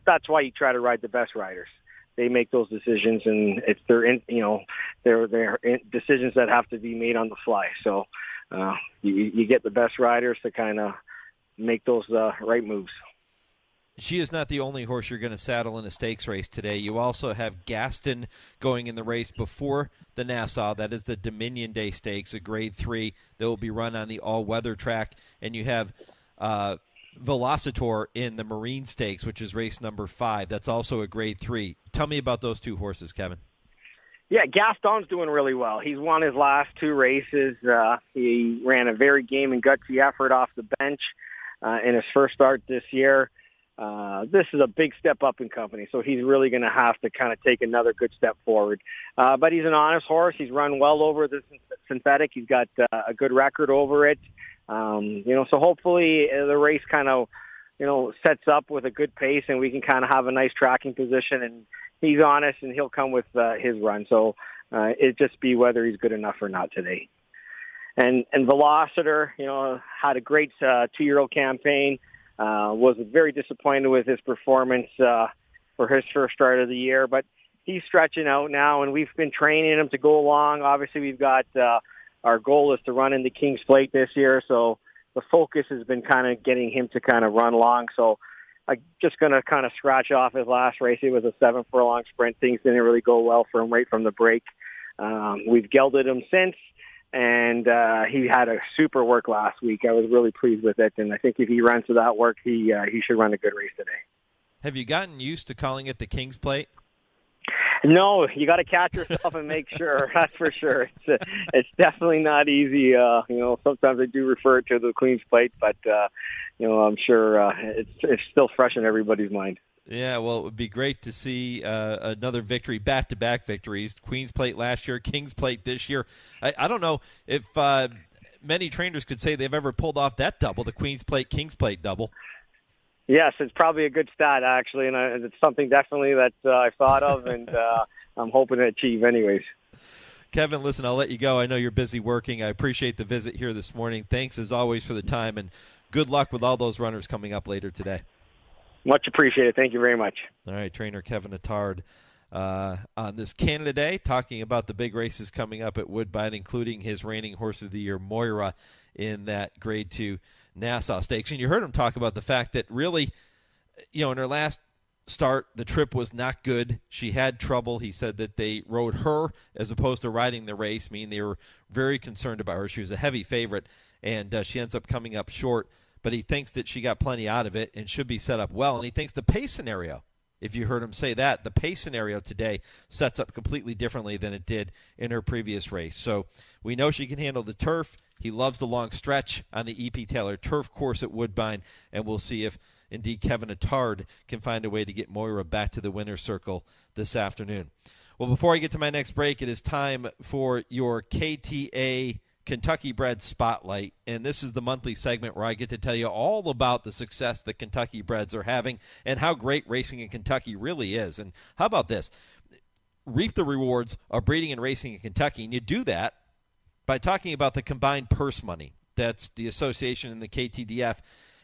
that's why you try to ride the best riders. They make those decisions, and it's they're decisions that have to be made on the fly. So you get the best riders to kind of make those right moves. She is not the only horse you're going to saddle in a stakes race today. You also have Gaston going in the race before the Nassau. That is the Dominion Day Stakes, a Grade 3 that will be run on the all-weather track. And you have Velocitor in the Marine Stakes, which is race number 5. That's also a Grade 3. Tell me about those two horses, Kevin. Yeah, Gaston's doing really well. He's won his last 2 races. He ran a very game and gutsy effort off the bench in his first start this year. This is a big step up in company, so he's really going to have to kind of take another good step forward. But he's an honest horse. He's run well over the synthetic. He's got a good record over it. So hopefully the race kind of, sets up with a good pace and we can kind of have a nice tracking position. And he's honest and he'll come with his run. So it'd just be whether he's good enough or not today. And Velocitor, had a great 2-year-old campaign. Was very disappointed with his performance for his first start of the year, but he's stretching out now, and we've been training him to go along. Obviously, we've got our goal is to run into King's Plate this year, so the focus has been kind of getting him to kind of run along. So I'm just going to kind of scratch off his last race. It was a 7-furlong sprint. Things didn't really go well for him right from the break. We've gelded him since. And he had a super work last week. I was really pleased with it, and I think if he runs to that work, he should run a good race today. Have you gotten used to calling it the King's Plate? No, you got to catch yourself and make sure. That's for sure. It's definitely not easy. Sometimes I do refer to the Queen's Plate, but I'm sure it's still fresh in everybody's mind. Yeah, well, it would be great to see another victory, back-to-back victories. Queen's Plate last year, King's Plate this year. I don't know if many trainers could say they've ever pulled off that double, the Queen's Plate, King's Plate double. Yes, it's probably a good stat, actually, and it's something definitely that I've thought of and I'm hoping to achieve anyways. Kevin, listen, I'll let you go. I know you're busy working. I appreciate the visit here this morning. Thanks, as always, for the time, and good luck with all those runners coming up later today. Much appreciated. Thank you very much. All right, trainer Kevin Attard on this Canada Day, talking about the big races coming up at Woodbine, including his reigning Horse of the Year, Moira, in that Grade 2 Nassau Stakes. And you heard him talk about the fact that really, in her last start, the trip was not good. She had trouble. He said that they rode her as opposed to riding the race, meaning they were very concerned about her. She was a heavy favorite, and she ends up coming up short. But he thinks that she got plenty out of it and should be set up well. And he thinks the pace scenario, if you heard him say that, the pace scenario today sets up completely differently than it did in her previous race. So we know she can handle the turf. He loves the long stretch on the E.P. Taylor turf course at Woodbine. And we'll see if, indeed, Kevin Attard can find a way to get Moira back to the winner's circle this afternoon. Well, before I get to my next break, it is time for your KTA Kentucky Bred Spotlight, and this is the monthly segment where I get to tell you all about the success that Kentucky Breds are having and how great racing in Kentucky really is. And how about this? Reap the rewards of breeding and racing in Kentucky, and you do that by talking about the combined purse money. That's the association and the KTDF.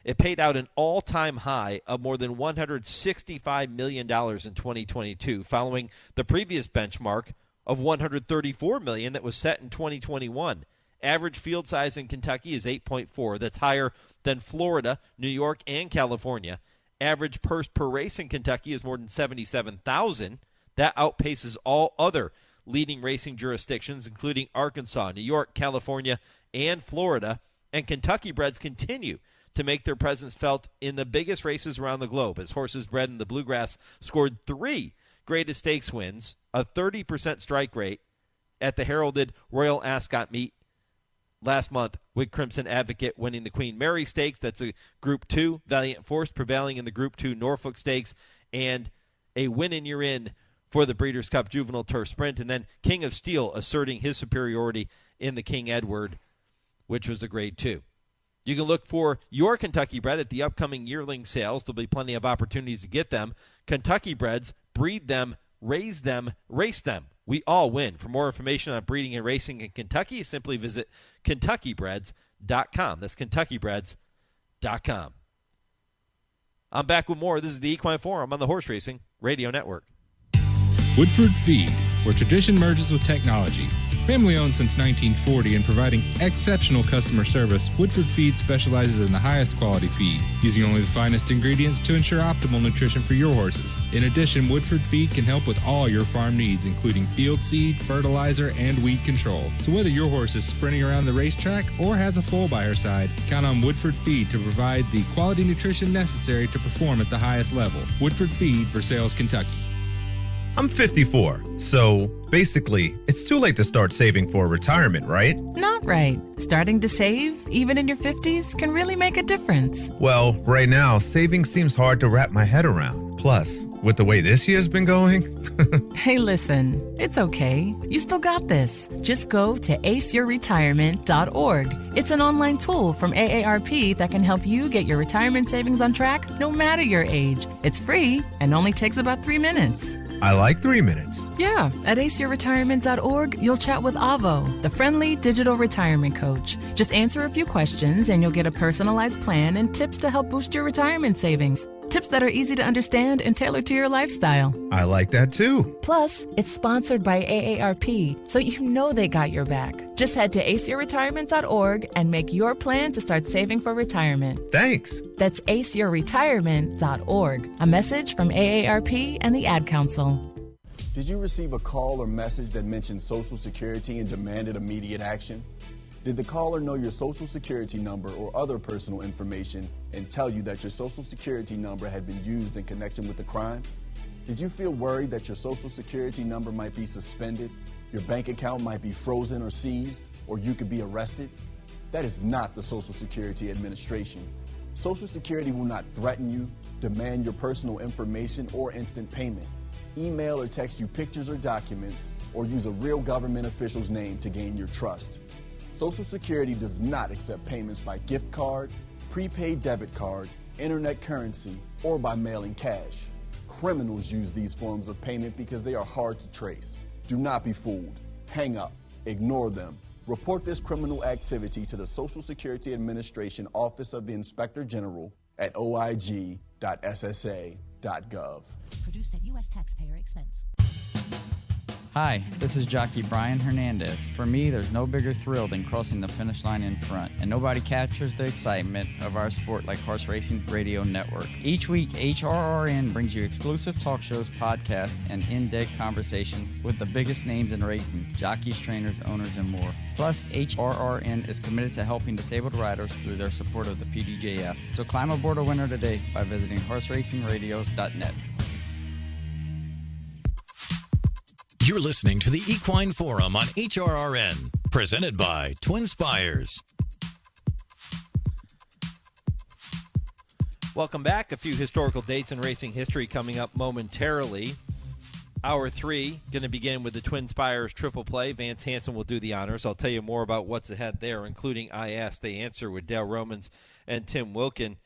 It paid out an all-time high of more than $165 million in 2022, following the previous benchmark of $134 million that was set in 2021. Average field size in Kentucky is 8.4. That's higher than Florida, New York, and California. Average purse per race in Kentucky is more than $77,000. That outpaces all other leading racing jurisdictions, including Arkansas, New York, California, and Florida. And Kentucky Breds continue to make their presence felt in the biggest races around the globe, as horses bred in the Bluegrass scored 3 greatest stakes wins, a 30% strike rate at the heralded Royal Ascot meet last month, with Crimson Advocate winning the Queen Mary Stakes. That's a Group 2. Valiant Force prevailing in the Group 2 Norfolk Stakes, and a win and you're in for the Breeders' Cup Juvenile Turf Sprint. And then King of Steel asserting his superiority in the King Edward, which was a Grade 2. You can look for your Kentucky Bred at the upcoming yearling sales. There'll be plenty of opportunities to get them. Kentucky Breds, breed them, raise them, race them. We all win. For more information on breeding and racing in Kentucky, simply visit KentuckyBreds.com. That's KentuckyBreds.com. I'm back with more. This is the Equine Forum on the Horse Racing Radio Network. Woodford Feed, where tradition merges with technology. Family owned since 1940 and providing exceptional customer service, Woodford Feed specializes in the highest quality feed, using only the finest ingredients to ensure optimal nutrition for your horses. In addition, Woodford Feed can help with all your farm needs, including field seed, fertilizer, and weed control. So whether your horse is sprinting around the racetrack or has a foal by her side, count on Woodford Feed to provide the quality nutrition necessary to perform at the highest level. Woodford Feed, Versailles, Kentucky. I'm 54, so basically, it's too late to start saving for retirement, right? Not right. Starting to save, even in your 50s, can really make a difference. Well, right now, saving seems hard to wrap my head around. Plus, with the way this year's been going... Hey, listen, it's okay. You still got this. Just go to aceyourretirement.org. It's an online tool from AARP that can help you get your retirement savings on track no matter your age. It's free and only takes about 3 minutes. I like 3 minutes. Yeah, at aceyourretirement.org, you'll chat with Avo, the friendly digital retirement coach. Just answer a few questions and you'll get a personalized plan and tips to help boost your retirement savings. Tips that are easy to understand and tailored to your lifestyle. I like that too. Plus, it's sponsored by AARP, so you know they got your back. Just head to aceyourretirement.org and make your plan to start saving for retirement. Thanks. That's aceyourretirement.org. A message from AARP and the Ad Council. Did you receive a call or message that mentioned Social Security and demanded immediate action? Did the caller know your Social Security number or other personal information and tell you that your Social Security number had been used in connection with the crime? Did you feel worried that your Social Security number might be suspended, your bank account might be frozen or seized, or you could be arrested? That is not the Social Security Administration. Social Security will not threaten you, demand your personal information, or instant payment. Email or text you pictures or documents, or use a real government official's name to gain your trust. Social Security does not accept payments by gift card, prepaid debit card, internet currency, or by mailing cash. Criminals use these forms of payment because they are hard to trace. Do not be fooled. Hang up. Ignore them. Report this criminal activity to the Social Security Administration Office of the Inspector General at oig.ssa.gov. Produced at U.S. taxpayer expense. Hi, this is jockey Brian Hernandez. For me, there's no bigger thrill than crossing the finish line in front, and nobody captures the excitement of our sport like Horse Racing Radio Network. Each week, HRRN brings you exclusive talk shows, podcasts, and in-depth conversations with the biggest names in racing, jockeys, trainers, owners, and more. Plus, HRRN is committed to helping disabled riders through their support of the PDJF. So climb aboard a winner today by visiting horseracingradio.net. You're listening to the Equine Forum on HRRN, presented by TwinSpires. Welcome back. A few historical dates in racing history coming up momentarily. Hour 3, going to begin with the TwinSpires Triple Play. Vance Hanson will do the honors. I'll tell you more about what's ahead there, including I Ask, They Answer with Dale Romans and Tim Wilkin.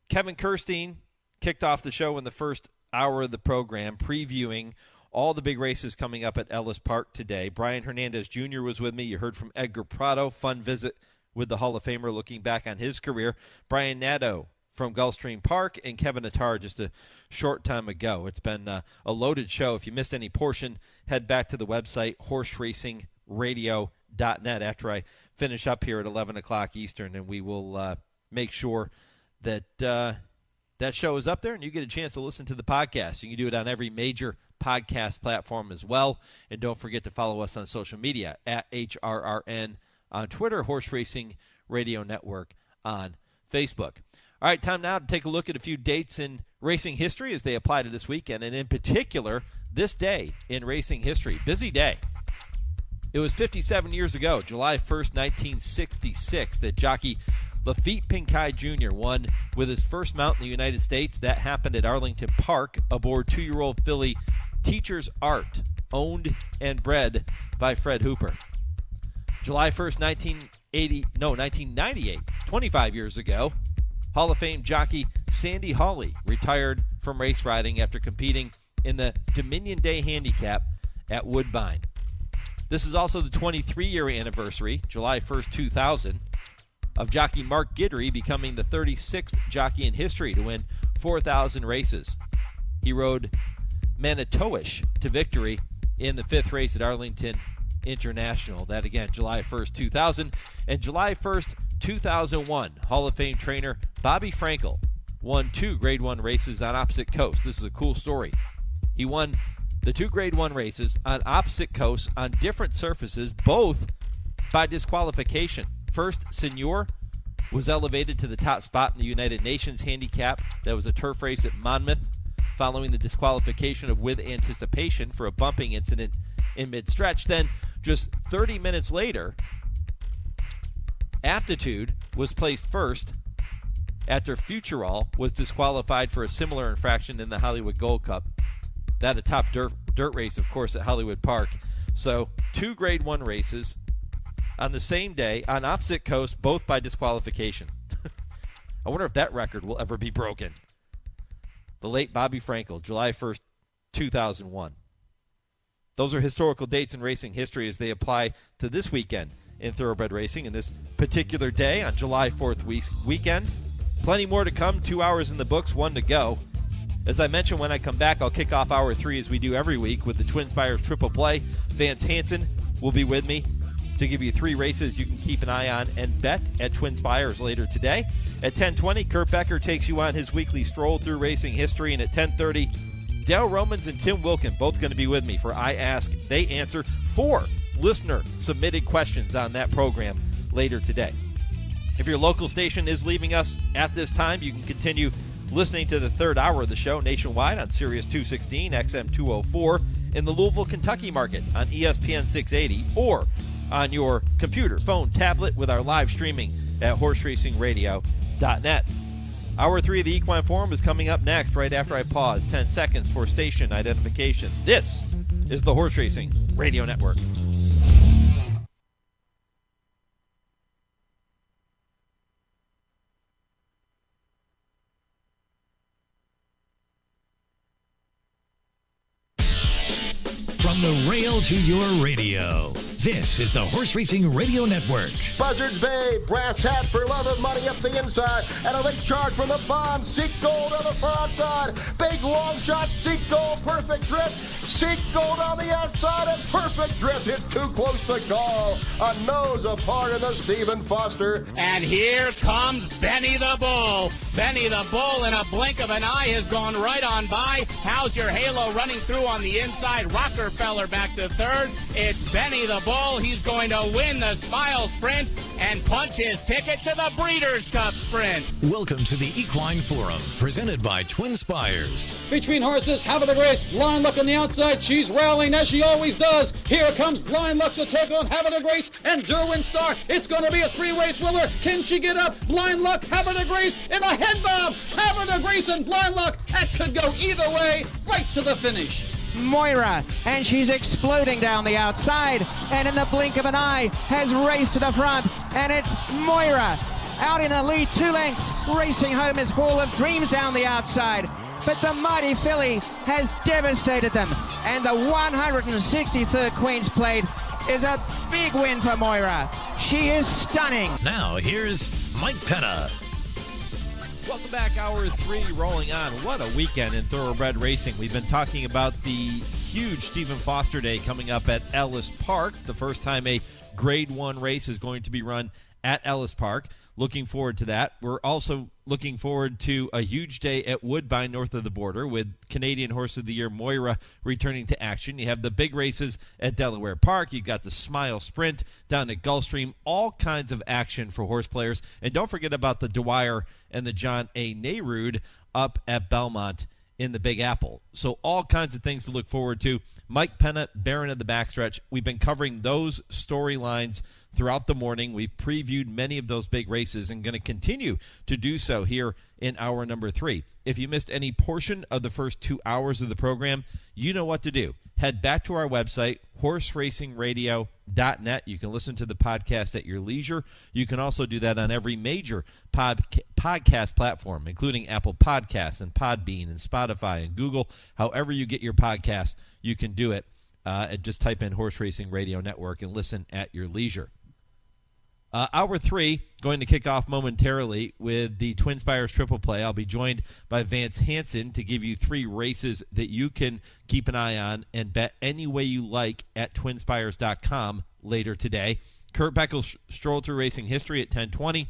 Kevin Kerstein kicked off the show in the first hour of the program, previewing all the big races coming up at Ellis Park today. Brian Hernandez Jr. was with me. You heard from Edgar Prado. Fun visit with the Hall of Famer looking back on his career. Brian Nadeau from Gulfstream Park and Kevin Attard just a short time ago. It's been a loaded show. If you missed any portion, head back to the website, horseracingradio.net, after I finish up here at 11 o'clock Eastern, and we will make sure that that show is up there and you get a chance to listen to the podcast. You can do it on every major podcast platform as well. And don't forget to follow us on social media at HRRN on Twitter, Horse Racing Radio Network on Facebook. All right, time now to take a look at a few dates in racing history as they apply to this weekend, and in particular, this day in racing history. Busy day. It was 57 years ago, July 1st, 1966, that jockey Lafitte Pincay Jr. won with his first mount in the United States. That happened at Arlington Park aboard 2-year-old filly Teacher's Art, owned and bred by Fred Hooper. July 1st, 1998, 25 years ago, Hall of Fame jockey Sandy Hawley retired from race riding after competing in the Dominion Day Handicap at Woodbine. This is also the 23-year anniversary, July 1st, 2000, of jockey Mark Guidry becoming the 36th jockey in history to win 4,000 races. He rode Manitowish to victory in the 5th race at Arlington International. That again, July 1st, 2000. And July 1st, 2001, Hall of Fame trainer Bobby Frankel won 2 Grade 1 races on opposite coasts. This is a cool story. He won the 2 Grade 1 races on opposite coasts on different surfaces, both by disqualification. First, Senior was elevated to the top spot in the United Nations handicap. That was a turf race at Monmouth, following the disqualification of With Anticipation for a bumping incident in mid-stretch. Then, just 30 minutes later, Aptitude was placed first after Futurall was disqualified for a similar infraction in the Hollywood Gold Cup. That a top dirt race, of course, at Hollywood Park. So 2 Grade 1 races on the same day on opposite coasts, both by disqualification. I wonder if that record will ever be broken. The late Bobby Frankel, July 1st, 2001. Those are historical dates in racing history as they apply to this weekend in thoroughbred racing, in this particular day on July 4th weekend. Plenty more to come, 2 hours in the books, 1 to go. As I mentioned, when I come back, I'll kick off hour 3 as we do every week with the TwinSpires Triple Play. Vance Hanson will be with me to give you 3 races you can keep an eye on and bet at TwinSpires later today. At 10:20, Kurt Becker takes you on his weekly stroll through racing history, and at 10:30, Dale Romans and Tim Wilkin both going to be with me for I Ask, They Answer, 4 listener-submitted questions on that program later today. If your local station is leaving us at this time, you can continue listening to the third hour of the show nationwide on Sirius 216, XM 204, in the Louisville, Kentucky market on ESPN 680, or on your computer, phone, tablet with our live streaming at horseracingradio.net. Hour 3 of the Equine Forum is coming up next, right after I pause 10 seconds for station identification. This is the Horse Racing Radio Network. From the rail to your radio, this is the Horse Racing Radio Network. Buzzards Bay, brass hat for love and money up the inside, and a late charge from the bond. Seek Gold on the far outside. Big long shot, Seek Gold, perfect drift. Seek Gold on the outside, and perfect drift. Hit too close to call. A nose apart in the Stephen Foster. And here comes Benny the Bull. Benny the Bull, in a blink of an eye, has gone right on by. How's your halo running through on the inside? Rockefeller back to third. It's Benny the Bull. He's going to win the Smile Sprint and punch his ticket to the Breeders' Cup Sprint. Welcome to the Equine Forum, presented by TwinSpires. Between horses, having a race, Blind Luck on the outside. She's rallying as she always does. Here comes Blind Luck to take on Having a Grace and Derwin Star. It's going to be a 3-way thriller. Can she get up? Blind Luck, Having a Grace, in a head bob. Having a Grace and Blind Luck. That could go either way, right to the finish. Moira, and she's exploding down the outside, and in the blink of an eye has raced to the front, and it's Moira out in the lead 2 lengths, racing home his Hall of Dreams down the outside. But the mighty filly has devastated them, and the 163rd Queen's Plate is a big win for Moira. She is stunning. Now here's Mike Penna. Welcome back, hour 3 rolling on. What a weekend in thoroughbred racing. We've been talking about the huge Stephen Foster Day coming up at Ellis Park. The first time a Grade 1 race is going to be run at Ellis Park. Looking forward to that. We're also looking forward to a huge day at Woodbine north of the border with Canadian Horse of the Year Moira returning to action. You have the big races at Delaware Park. You've got the Smile Sprint down at Gulfstream. All kinds of action for horse players. And don't forget about the Dwyer and the John A. Nehrude up at Belmont in the Big Apple. So all kinds of things to look forward to. Mike Penna, Baron of the Backstretch. We've been covering those storylines throughout the morning. We've previewed many of those big races and going to continue to do so here in hour number 3. If you missed any portion of the first 2 hours of the program, you know what to do. Head back to our website, horseracingradio.net. You can listen to the podcast at your leisure. You can also do that on every major podcast platform, including Apple Podcasts and Podbean and Spotify and Google. However you get your podcasts, you can do it. Just type in Horse Racing Radio Network and listen at your leisure. Hour 3 going to kick off momentarily with the TwinSpires Triple Play. I'll be joined by Vance Hanson to give you 3 races that you can keep an eye on and bet any way you like at TwinSpires.com later today. Kurt Beckel's Stroll Through Racing History at 10:20.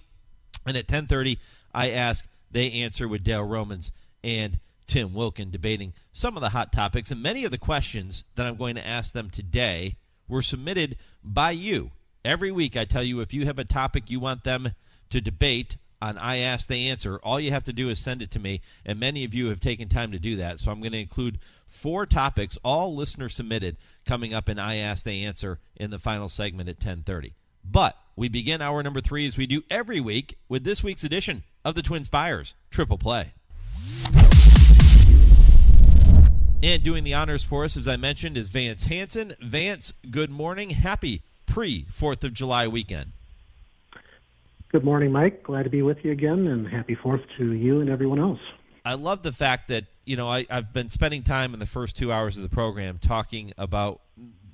And at 10:30, I ask, they answer with Dale Romans and Tim Wilkin debating some of the hot topics. And many of the questions that I'm going to ask them today were submitted by you. Every week I tell you, if you have a topic you want them to debate on I Ask, They Answer, all you have to do is send it to me, and many of you have taken time to do that. So I'm going to include 4 topics, all listener submitted, coming up in I Ask, They Answer in the final segment at 10:30. But we begin hour number 3 as we do every week with this week's edition of the TwinSpires Triple Play. And doing the honors for us, as I mentioned, is Vance Hanson. Vance, good morning. Happy pre-4th of July weekend. Good morning, Mike. Glad to be with you again, and happy 4th to you and everyone else. I love the fact that, I've been spending time in the first 2 hours of the program talking about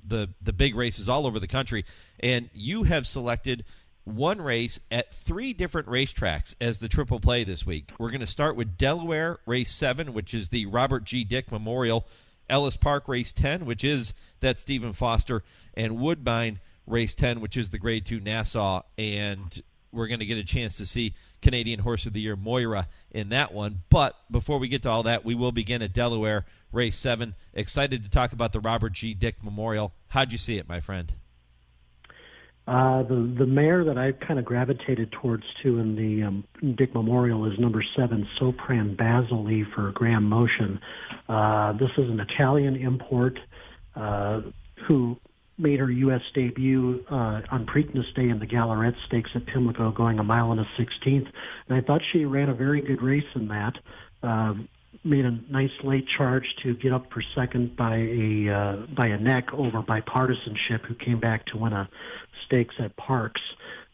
the big races all over the country, and you have selected one race at 3 different racetracks as the Triple Play this week. We're going to start with Delaware, Race 7, which is the Robert G. Dick Memorial, Ellis Park, Race 10, which is that Stephen Foster, and Woodbine, Race 10, which is the Grade 2 Nassau, and we're going to get a chance to see Canadian Horse of the Year Moira in that one. But before we get to all that, we will begin at Delaware, Race 7. Excited to talk about the Robert G. Dick Memorial. How'd you see it, my friend? The mare that I kind of gravitated towards, too, in the Dick Memorial is number 7, Sopran Basili for Graham Motion. This is an Italian import who made her U.S. debut on Preakness Day in the Gallaret Stakes at Pimlico, going 1 mile and a 16th. And I thought she ran a very good race in that. Made a nice late charge to get up for second by a neck over Bipartisanship, who came back to win a stakes at Parks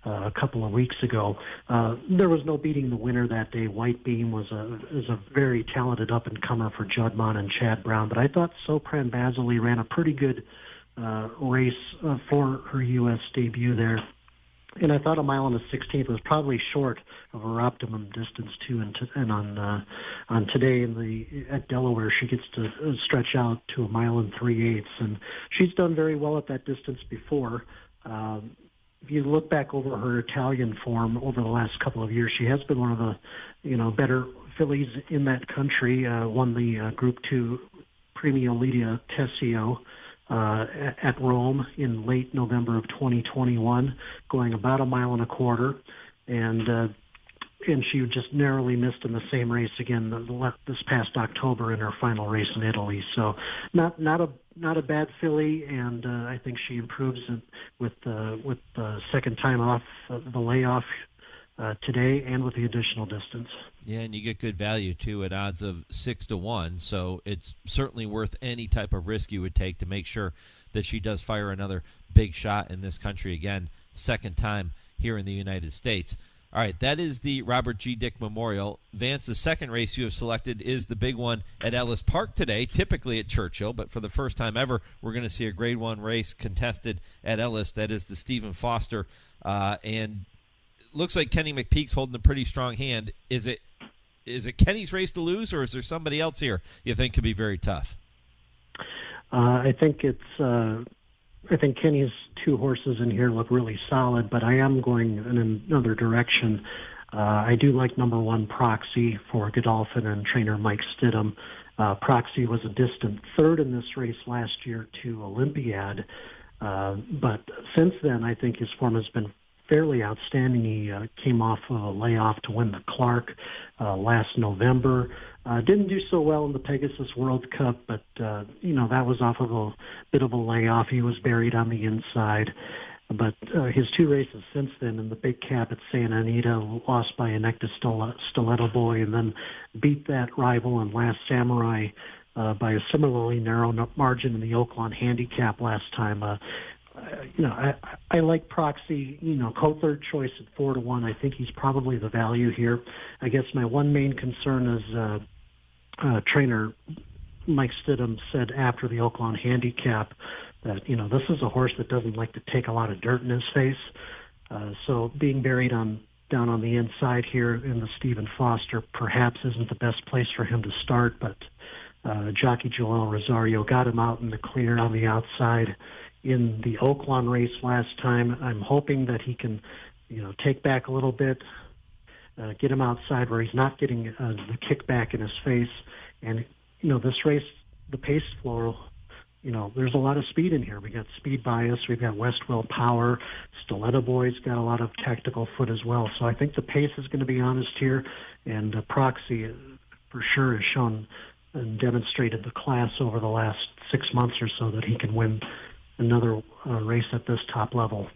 a couple of weeks ago. There was no beating the winner that day. White Beam is a very talented up-and-comer for Judmon and Chad Brown, but I thought Sopran Basili ran a pretty good race for her U.S. debut there. And I thought 1 mile and a 16th was probably short of her optimum distance too. And on today at Delaware, she gets to stretch out to 1 mile and 3/8, and she's done very well at that distance before. If you look back over her Italian form over the last couple of years, she has been one of the better fillies in that country. Won the Group 2 Premio Lidia Tessio at Rome in late November of 2021, going about 1.25 miles, and she just narrowly missed in the same race again this past October in her final race in Italy. So not a bad filly, and I think she improves with the second time off the layoff today, and with the additional distance. Yeah, and you get good value, too, at odds of 6-1, so it's certainly worth any type of risk you would take to make sure that she does fire another big shot in this country again, second time here in the United States. All right, that is the Robert G. Dick Memorial. Vance, the second race you have selected is the big one at Ellis Park today, typically at Churchill, but for the first time ever, we're going to see a Grade 1 race contested at Ellis. That is the Stephen Foster, and looks like Kenny McPeak's holding a pretty strong hand. Is it Kenny's race to lose, or is there somebody else here you think could be very tough? I think Kenny's 2 horses in here look really solid, but I am going in another direction. I do like number 1 Proxy for Godolphin and trainer Mike Stidham. Proxy was a distant third in this race last year to Olympiad, but since then I think his form has been fairly outstanding. He came off of a layoff to win the Clark last November. Didn't do so well in the Pegasus World Cup, but that was off of a bit of a layoff. He was buried on the inside. But his 2 races since then, in the Big Cap at Santa Anita, lost by a neck to Stiletto Boy, and then beat that rival in Last Samurai by a similarly narrow margin in the Oaklawn Handicap last time. I like Proxy, co-third choice at 4-1. I think he's probably the value here. I guess my one main concern is trainer Mike Stidham said after the Oaklawn Handicap that, this is a horse that doesn't like to take a lot of dirt in his face. So being buried down on the inside here in the Stephen Foster perhaps isn't the best place for him to start, but jockey Joel Rosario got him out in the clear on the outside in the Oaklawn race last time. I'm hoping that he can, take back a little bit, get him outside where he's not getting the kickback in his face. And, this race, the pace floor, there's a lot of speed in here. We got Speed Bias, we've got Westwell Power, Stiletto Boy's got a lot of tactical foot as well. So I think the pace is going to be honest here, and Proxy for sure has shown and demonstrated the class over the last 6 months or so that he can win another race at this top level.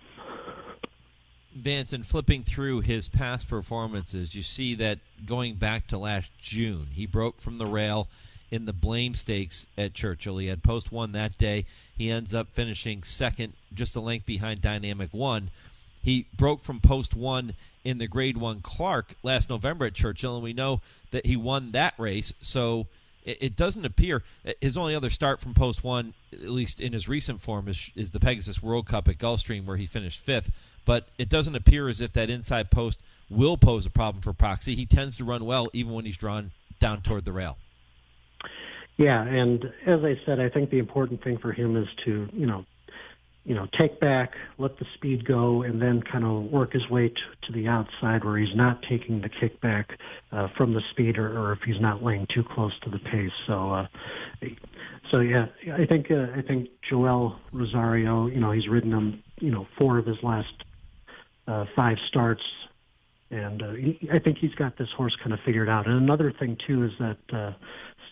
Vance, in flipping through his past performances, you see that going back to last June, he broke from the rail in the Blame Stakes at Churchill. He had post 1 that day. He ends up finishing second, just a length behind Dynamic 1. He broke from post 1 in the Grade 1 Clark last November at Churchill, and we know that he won that race. So it doesn't appear his only other start from post 1, at least in his recent form, is the Pegasus World Cup at Gulfstream, where he finished 5th. But it doesn't appear as if that inside post will pose a problem for Proxy. He tends to run well even when he's drawn down toward the rail. Yeah, and as I said, I think the important thing for him is to, take back, let the speed go, and then kind of work his way to the outside where he's not taking the kickback from the speed, or if he's not laying too close to the pace. So yeah, I think Joel Rosario, he's ridden him, 4 of his last 5 starts, and I think he's got this horse kind of figured out. And another thing too is that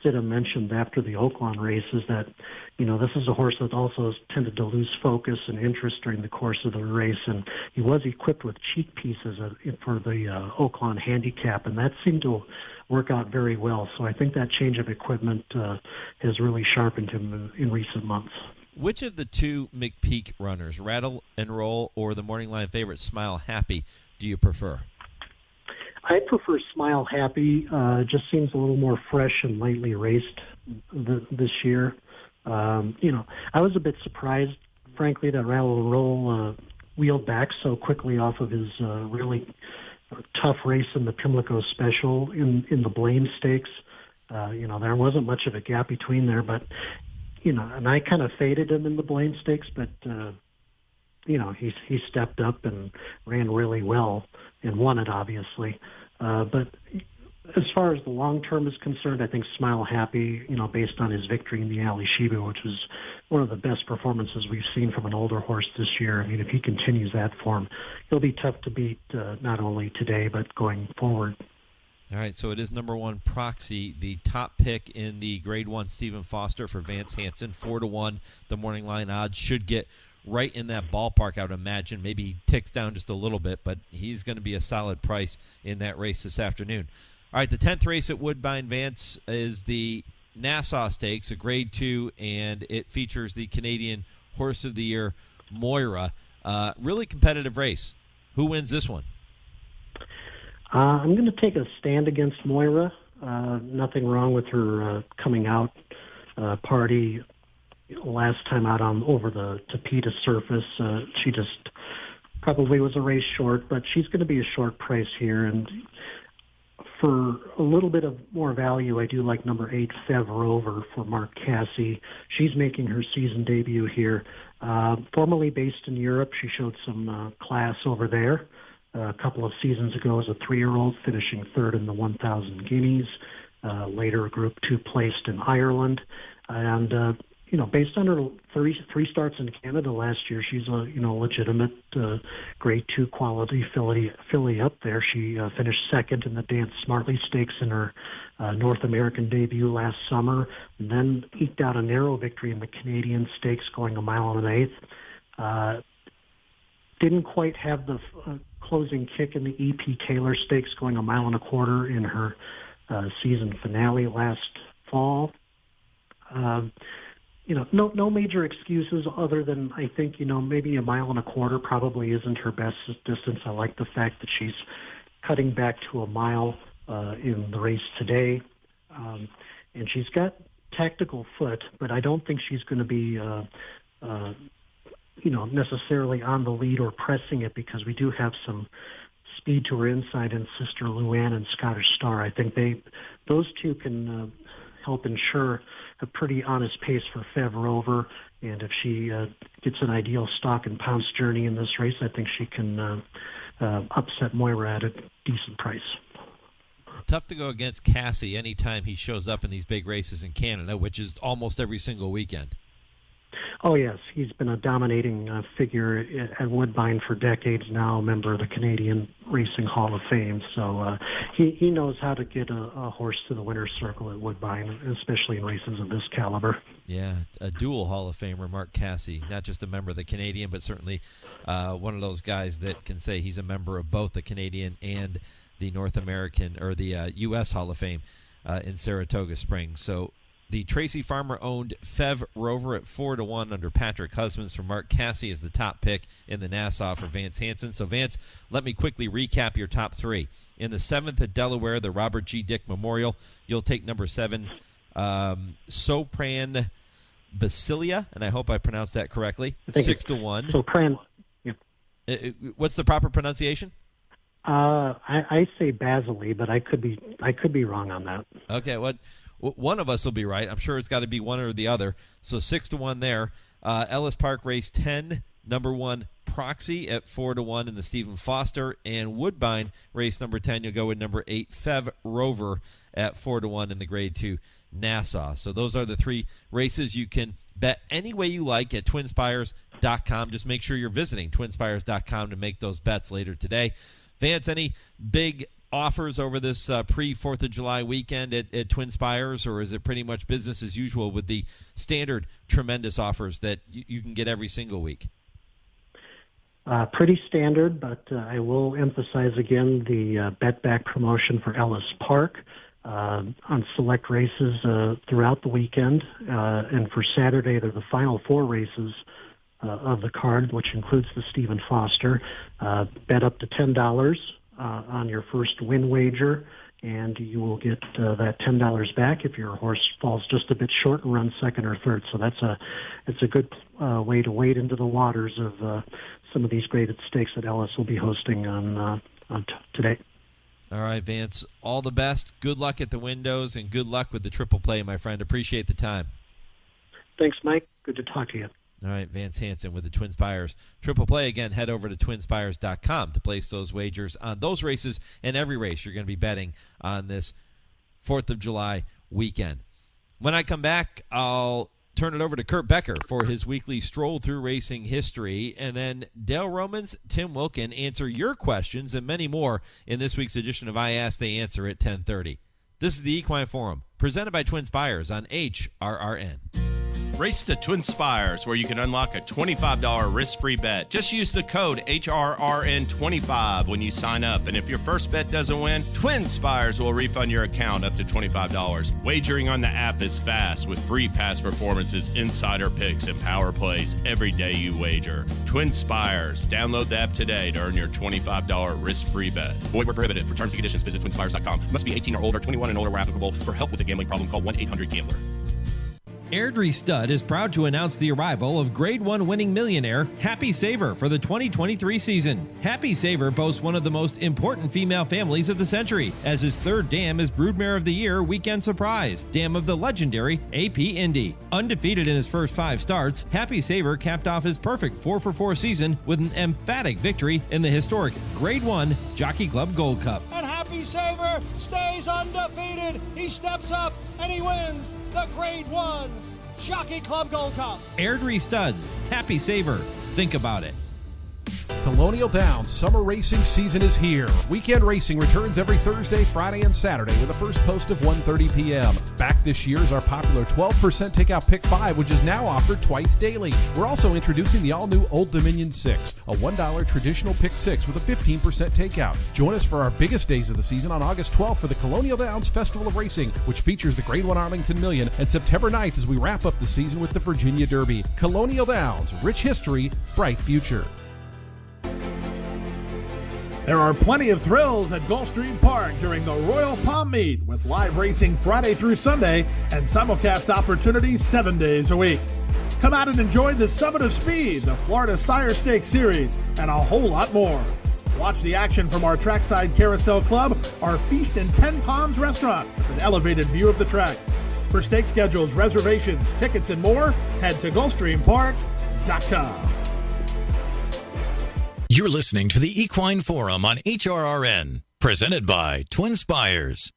Stidham mentioned after the Oaklawn race is that, this is a horse that also has tended to lose focus and interest during the course of the race, and he was equipped with cheek pieces for the Oaklawn handicap, and that seemed to work out very well. So I think that change of equipment has really sharpened him in recent months. Which of the 2 McPeak runners, Rattle and Roll or the morning line favorite Smile Happy, do you prefer? I prefer Smile Happy. Just seems a little more fresh and lightly raced this year. I was a bit surprised, frankly, that Rattle and Roll wheeled back so quickly off of his really tough race in the Pimlico Special in the Blame Stakes. There wasn't much of a gap between there, but, and I kind of faded him in the Blame Stakes, but, he stepped up and ran really well and won it, obviously. But as far as the long term is concerned, I think Smile Happy, based on his victory in the Ali Shiba, which was one of the best performances we've seen from an older horse this year. I mean, if he continues that form, he'll be tough to beat not only today but going forward. All right, so it is number 1 Proxy, the top pick in the Grade 1 Stephen Foster for Vance Hanson, 4-1. The morning line odds should get right in that ballpark, I would imagine. Maybe he ticks down just a little bit, but he's going to be a solid price in that race this afternoon. All right, the 10th race at Woodbine, Vance, is the Nassau Stakes, a Grade 2, and it features the Canadian Horse of the Year, Moira. Really competitive race. Who wins this one? I'm going to take a stand against Moira. Nothing wrong with her coming out party last time out over the Tapeta surface. She just probably was a race short, but she's going to be a short price here. And for a little bit of more value, I do like number 8, Fev Rover for Mark Cassie. She's making her season debut here. Formerly based in Europe, she showed some class over there a couple of seasons ago as a 3-year-old, finishing 3rd in the 1,000 Guineas. Later, a Group 2 placed in Ireland. And based on her 3 starts in Canada last year, she's a legitimate Grade 2 quality filly up there. She finished 2nd in the Dance Smartly Stakes in her North American debut last summer, and then eked out a narrow victory in the Canadian Stakes, going 1 1/8. Didn't quite have the closing kick in the E.P. Taylor Stakes, going 1 1/4 in her season finale last fall. No major excuses other than I think, maybe 1 1/4 probably isn't her best distance. I like the fact that she's cutting back to 1 mile in the race today. And she's got tactical foot, but I don't think she's going to be necessarily on the lead or pressing it, because we do have some speed to her inside in Sister Luann and Scottish Star. I think those two can help ensure a pretty honest pace for Fev Rover. And if she gets an ideal stock and pounce journey in this race, I think she can upset Moira at a decent price. Tough to go against Cassie anytime he shows up in these big races in Canada, which is almost every single weekend. Oh, yes. He's been a dominating figure at Woodbine for decades now, a member of the Canadian Racing Hall of Fame. So he knows how to get a horse to the winner's circle at Woodbine, especially in races of this caliber. Yeah, a dual Hall of Famer, Mark Cassie, not just a member of the Canadian, but certainly one of those guys that can say he's a member of both the Canadian and the North American or the U.S. Hall of Fame in Saratoga Springs. So the Tracy Farmer-owned Fev Rover at 4-1 under Patrick Husbands for Mark Cassie is the top pick in the Nassau for Vance Hanson. So, Vance, let me quickly recap your top three. In the 7th at Delaware, the Robert G. Dick Memorial, you'll take number 7, Sopran Basilia, and I hope I pronounced that correctly, 6-1. Sopran. Yeah. What's the proper pronunciation? I say Basili, but I could be wrong on that. Okay, one of us will be right. I'm sure it's got to be one or the other. So 6-1 there. Ellis Park race 10, number 1 Proxy at 4-1 in the Stephen Foster, and Woodbine race number 10. You'll go with number 8 Fev Rover at 4-1 in the Grade 2 Nassau. So those are the three races you can bet any way you like at TwinSpires.com. Just make sure you're visiting TwinSpires.com to make those bets later today. Vance, any big offers over this pre-4th of July weekend at TwinSpires, or is it pretty much business as usual with the standard tremendous offers that you can get every single week? Pretty standard, but I will emphasize again the bet-back promotion for Ellis Park on select races throughout the weekend. And for Saturday, they're the final 4 races of the card, which includes the Stephen Foster. Bet up to $10 on your first win wager, and you will get that $10 back if your horse falls just a bit short and runs second or third. So it's a good way to wade into the waters of some of these graded stakes that Ellis will be hosting on today. All right, Vance, all the best. Good luck at the windows, and good luck with the triple play, my friend. Appreciate the time. Thanks, Mike. Good to talk to you. All right, Vance Hanson with the TwinSpires Triple Play. Again, head over to TwinSpires.com to place those wagers on those races and every race you're going to be betting on this 4th of July weekend. When I come back, I'll turn it over to Kurt Becker for his weekly Stroll Through Racing History, and then Dale Romans, Tim Wilkin answer your questions and many more in this week's edition of I Ask, They Answer at 10:30. This is the Equine Forum, presented by TwinSpires on HRRN. Race to TwinSpires, where you can unlock a $25 risk-free bet. Just use the code HRRN25 when you sign up. And if your first bet doesn't win, TwinSpires will refund your account up to $25. Wagering on the app is fast with free past performances, insider picks, and power plays every day you wager. TwinSpires. Download the app today to earn your $25 risk-free bet. Void where prohibited. For terms and conditions, visit TwinSpires.com. Must be 18 or older, 21 and older where applicable. For help with a gambling problem, call 1-800-GAMBLER. Airdrie Stud is proud to announce the arrival of Grade 1 winning millionaire Happy Saver for the 2023 season. Happy Saver boasts one of the most important female families of the century, as his third dam is Broodmare of the Year Weekend Surprise, dam of the legendary AP Indy. Undefeated in his first 5 starts, Happy Saver capped off his perfect 4-for-4 season with an emphatic victory in the historic Grade 1 Jockey Club Gold Cup. And Happy Saver stays undefeated. He steps up and he wins the Grade 1 Jockey Club Gold Cup. Airdrie Studs, Happy Saver. Think about it. Colonial Downs summer racing season is here. Weekend racing returns every Thursday, Friday, and Saturday with a first post of 1:30 p.m. Back this year is our popular 12% takeout Pick 5, which is now offered twice daily. We're also introducing the all-new Old Dominion 6, a $1 traditional Pick 6 with a 15% takeout. Join us for our biggest days of the season on August 12th for the Colonial Downs Festival of Racing, which features the Grade 1 Arlington Million, and September 9th as we wrap up the season with the Virginia Derby. Colonial Downs, rich history, bright future. There are plenty of thrills at Gulfstream Park during the Royal Palm Meet, with live racing Friday through Sunday and simulcast opportunities 7 days a week. Come out and enjoy the Summit of Speed, the Florida Sire Stakes Series, and a whole lot more. Watch the action from our Trackside Carousel Club, our Feast in 10 Palms restaurant with an elevated view of the track. For stake schedules, reservations, tickets, and more, head to GulfstreamPark.com. You're listening to the Equine Forum on HRRN, presented by TwinSpires.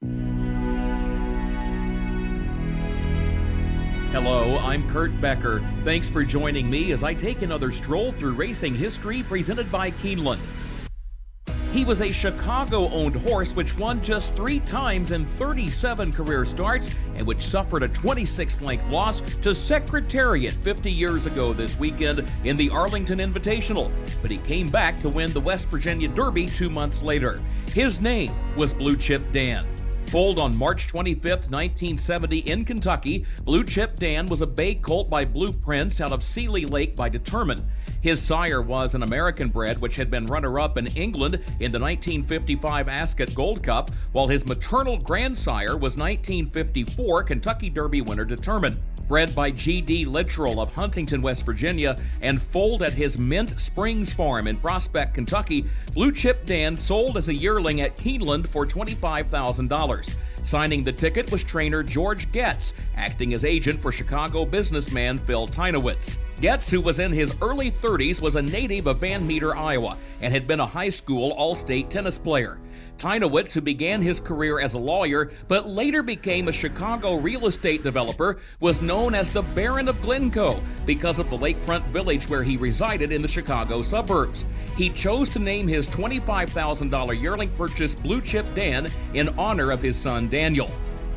Hello, I'm Kurt Becker. Thanks for joining me as I take another stroll through racing history presented by Keeneland. He was a Chicago-owned horse which won just 3 times in 37 career starts and which suffered a 26th-length loss to Secretariat 50 years ago this weekend in the Arlington Invitational. But he came back to win the West Virginia Derby 2 months later. His name was Blue Chip Dan. Foaled on March 25, 1970 in Kentucky, Blue Chip Dan was a bay colt by Blue Prince out of Seeley Lake by Determined. His sire was an American bred which had been runner-up in England in the 1955 Ascot Gold Cup, while his maternal grandsire was 1954 Kentucky Derby winner Determined. Bred by G.D. Littrell of Huntington, West Virginia, and foaled at his Mint Springs farm in Prospect, Kentucky, Blue Chip Dan sold as a yearling at Keeneland for $25,000. Signing the ticket was trainer George Getz, acting as agent for Chicago businessman Phil Tynowitz. Getz, who was in his early 30s, was a native of Van Meter, Iowa, and had been a high school all-state tennis player. Tynowitz, who began his career as a lawyer but later became a Chicago real estate developer, was known as the Baron of Glencoe because of the lakefront village where he resided in the Chicago suburbs. He chose to name his $25,000 yearling purchase Blue Chip Dan in honor of his son Daniel.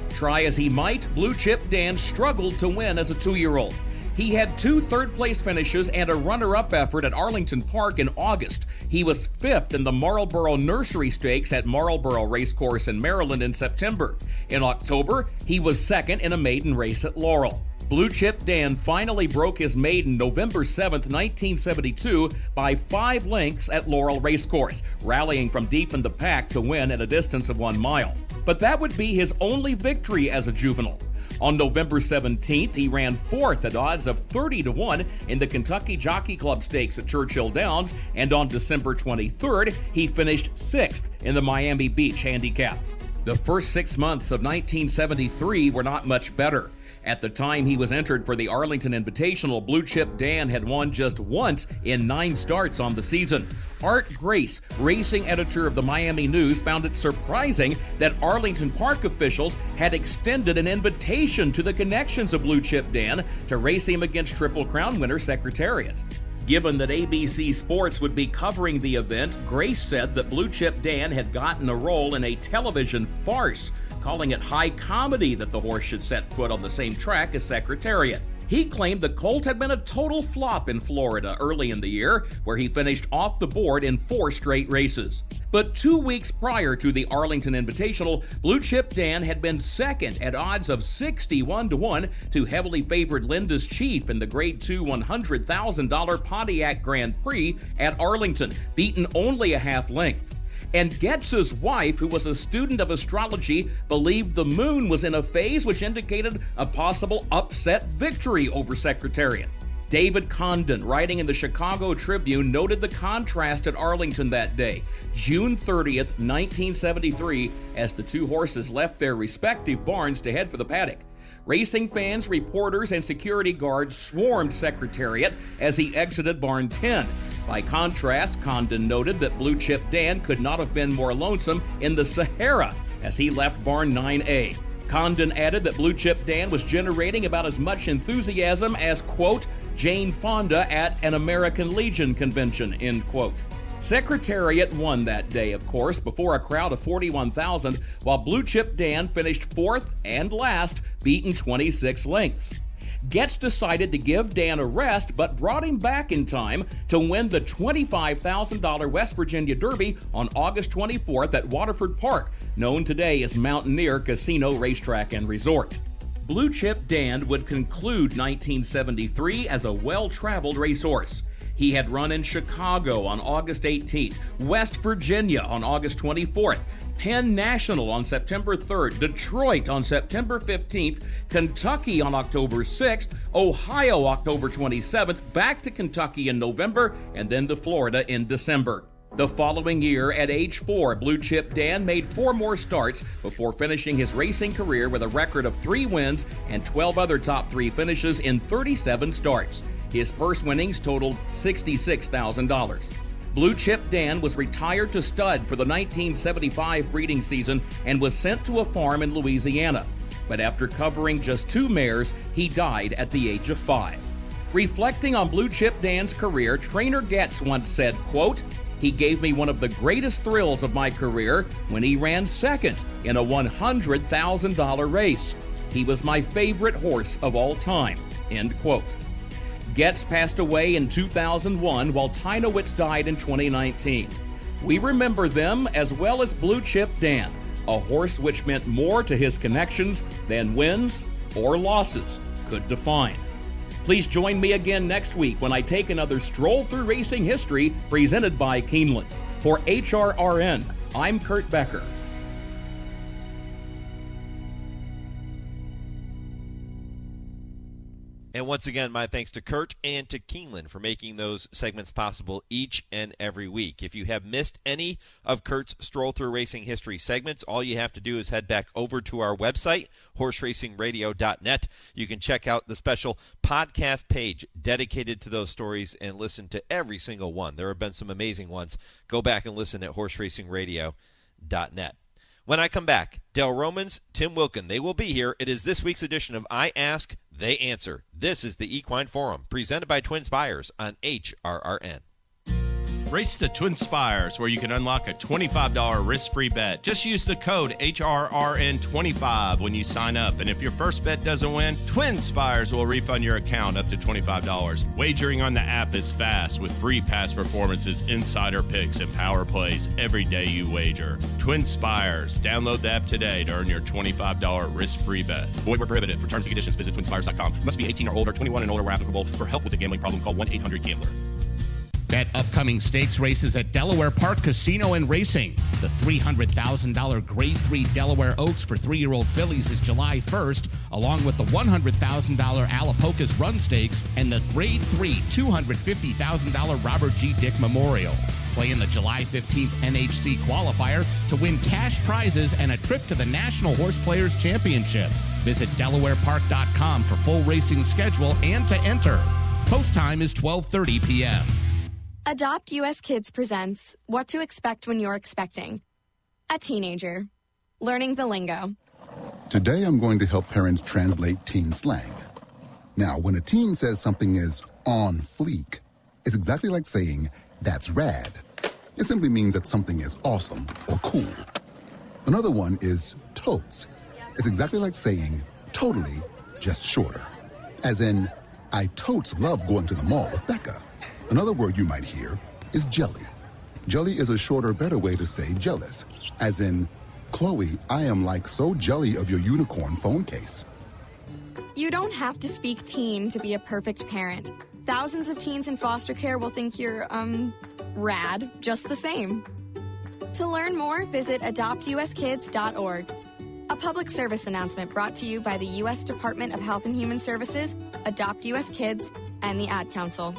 Try as he might, Blue Chip Dan struggled to win as a 2-year-old. He had 2 third-place finishes and a runner-up effort at Arlington Park in August. He was 5th in the Marlboro Nursery Stakes at Marlboro Racecourse in Maryland in September. In October, he was 2nd in a maiden race at Laurel. Blue Chip Dan finally broke his maiden November 7th, 1972 by 5 lengths at Laurel Racecourse, rallying from deep in the pack to win at a distance of 1 mile. But that would be his only victory as a juvenile. On November 17th, he ran 4th at odds of 30-1 in the Kentucky Jockey Club Stakes at Churchill Downs, and on December 23rd, he finished 6th in the Miami Beach Handicap. The first 6 months of 1973 were not much better. At the time he was entered for the Arlington Invitational, Blue Chip Dan had won just once in 9 starts on the season. Art Grace, racing editor of the Miami News, found it surprising that Arlington Park officials had extended an invitation to the connections of Blue Chip Dan to race him against Triple Crown winner Secretariat. Given that ABC Sports would be covering the event, Grace said that Blue Chip Dan had gotten a role in a television farce, calling it high comedy that the horse should set foot on the same track as Secretariat. He claimed the colt had been a total flop in Florida early in the year, where he finished off the board in 4 straight races. But 2 weeks prior to the Arlington Invitational, Blue Chip Dan had been 2nd at odds of 61-1 to heavily favored Linda's Chief in the Grade 2 $100,000 Pontiac Grand Prix at Arlington, beaten only a half length. And Getz's wife, who was a student of astrology, believed the moon was in a phase which indicated a possible upset victory over Secretariat. David Condon, writing in the Chicago Tribune, noted the contrast at Arlington that day, June 30th, 1973, as the 2 horses left their respective barns to head for the paddock. Racing fans, reporters, and security guards swarmed Secretariat as he exited barn 10. By contrast, Condon noted that Blue Chip Dan could not have been more lonesome in the Sahara as he left barn 9A. Condon added that Blue Chip Dan was generating about as much enthusiasm as, quote, Jane Fonda at an American Legion convention, end quote. Secretariat won that day, of course, before a crowd of 41,000, while Blue Chip Dan finished 4th and last, beaten 26 lengths. Getz decided to give Dan a rest, but brought him back in time to win the $25,000 West Virginia Derby on August 24th at Waterford Park, known today as Mountaineer Casino Racetrack and Resort. Blue Chip Dan would conclude 1973 as a well-traveled racehorse. He had run in Chicago on August 18th, West Virginia on August 24th, Penn National on September 3rd, Detroit on September 15th, Kentucky on October 6th, Ohio October 27th, back to Kentucky in November, and then to Florida in December. The following year, at age 4, Blue Chip Dan made 4 more starts before finishing his racing career with a record of 3 wins and 12 other top 3 finishes in 37 starts. His purse winnings totaled $66,000. Blue Chip Dan was retired to stud for the 1975 breeding season and was sent to a farm in Louisiana. But after covering just 2 mares, he died at the age of 5. Reflecting on Blue Chip Dan's career, trainer Getz once said, quote, "He gave me one of the greatest thrills of my career when he ran second in a $100,000 race. He was my favorite horse of all time," end quote. Getz passed away in 2001 while Tynowitz died in 2019. We remember them as well as Blue Chip Dan, a horse which meant more to his connections than wins or losses could define. Please join me again next week when I take another stroll through racing history presented by Keeneland. For HRRN, I'm Kurt Becker. And once again, my thanks to Kurt and to Keeneland for making those segments possible each and every week. If you have missed any of Kurt's Stroll Through Racing History segments, all you have to do is head back over to our website, horseracingradio.net. You can check out the special podcast page dedicated to those stories and listen to every single one. There have been some amazing ones. Go back and listen at horseracingradio.net. When I come back, Dale Romans, Tim Wilkin, they will be here. It is this week's edition of I Ask, They Answer. This is the Equine Forum, presented by TwinSpires on HRRN. Race the TwinSpires, where you can unlock a $25 risk-free bet. Just use the code HRRN25 when you sign up. And if your first bet doesn't win, TwinSpires will refund your account up to $25. Wagering on the app is fast with free past performances, insider picks, and power plays every day you wager. TwinSpires. Download the app today to earn your $25 risk-free bet. Void where prohibited. For terms and conditions, visit TwinSpires.com. Must be 18 or older, 21 and older where applicable. For help with a gambling problem, call 1-800-GAMBLER. Bet upcoming stakes races at Delaware Park Casino and Racing. The $300,000 Grade 3 Delaware Oaks for 3-year-old fillies is July 1st, along with the $100,000 Alapocas Run Stakes and the Grade 3 $250,000 Robert G. Dick Memorial. Play in the July 15th NHC qualifier to win cash prizes and a trip to the National Horse Players Championship. Visit DelawarePark.com for full racing schedule and to enter. Post time is 12:30 p.m. Adopt US Kids presents What to Expect When You're Expecting. A teenager. Learning the lingo. Today I'm going to help parents translate teen slang. Now, when a teen says something is on fleek, it's exactly like saying, that's rad. It simply means that something is awesome or cool. Another one is totes. It's exactly like saying, totally, just shorter. As in, I totes love going to the mall with Becker. Another word you might hear is jelly. Jelly is a shorter, better way to say jealous. As in, Chloe, I am like so jelly of your unicorn phone case. You don't have to speak teen to be a perfect parent. Thousands of teens in foster care will think you're, rad just the same. To learn more, visit adoptuskids.org. A public service announcement brought to you by the U.S. Department of Health and Human Services, Adopt U.S. Kids, and the Ad Council.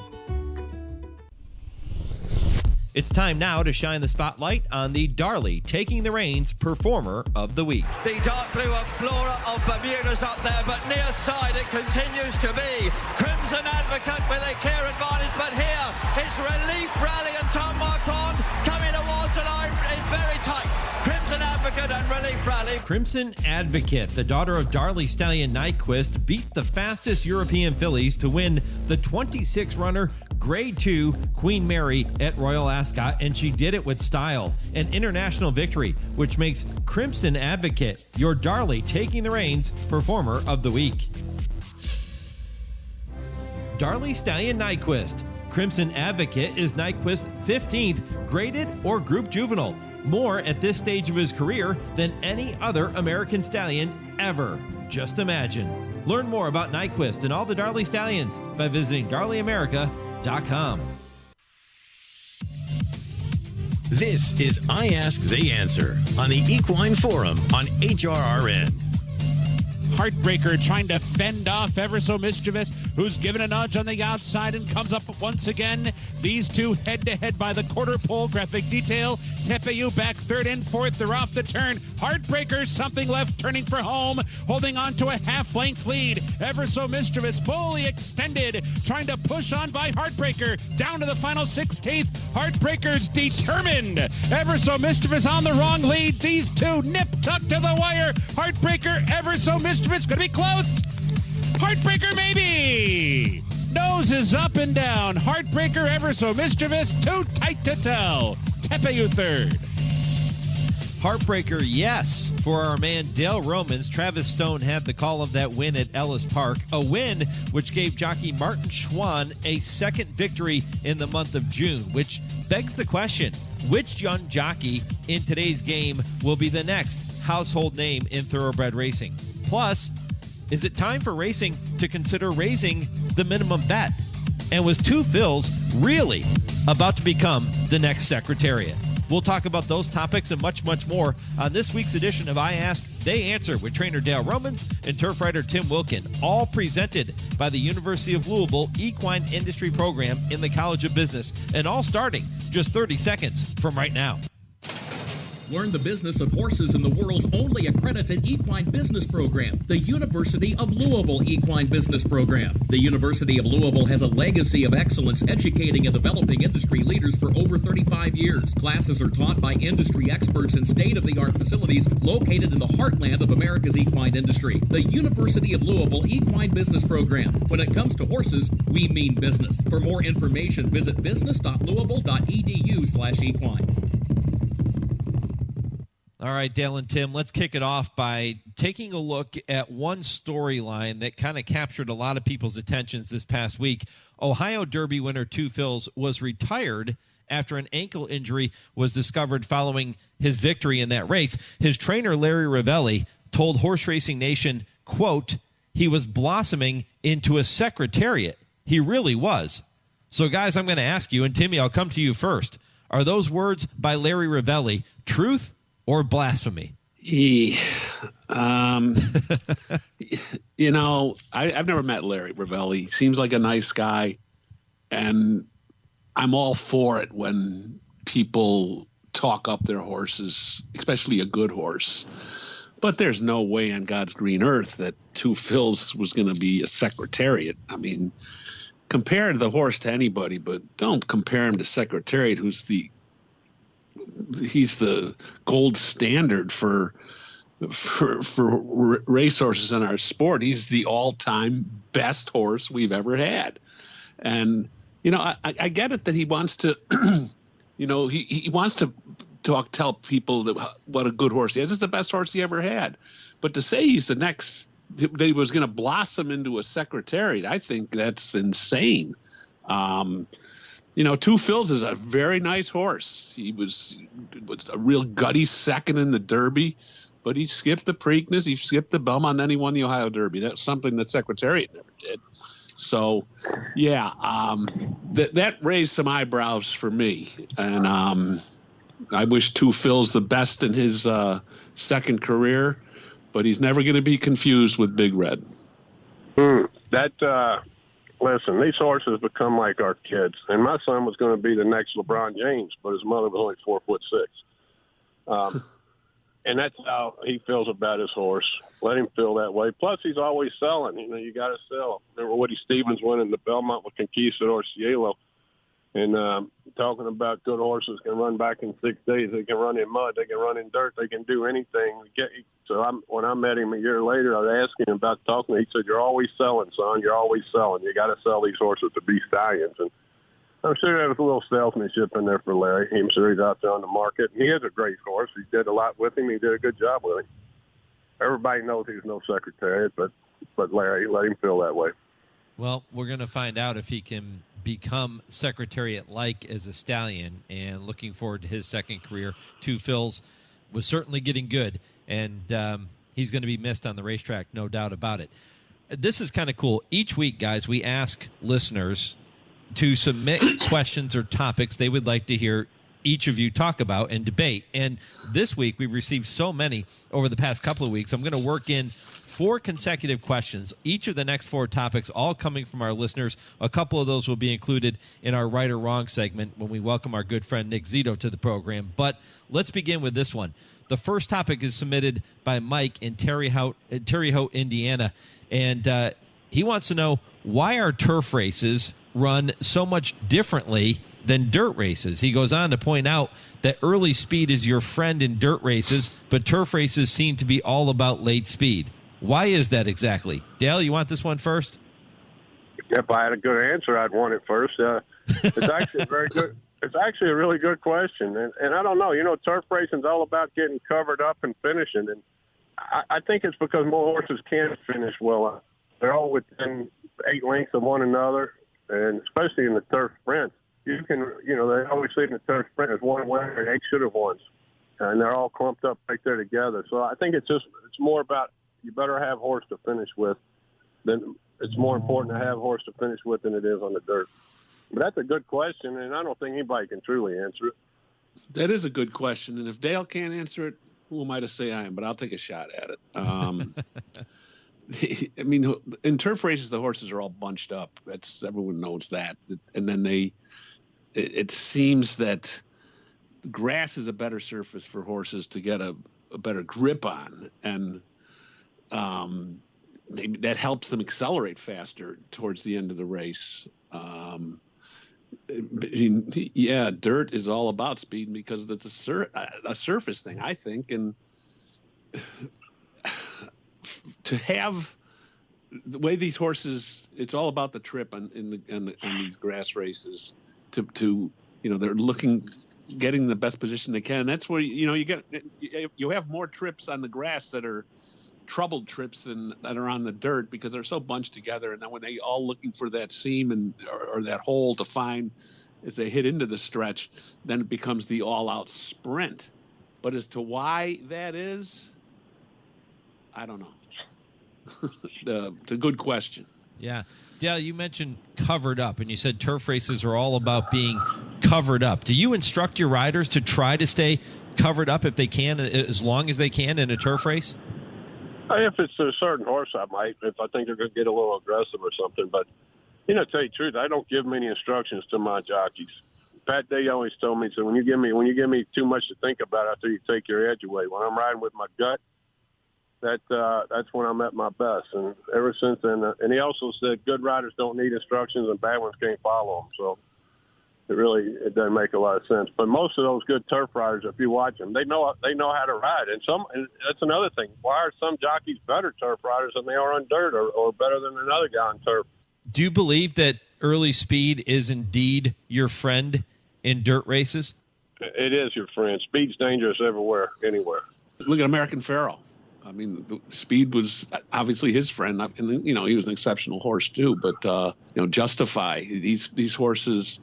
It's time now to shine the spotlight on the Darley Taking the Reins Performer of the Week. The dark blue of Flora of Bermuda's up there, but near side it continues to be Crimson Advocate with a clear advantage, but here it's Relief Rally and Tom Marquand coming towards the line. It's very tight. Crimson Advocate and Relief Rally. Crimson Advocate, the daughter of Darley Stallion Nyquist, beat the fastest European fillies to win the 26-runner Grade 2 Queen Mary at Royal Ascot, and she did it with style. An international victory, which makes Crimson Advocate your Darley Taking the Reins Performer of the Week. Darley Stallion Nyquist. Crimson Advocate is Nyquist's 15th graded or group juvenile. More at this stage of his career than any other American stallion ever. Just imagine. Learn more about Nyquist and all the Darley Stallions by visiting DarleyAmerica.com. This is I Ask, They Answer on the Equine Forum on HRRN. Heartbreaker trying to fend off Ever So Mischievous, who's given a nudge on the outside and comes up once again. These two head-to-head by the quarter pole. Graphic detail. Tepeyu back third and fourth. They're off the turn. Heartbreaker, something left, turning for home, holding on to a half-length lead. Ever So Mischievous fully extended, trying to push on by Heartbreaker. Down to the final 16th. Heartbreaker's determined. Ever So Mischievous on the wrong lead. These two nip-tuck to the wire. Heartbreaker, Ever So Mischievous. Going to be close. Heartbreaker, maybe. Nose is up and down. Heartbreaker, Ever So Mischievous. Too tight to tell. Tepeyu third. Heartbreaker, yes, for our man Dale Romans. Travis Stone had the call of that win at Ellis Park, a win which gave jockey Martin Schwann a second victory in the month of June, which begs the question, which young jockey in today's game will be the next household name in thoroughbred racing? Plus, is it time for racing to consider raising the minimum bet? And was Two Phils really about to become the next Secretariat? We'll talk about those topics and much, much more on this week's edition of I Ask, They Answer with trainer Dale Romans and turf writer Tim Wilkin, all presented by the University of Louisville Equine Industry Program in the College of Business, and all starting just 30 seconds from right now. Learn the business of horses in the world's only accredited equine business program, the University of Louisville Equine Business Program. The University of Louisville has a legacy of excellence educating and developing industry leaders for over 35 years. Classes are taught by industry experts in state-of-the-art facilities located in the heartland of America's equine industry. The University of Louisville Equine Business Program. When it comes to horses, we mean business. For more information, visit business.louisville.edu/equine. All right, Dale and Tim, let's kick it off by taking a look at one storyline that kind of captured a lot of people's attentions this past week. Ohio Derby winner Two Phils was retired after an ankle injury was discovered following his victory in that race. His trainer, Larry Ravelli, told Horse Racing Nation, quote, he was blossoming into a secretariat. He really was. So, guys, I'm going to ask you, and Timmy, I'll come to you first. Are those words by Larry Ravelli truth or blasphemy? I've never met Larry Ravelli. He seems like a nice guy, and I'm all for it when people talk up their horses, especially a good horse. But there's no way on God's green earth that Two Phils was going to be a secretariat. I mean, compare the horse to anybody, but don't compare him to Secretariat, he's the gold standard for racehorses in our sport. He's the all-time best horse we've ever had. And, I get it that he wants to, he wants to tell people what a good horse he has. It's the best horse he ever had. But to say he's the next, that he was going to blossom into a Secretariat, I think that's insane. Two Phils is a very nice horse. He was a real gutty second in the Derby, but he skipped the Preakness, he skipped the Belmont, and then he won the Ohio Derby. That's something that Secretariat never did. So, yeah, that raised some eyebrows for me. And I wish Two Phils the best in his second career, but he's never going to be confused with Big Red. Listen, these horses become like our kids. And my son was going to be the next LeBron James, but his mother was only 4'6". And that's how he feels about his horse. Let him feel that way. Plus, he's always selling. You got to sell. Remember Woody Stevens winning the Belmont with Conquistador Cielo. And talking about good horses can run back in 6 days. They can run in mud. They can run in dirt. They can do anything. So when I met him a year later, I was asking him about talking. He said, "You're always selling, son. You're always selling. You got to sell these horses to be stallions." And I'm sure there was a little salesmanship in there for Larry. I'm sure he's out there on the market. He is a great horse. He did a lot with him. He did a good job with him. Everybody knows he's no Secretariat, but Larry, let him feel that way. Well, we're going to find out if he can become Secretariat-like as a stallion, and looking forward to his second career. Two Phils was certainly getting good, and he's going to be missed on the racetrack, no doubt about it. This is kind of cool. Each week, guys, we ask listeners to submit questions or topics they would like to hear each of you talk about and debate. And this week we've received so many over the past couple of weeks. I'm going to work in 4 consecutive questions, each of the next 4 topics, all coming from our listeners. A couple of those will be included in our Right or Wrong segment when we welcome our good friend Nick Zito to the program. But let's begin with this one. The first topic is submitted by Mike in Terre Haute, Indiana, and he wants to know, why are turf races run so much differently than dirt races? He goes on to point out that early speed is your friend in dirt races, but turf races seem to be all about late speed. Why is that exactly? Dale, you want this one first? If I had a good answer, I'd want it first. It's actually a very good. It's actually a really good question, and I don't know. You know, turf racing's all about getting covered up and finishing, and I think it's because more horses can finish well. They're all within 8 lengths of one another, and especially in the turf sprint, you can, you know, they always say in the turf sprint there's one winner and 8 should-have ones, and they're all clumped up right there together. So I think it's more about, you better have horse to finish with. It's more important to have horse to finish with than it is on the dirt. But that's a good question, and I don't think anybody can truly answer it. That is a good question, and if Dale can't answer it, who am I to say I am? But I'll take a shot at it. I mean, in turf races, the horses are all bunched up. Everyone knows that. And then it seems that grass is a better surface for horses to get a better grip on, and maybe that helps them accelerate faster towards the end of the race. Yeah, dirt is all about speed because it's a surface thing, I think, and to have the way these horses, it's all about the trip in these grass races. To you know, they're getting the best position they can. That's where you have more trips on the grass that are troubled trips that are on the dirt because they're so bunched together, and then when they all looking for that seam or that hole to find as they hit into the stretch, then it becomes the all-out sprint. But as to why that is, I don't know. It's a good question. Yeah. Dale, you mentioned covered up, and you said turf races are all about being covered up. Do you instruct your riders to try to stay covered up if they can, as long as they can in a turf race? If it's a certain horse, I might, if I think they're going to get a little aggressive or something. But, you know, to tell you the truth, I don't give many instructions to my jockeys. Pat Day always told me, so when you give me too much to think about after you take your edge away, when I'm riding with my gut, that's when I'm at my best. And ever since then, and he also said good riders don't need instructions and bad ones can't follow them. So it doesn't make a lot of sense. But most of those good turf riders, if you watch them, they know how to ride. And that's another thing. Why are some jockeys better turf riders than they are on dirt, or better than another guy on turf? Do you believe that early speed is indeed your friend in dirt races? It is your friend. Speed's dangerous everywhere, anywhere. Look at American Pharoah. I mean, speed was obviously his friend, and you know, he was an exceptional horse too. But you know, Justify, these horses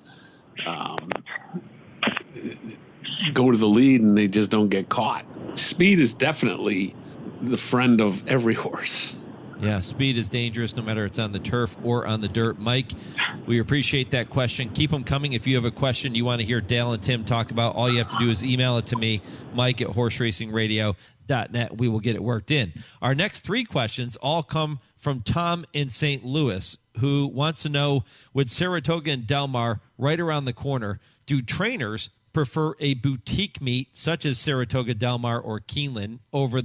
go to the lead and they just don't get caught. Speed is definitely the friend of every horse. Yeah, speed is dangerous no matter it's on the turf or on the dirt. Mike, we appreciate that question. Keep them coming. If you have a question you want to hear Dale and Tim talk about, all you have to do is email it to me, Mike@horseracingradio.net. We will get it worked in. Our next 3 questions all come from Tom in St. Louis, who wants to know, with Saratoga and Del Mar right around the corner, do trainers prefer a boutique meet such as Saratoga, Del Mar, or Keeneland over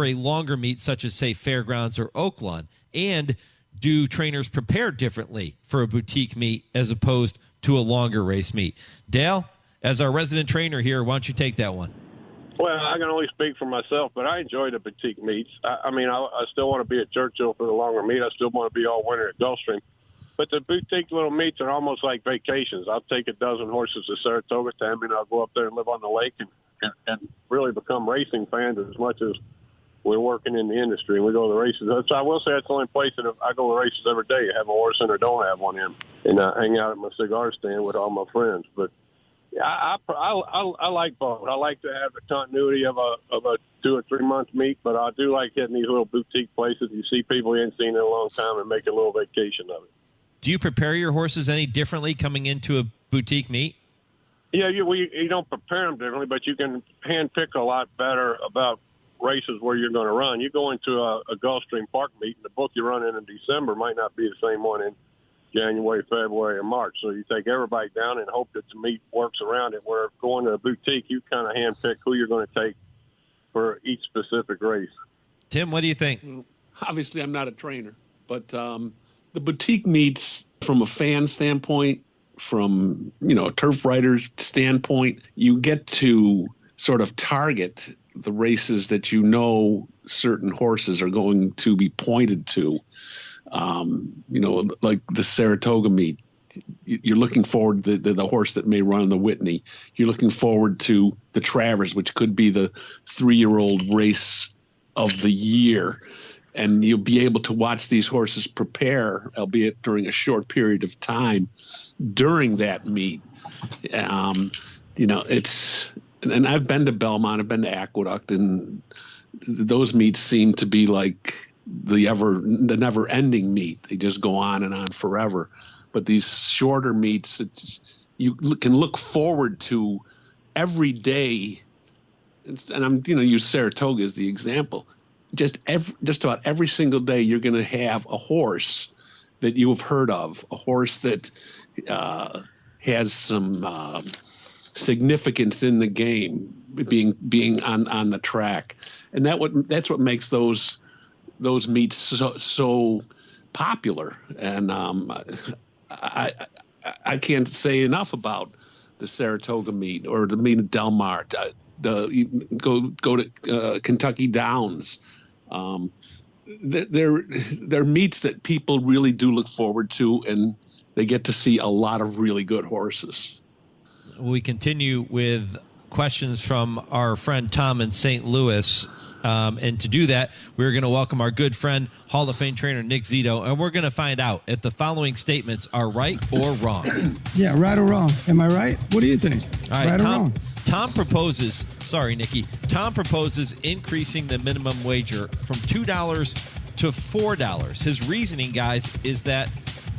a longer meet such as, say, Fairgrounds or Oaklawn? And do trainers prepare differently for a boutique meet as opposed to a longer race meet? Dale, as our resident trainer here, why don't you take that one? Well, I can only speak for myself, but I enjoy the boutique meets. I mean, I still want to be at Churchill for the longer meet. I still want to be all winter at Gulfstream. But the boutique little meets are almost like vacations. I'll take a dozen horses to Saratoga time, and I'll go up there and live on the lake and really become racing fans as much as we're working in the industry. And we go to the races. So I will say that's the only place that I go to races every day. Have a horse in or don't have one in. And I hang out at my cigar stand with all my friends. But yeah, I like both. I like to have the continuity of a 2 or 3 month meet, but I do like hitting these little boutique places. You see people you ain't seen in a long time and make a little vacation of it. Do you prepare your horses any differently coming into a boutique meet? Yeah, you don't prepare them differently, but you can hand pick a lot better about races where you're going to run. You go into a Gulfstream Park meet, and the book you run in December might not be the same one in January, February, or March. So you take everybody down and hope that the meet works around it. Where going to a boutique, you kind of hand pick who you're going to take for each specific race. Tim, what do you think? Obviously, I'm not a trainer, but the boutique meets, from a fan standpoint, from a turf rider's standpoint, you get to sort of target the races that certain horses are going to be pointed to. Like the Saratoga meet, you're looking forward to the horse that may run the Whitney. You're looking forward to the Travers, which could be the 3-year-old race of the year. And you'll be able to watch these horses prepare, albeit during a short period of time during that meet. And I've been to Belmont, I've been to Aqueduct, and those meets seem to be like the never-ending meet. They just go on and on forever. But these shorter meets, you can look forward to every day. And I'm use Saratoga as the example. Just about every single day, you're going to have a horse that you have heard of, a horse that has some significance in the game, being on the track, and that's what makes those meets so popular. And I can't say enough about the Saratoga meet or the meet at Del Mar. Go to Kentucky Downs. They're meets that people really do look forward to, and they get to see a lot of really good horses. We continue with questions from our friend Tom in St. Louis. And to do that, we're going to welcome our good friend, Hall of Fame trainer Nick Zito, and we're going to find out if the following statements are right or wrong. Yeah, right or wrong. Am I right? What do you think? All right, right Tom, or wrong? Tom proposes increasing the minimum wager from $2 to $4. His reasoning, guys, is that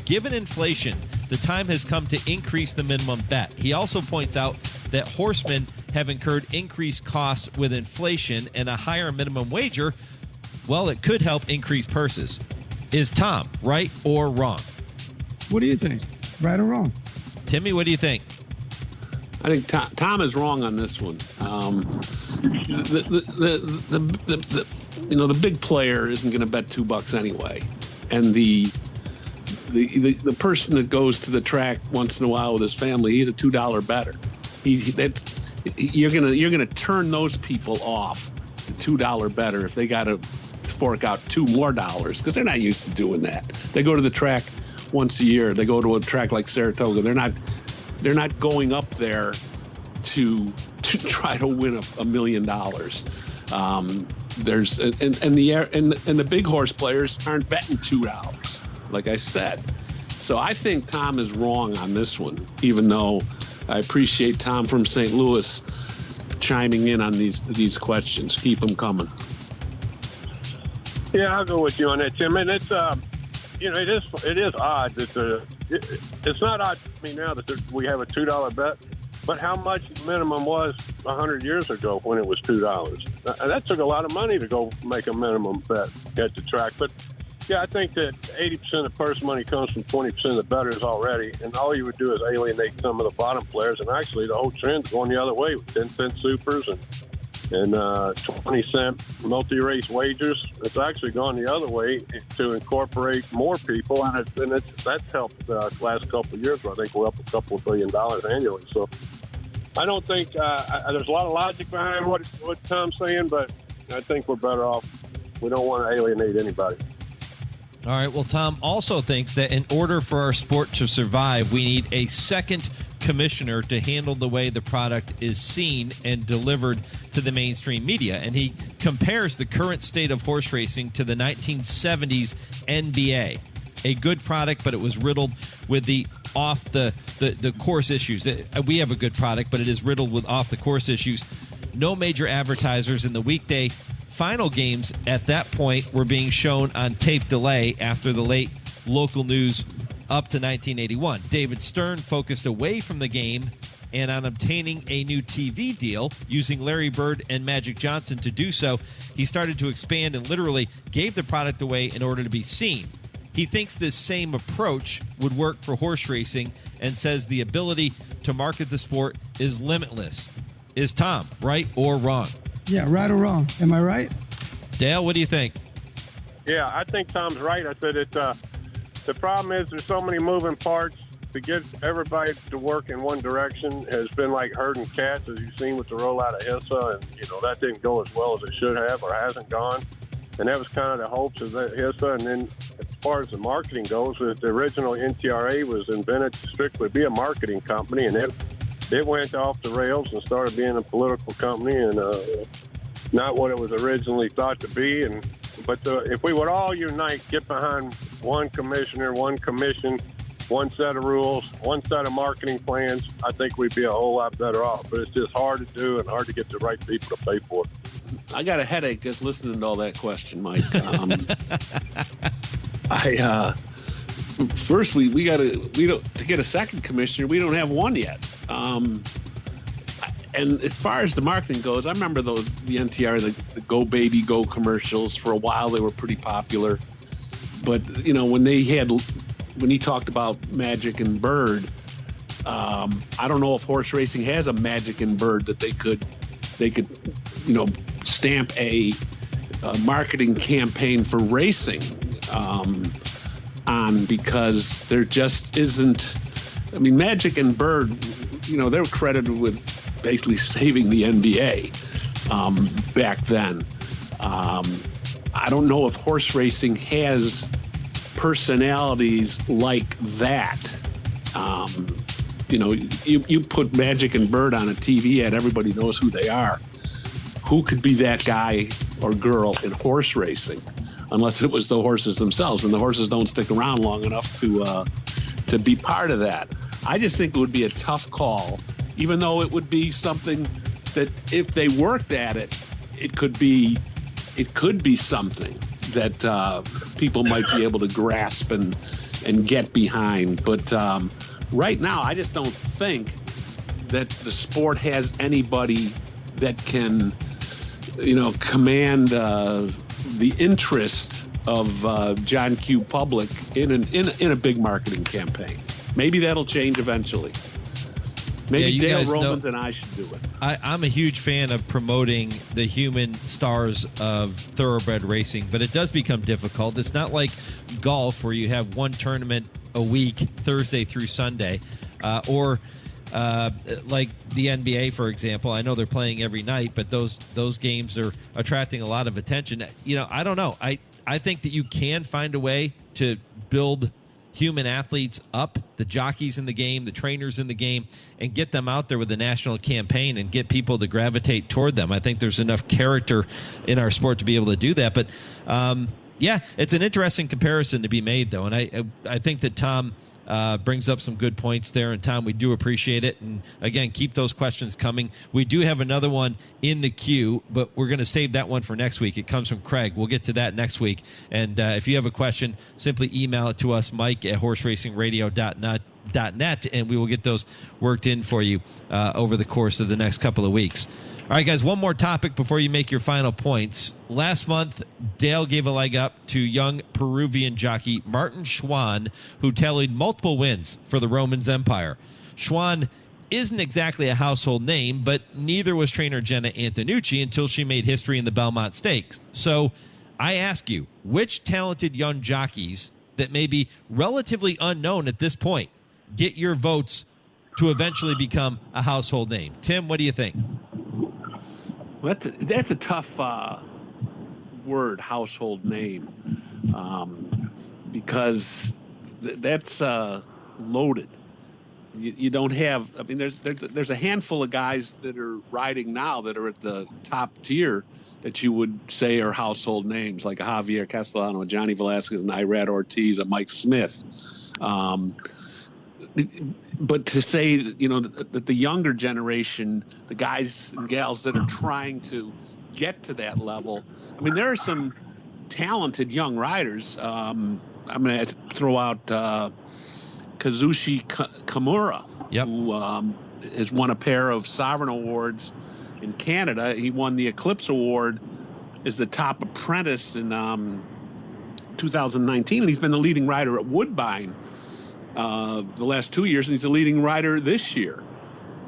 given inflation, the time has come to increase the minimum bet. He also points out that horsemen have incurred increased costs with inflation, and a higher minimum wager, well, it could help increase purses. Is Tom right or wrong? What do you think? Right or wrong? Timmy, what do you think? I think Tom is wrong on this one. The big player isn't going to bet $2 anyway, and the person that goes to the track once in a while with his family, he's a $2 better. You're gonna turn those people off, the $2 better, if they got to fork out $2 more because they're not used to doing that. They go to the track once a year. They go to a track like Saratoga. They're not going up there to try to win $1 million. The big horse players aren't betting $2, like I said. So I think Tom is wrong on this one, even though I appreciate Tom from St. Louis chiming in on these questions. Keep them coming. Yeah, I'll go with you on that, Tim. And it's it is odd that it's not odd to me now that we have a $2 bet, but how much the minimum was 100 years ago when it was $2. And that took a lot of money to go make a minimum bet at the track. But yeah, I think that 80% of purse money comes from 20% of the bettors already, and all you would do is alienate some of the bottom players. And actually, the whole trend's going the other way with 10-cent supers and 20-cent multi-race wagers. It's actually gone the other way to incorporate more people, and that's helped the last couple of years. Where I think we're up a couple of $1 billion annually. So I don't think there's a lot of logic behind what Tom's saying, but I think we're better off. We don't want to alienate anybody. All right, well, Tom also thinks that in order for our sport to survive, we need a second commissioner to handle the way the product is seen and delivered to the mainstream media. And he compares the current state of horse racing to the 1970s NBA. A good product, but it was riddled with the off the course issues. We have a good product, but it is riddled with off the course issues. No major advertisers in the weekday final games at that point were being shown on tape delay after the late local news up to 1981. David Stern focused away from the game and on obtaining a new TV deal, using Larry Bird and Magic Johnson to do so, he started to expand and literally gave the product away in order to be seen. He thinks this same approach would work for horse racing and says the ability to market the sport is limitless. Is Tom right or wrong? Yeah, right or wrong. Am I right? Dale, what do you think? Yeah, I think Tom's right. I said the problem is there's so many moving parts. To get everybody to work in one direction has been like herding cats, as you've seen with the rollout of HISA, and that didn't go as well as it should have or hasn't gone. And that was kind of the hopes of that HISA. And then as far as the marketing goes, the original NTRA was invented to strictly be a marketing company, and it went off the rails and started being a political company and not what it was originally thought to be. But if we would all unite, get behind one commissioner, one commission, one set of rules, one set of marketing plans, I think we'd be a whole lot better off. But it's just hard to do and hard to get the right people to pay for it. I got a headache just listening to all that question, Mike. First to get a second commissioner, we don't have one yet. And as far as the marketing goes, I remember the NTR, the Go Baby Go commercials. For a while, they were pretty popular. But when he talked about Magic and Bird, I don't know if horse racing has a Magic and Bird that they could stamp a marketing campain for racing on, because there just isn't. I mean, Magic and Bird, they're credited with basically saving the NBA back then. I don't know if horse racing has personalities like that. You put Magic and Bird on a TV ad, everybody knows who they are. Who could be that guy or girl in horse racing, unless it was the horses themselves, and the horses don't stick around long enough to be part of that. I just think it would be a tough call, even though it would be something that if they worked at it, it could be something that people might be able to grasp and get behind. But right now, I just don't think that the sport has anybody that can, command the interest of John Q. Public in a big marketing campaign. Maybe that'll change eventually. Maybe Dale Romans and I should do it. I'm a huge fan of promoting the human stars of thoroughbred racing, but it does become difficult. It's not like golf where you have one tournament a week, Thursday through Sunday, or like the NBA, for example. I know they're playing every night, but those games are attracting a lot of attention. I don't know. I think that you can find a way to build human athletes up, the jockeys in the game, the trainers in the game, and get them out there with a national campaign and get people to gravitate toward them. I think there's enough character in our sport to be able to do that. But, it's an interesting comparison to be made, though. And I think that Tom brings up some good points there. And, Tom, we do appreciate it. And, again, keep those questions coming. We do have another one in the queue, but we're going to save that one for next week. It comes from Craig. We'll get to that next week. And if you have a question, simply email it to us, mike@horseracingradio.net, and we will get those worked in for you over the course of the next couple of weeks. All right, guys, one more topic before you make your final points. Last month, Dale gave a leg up to young Peruvian jockey Martin Schwann, who tallied multiple wins for the Romans Empire. Schwann isn't exactly a household name, but neither was trainer Jenna Antonucci until she made history in the Belmont Stakes. So I ask you, which talented young jockeys that may be relatively unknown at this point get your votes to eventually become a household name? Tim, what do you think? That's a tough word, household name, because that's loaded. You don't have. I mean, there's a handful of guys that are riding now that are at the top tier that you would say are household names, like a Javier Castellano, a Johnny Velasquez, an Irad Ortiz, a Mike Smith. But to say, that the younger generation, the guys and gals that are trying to get to that level, I mean, there are some talented young riders. I'm going to throw out Kazushi Kimura, who has won a pair of Sovereign Awards in Canada. He won the Eclipse Award as the top apprentice in 2019, and he's been the leading rider at Woodbine the last 2 years, and he's the leading rider this year.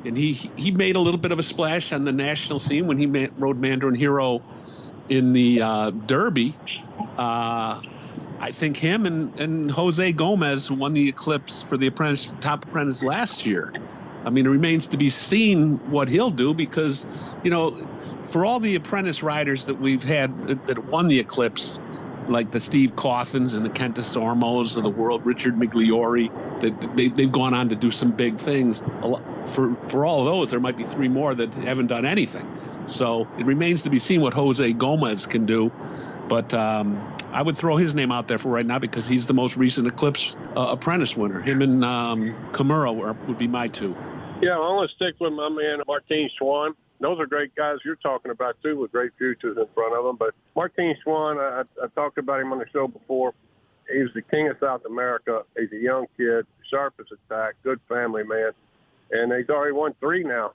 And he made a little bit of a splash on the national scene when he rode Mandarin Hero in the Derby. I think him and Jose Gomez, who won the Eclipse for the top apprentice last year. I mean, it remains to be seen what he'll do because, for all the apprentice riders that we've had that won the Eclipse, like the Steve Cawthons and the Kenta Sormos of the world, Richard Migliori, they've gone on to do some big things. For all of those, there might be 3 more that haven't done anything. So it remains to be seen what Jose Gomez can do. But I would throw his name out there for right now because he's the most recent Eclipse apprentice winner. Him and Kimura would be my 2. Yeah, I'm going to stick with my man, Martin Schwann. Those are great guys you're talking about, too, with great futures in front of them. But Martin Schwann, I talked about him on the show before. He's the king of South America. He's a young kid, sharp as a tack, good family man. And he's already won 3 now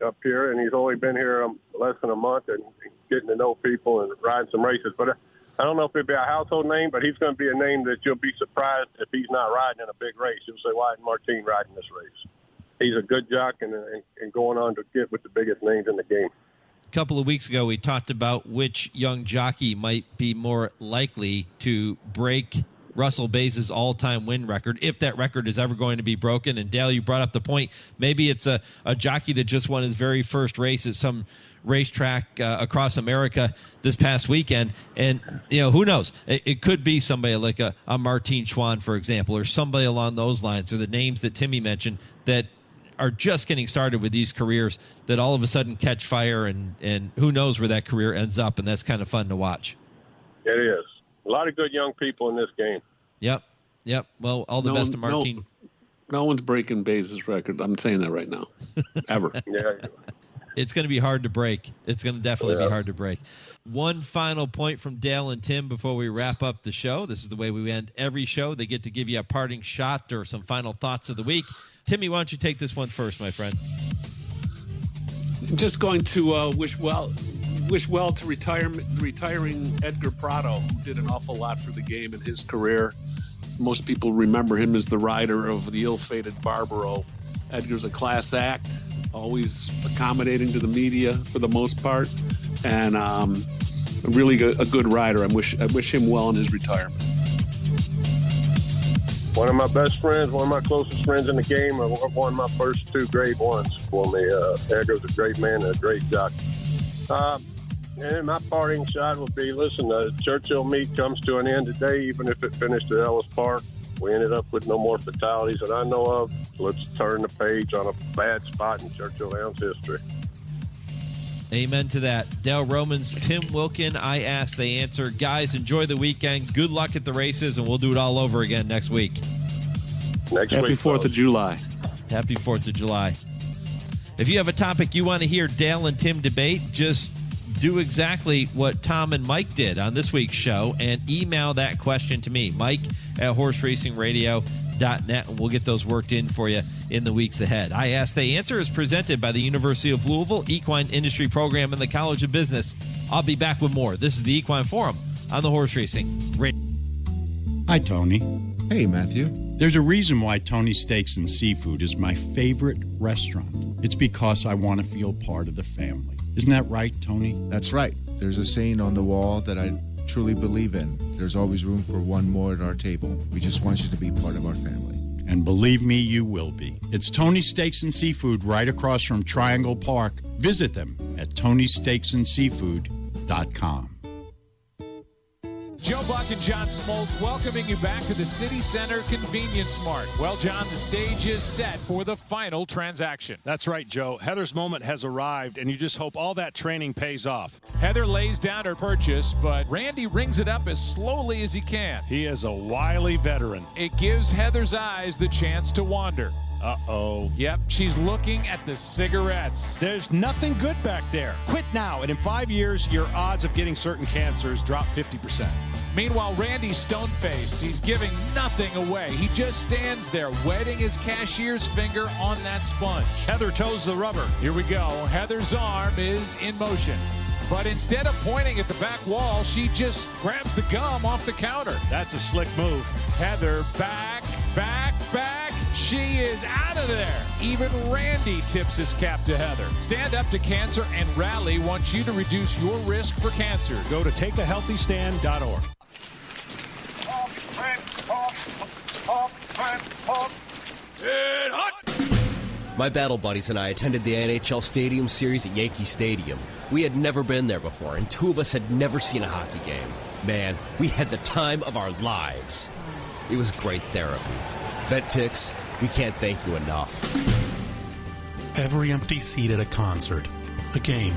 up here, and he's only been here less than a month and getting to know people and riding some races. But I don't know if it'd be a household name, but he's going to be a name that you'll be surprised if he's not riding in a big race. You'll say, why isn't Martin riding this race? He's a good jock and going on to get with the biggest names in the game. A couple of weeks ago, we talked about which young jockey might be more likely to break Russell Bays' all-time win record, if that record is ever going to be broken. And, Dale, you brought up the point. Maybe it's a jockey that just won his very first race at some racetrack across America this past weekend. And, who knows? It could be somebody like a Martin Schwann, for example, or somebody along those lines, or the names that Timmy mentioned that are just getting started with these careers that all of a sudden catch fire, and who knows where that career ends up, and that's kind of fun to watch. It is. A lot of good young people in this game. Yep. Well, all the best to Martin. No one's breaking Bays' record. I'm saying that right now. Ever. Yeah. It's going to be hard to break. It's going to definitely be hard to break. One final point from Dale and Tim before we wrap up the show. This is the way we end every show. They get to give you a parting shot or some final thoughts of the week. Timmy, why don't you take this one first, my friend? Just going to wish well to retiring Edgar Prado, who did an awful lot for the game in his career. Most people remember him as the rider of the ill-fated Barbaro. Edgar's a class act, always accommodating to the media for the most part, and really a good rider. I wish him well in his retirement. One of my best friends, one of my closest friends in the game, won my first 2 grade 1s for me. Edgar's a great man and a great jockey. And my parting shot would be, listen, the Churchill meet comes to an end today, even if it finished at Ellis Park. We ended up with no more fatalities that I know of. Let's turn the page on a bad spot in Churchill Downs history. Amen to that. Dale Romans, Tim Wilkin, I ask, they answer. Guys, enjoy the weekend. Good luck at the races, and we'll do it all over again next week. Happy 4th of July. Happy 4th of July. If you have a topic you want to hear Dale and Tim debate, just do exactly what Tom and Mike did on this week's show and email that question to me, mike@horseracingradio.net, and we'll get those worked in for you in the weeks ahead. I Ask, They Answer is presented by the University of Louisville Equine Industry Program and the College of Business. I'll be back with more. This is the Equine Forum on the Horse Racing Radio. Hi, Tony. Hey, Matthew. There's a reason why Tony's Steaks and Seafood is my favorite restaurant. It's because I want to feel part of the family. Isn't that right, Tony? That's right. There's a saying on the wall that I truly believe in. There's always room for one more at our table. We just want you to be part of our family. And believe me, you will be. It's Tony's Steaks and Seafood right across from Triangle Park. Visit them at TonySteaksandSeafood.com. Joe Buck and John Smoltz welcoming you back to the City Center Convenience Mart. Well, John, the stage is set for the final transaction. That's right, Joe. Heather's moment has arrived, and you just hope all that training pays off. Heather lays down her purchase, but Randy rings it up as slowly as he can. He is a wily veteran. It gives Heather's eyes the chance to wander. Uh-oh. Yep, she's looking at the cigarettes. There's nothing good back there. Quit now, and in 5 years, your odds of getting certain cancers drop 50%. Meanwhile, Randy's stone-faced. He's giving nothing away. He just stands there, wetting his cashier's finger on that sponge. Heather toes the rubber. Here we go. Heather's arm is in motion. But instead of pointing at the back wall, she just grabs the gum off the counter. That's a slick move. Heather back. She is out of there. Even Randy tips his cap to Heather. Stand Up to Cancer and Rally wants you to reduce your risk for cancer. Go to takeahealthystand.org. My battle buddies and I attended the NHL Stadium Series at Yankee Stadium. We had never been there before, and two of us had never seen a hockey game. Man, we had the time of our lives. It was great therapy. Vet Tix, we can't thank you enough. Every empty seat at a concert, a game,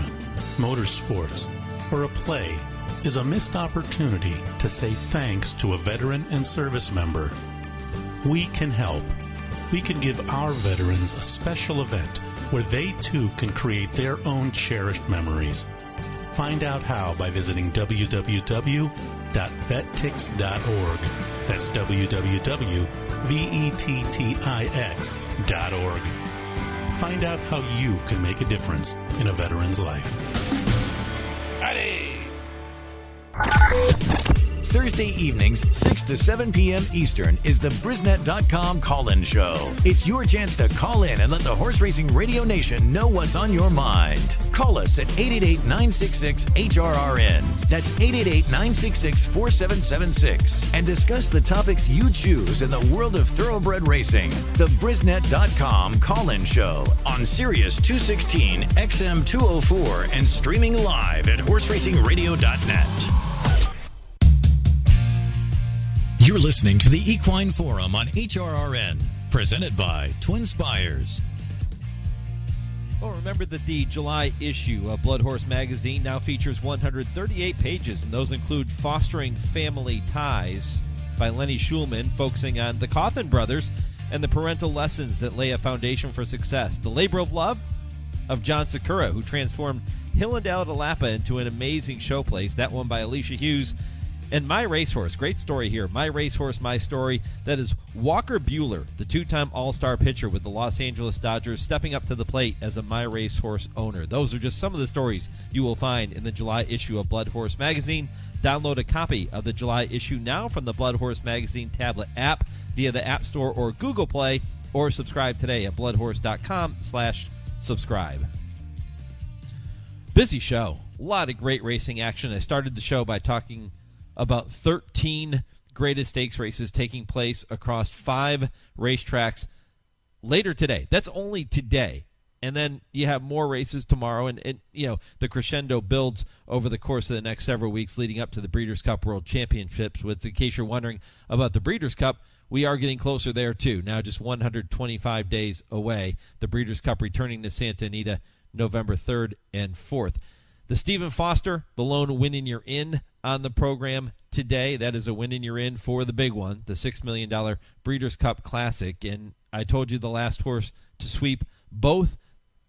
motorsports, or a play is a missed opportunity to say thanks to a veteran and service member. We can help. We can give our veterans a special event where they too can create their own cherished memories. Find out how by visiting www.vettix.org. That's www.vettix.org. Find out how you can make a difference in a veteran's life. Thursday evenings, 6 to 7 p.m. Eastern, is the Brisnet.com call-in show. It's your chance to call in and let the Horse Racing Radio Nation know what's on your mind. Call us at 888-966-HRRN. That's 888-966-4776. And discuss the topics you choose in the world of thoroughbred racing. The Brisnet.com call-in show on Sirius 216, XM 204, and streaming live at horseracingradio.net. You're listening to the Equine Forum on HRRN, presented by TwinSpires. Well, remember that the July issue of Blood Horse Magazine now features 138 pages, and those include Fostering Family Ties by Lenny Schulman, focusing on the Coffin brothers and the parental lessons that lay a foundation for success. The Labor of Love of John Sakura, who transformed Hillendale-Talapa into an amazing showplace, that one by Alicia Hughes. And My Racehorse, great story here. My Racehorse, My Story. That is Walker Buehler, the two-time All-Star pitcher with the Los Angeles Dodgers, stepping up to the plate as a My Racehorse owner. Those are just some of the stories you will find in the July issue of Blood Horse Magazine. Download a copy of the July issue now from the Blood Horse Magazine tablet app via the App Store or Google Play, or subscribe today at bloodhorse.com/subscribe. Busy show. A lot of great racing action. I started the show by talking about 13 graded stakes races taking place across 5 racetracks later today. That's only today. And then you have more races tomorrow, and you know, the crescendo builds over the course of the next several weeks leading up to the Breeders' Cup World Championships, which, in case you're wondering about the Breeders' Cup, we are getting closer there too. Now just 125 days away. The Breeders' Cup returning to Santa Anita November 3rd and 4th. The Stephen Foster, the lone win in you're in on the program today. That is a win in you're in for the big one, the $6 million Breeders' Cup Classic. And I told you the last horse to sweep both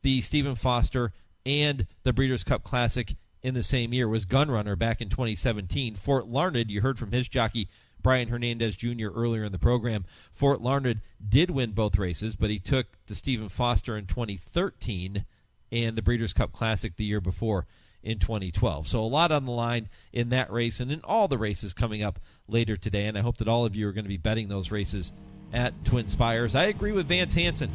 the Stephen Foster and the Breeders' Cup Classic in the same year was Gunrunner back in 2017. Fort Larned, you heard from his jockey Brian Hernandez Jr. earlier in the program. Fort Larned did win both races, but he took the Stephen Foster in 2013 and the Breeders' Cup Classic the year before in 2012. So a lot on the line in that race and in all the races coming up later today, and I hope that all of you are going to be betting those races at TwinSpires. I agree with Vance Hanson,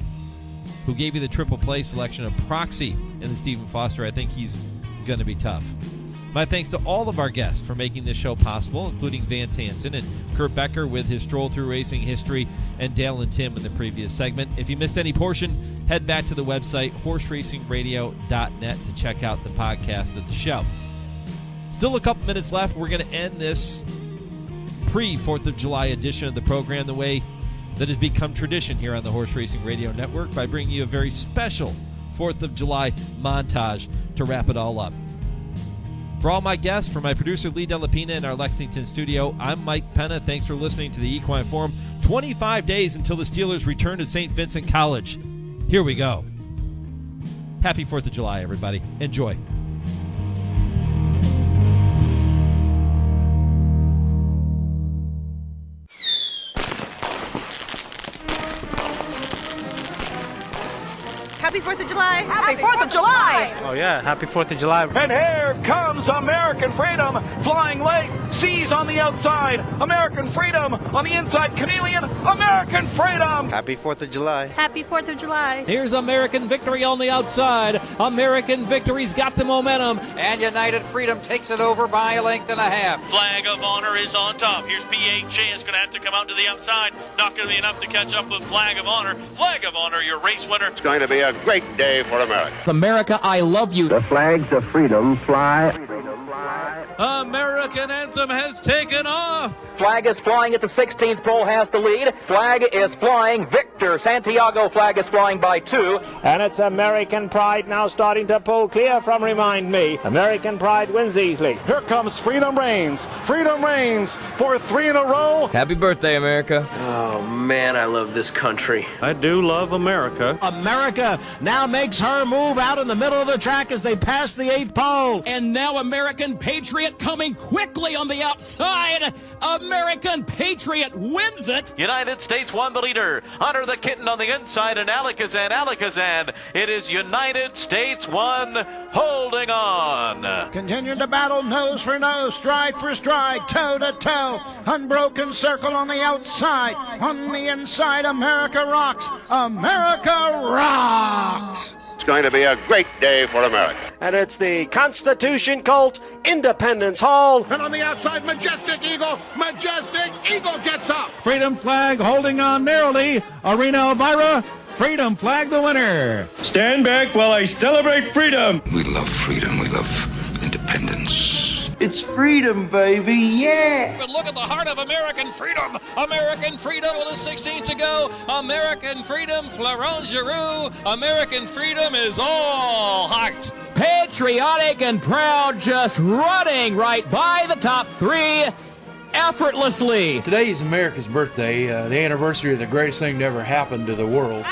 who gave you the triple play selection of Proxy in the Stephen Foster. I think he's going to be tough. My thanks to all of our guests for making this show possible, including Vance Hanson and Kurt Becker with his Stroll Through Racing History, and Dale and Tim in the previous segment. If you missed any portion, head back to the website, horseracingradio.net, to check out the podcast of the show. Still a couple minutes left. We're going to end this pre-4th of July edition of the program the way that has become tradition here on the Horse Racing Radio Network, by bringing you a very special 4th of July montage to wrap it all up. For all my guests, for my producer Lee Delapina in our Lexington studio, I'm Mike Penna. Thanks for listening to the Equine Forum. 25 days until the Steelers return to St. Vincent College. Here we go. Happy 4th of July, everybody. Enjoy. Happy 4th of July! Happy 4th of July! Oh yeah, happy 4th of July. And here comes American Freedom, flying late, seas on the outside, American Freedom on the inside, Keeneland, American Freedom! Happy 4th of July. Happy 4th of July! Here's American Victory on the outside. American Victory's got the momentum. And United Freedom takes it over by a length and a half. Flag of Honor is on top. Here's PHA. It's going to have to come out to the outside. Not going to be enough to catch up with Flag of Honor. Flag of Honor, your race winner. It's going to be a great day for America. America, I love you. The flags of freedom fly. American anthem has taken off. Flag is flying at the 16th pole, has the lead. Flag is flying. Victor Santiago flag is flying by 2. And it's American Pride now starting to pull clear from Remind Me. American Pride wins easily. Here comes Freedom Reigns. Freedom Reigns for 3 in a row. Happy birthday, America. Oh, man, I love this country. I do love America. America now makes her move out in the middle of the track as they pass the 8th pole. And now American Patriot coming quickly on the outside. American Patriot wins it. United States won the leader. Hunter the Kitten on the inside and Alakazam. It is United States 1 holding on. Continuing to battle nose for nose, stride for stride, toe to toe. Unbroken circle on the outside. On the inside, America rocks. America rocks. It's going to be a great day for America. And it's the Constitution Colt, Independence Hall. And on the outside, Majestic Eagle gets up. Freedom flag holding on narrowly. Arena Elvira, Freedom flag the winner. Stand back while I celebrate freedom. We love freedom. We love independence. It's freedom, baby, yeah! But look at the heart of American freedom. American freedom with a 16 to go. American freedom, Florent Giroux. American freedom is all heart. Patriotic and proud, just running right by the top 3 effortlessly. Today is America's birthday, the anniversary of the greatest thing that ever happened to the world.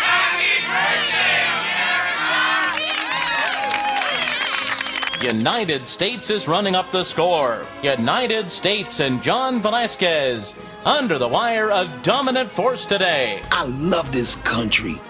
United States is running up the score. United States and John Velasquez under the wire, a dominant force today. I love this country.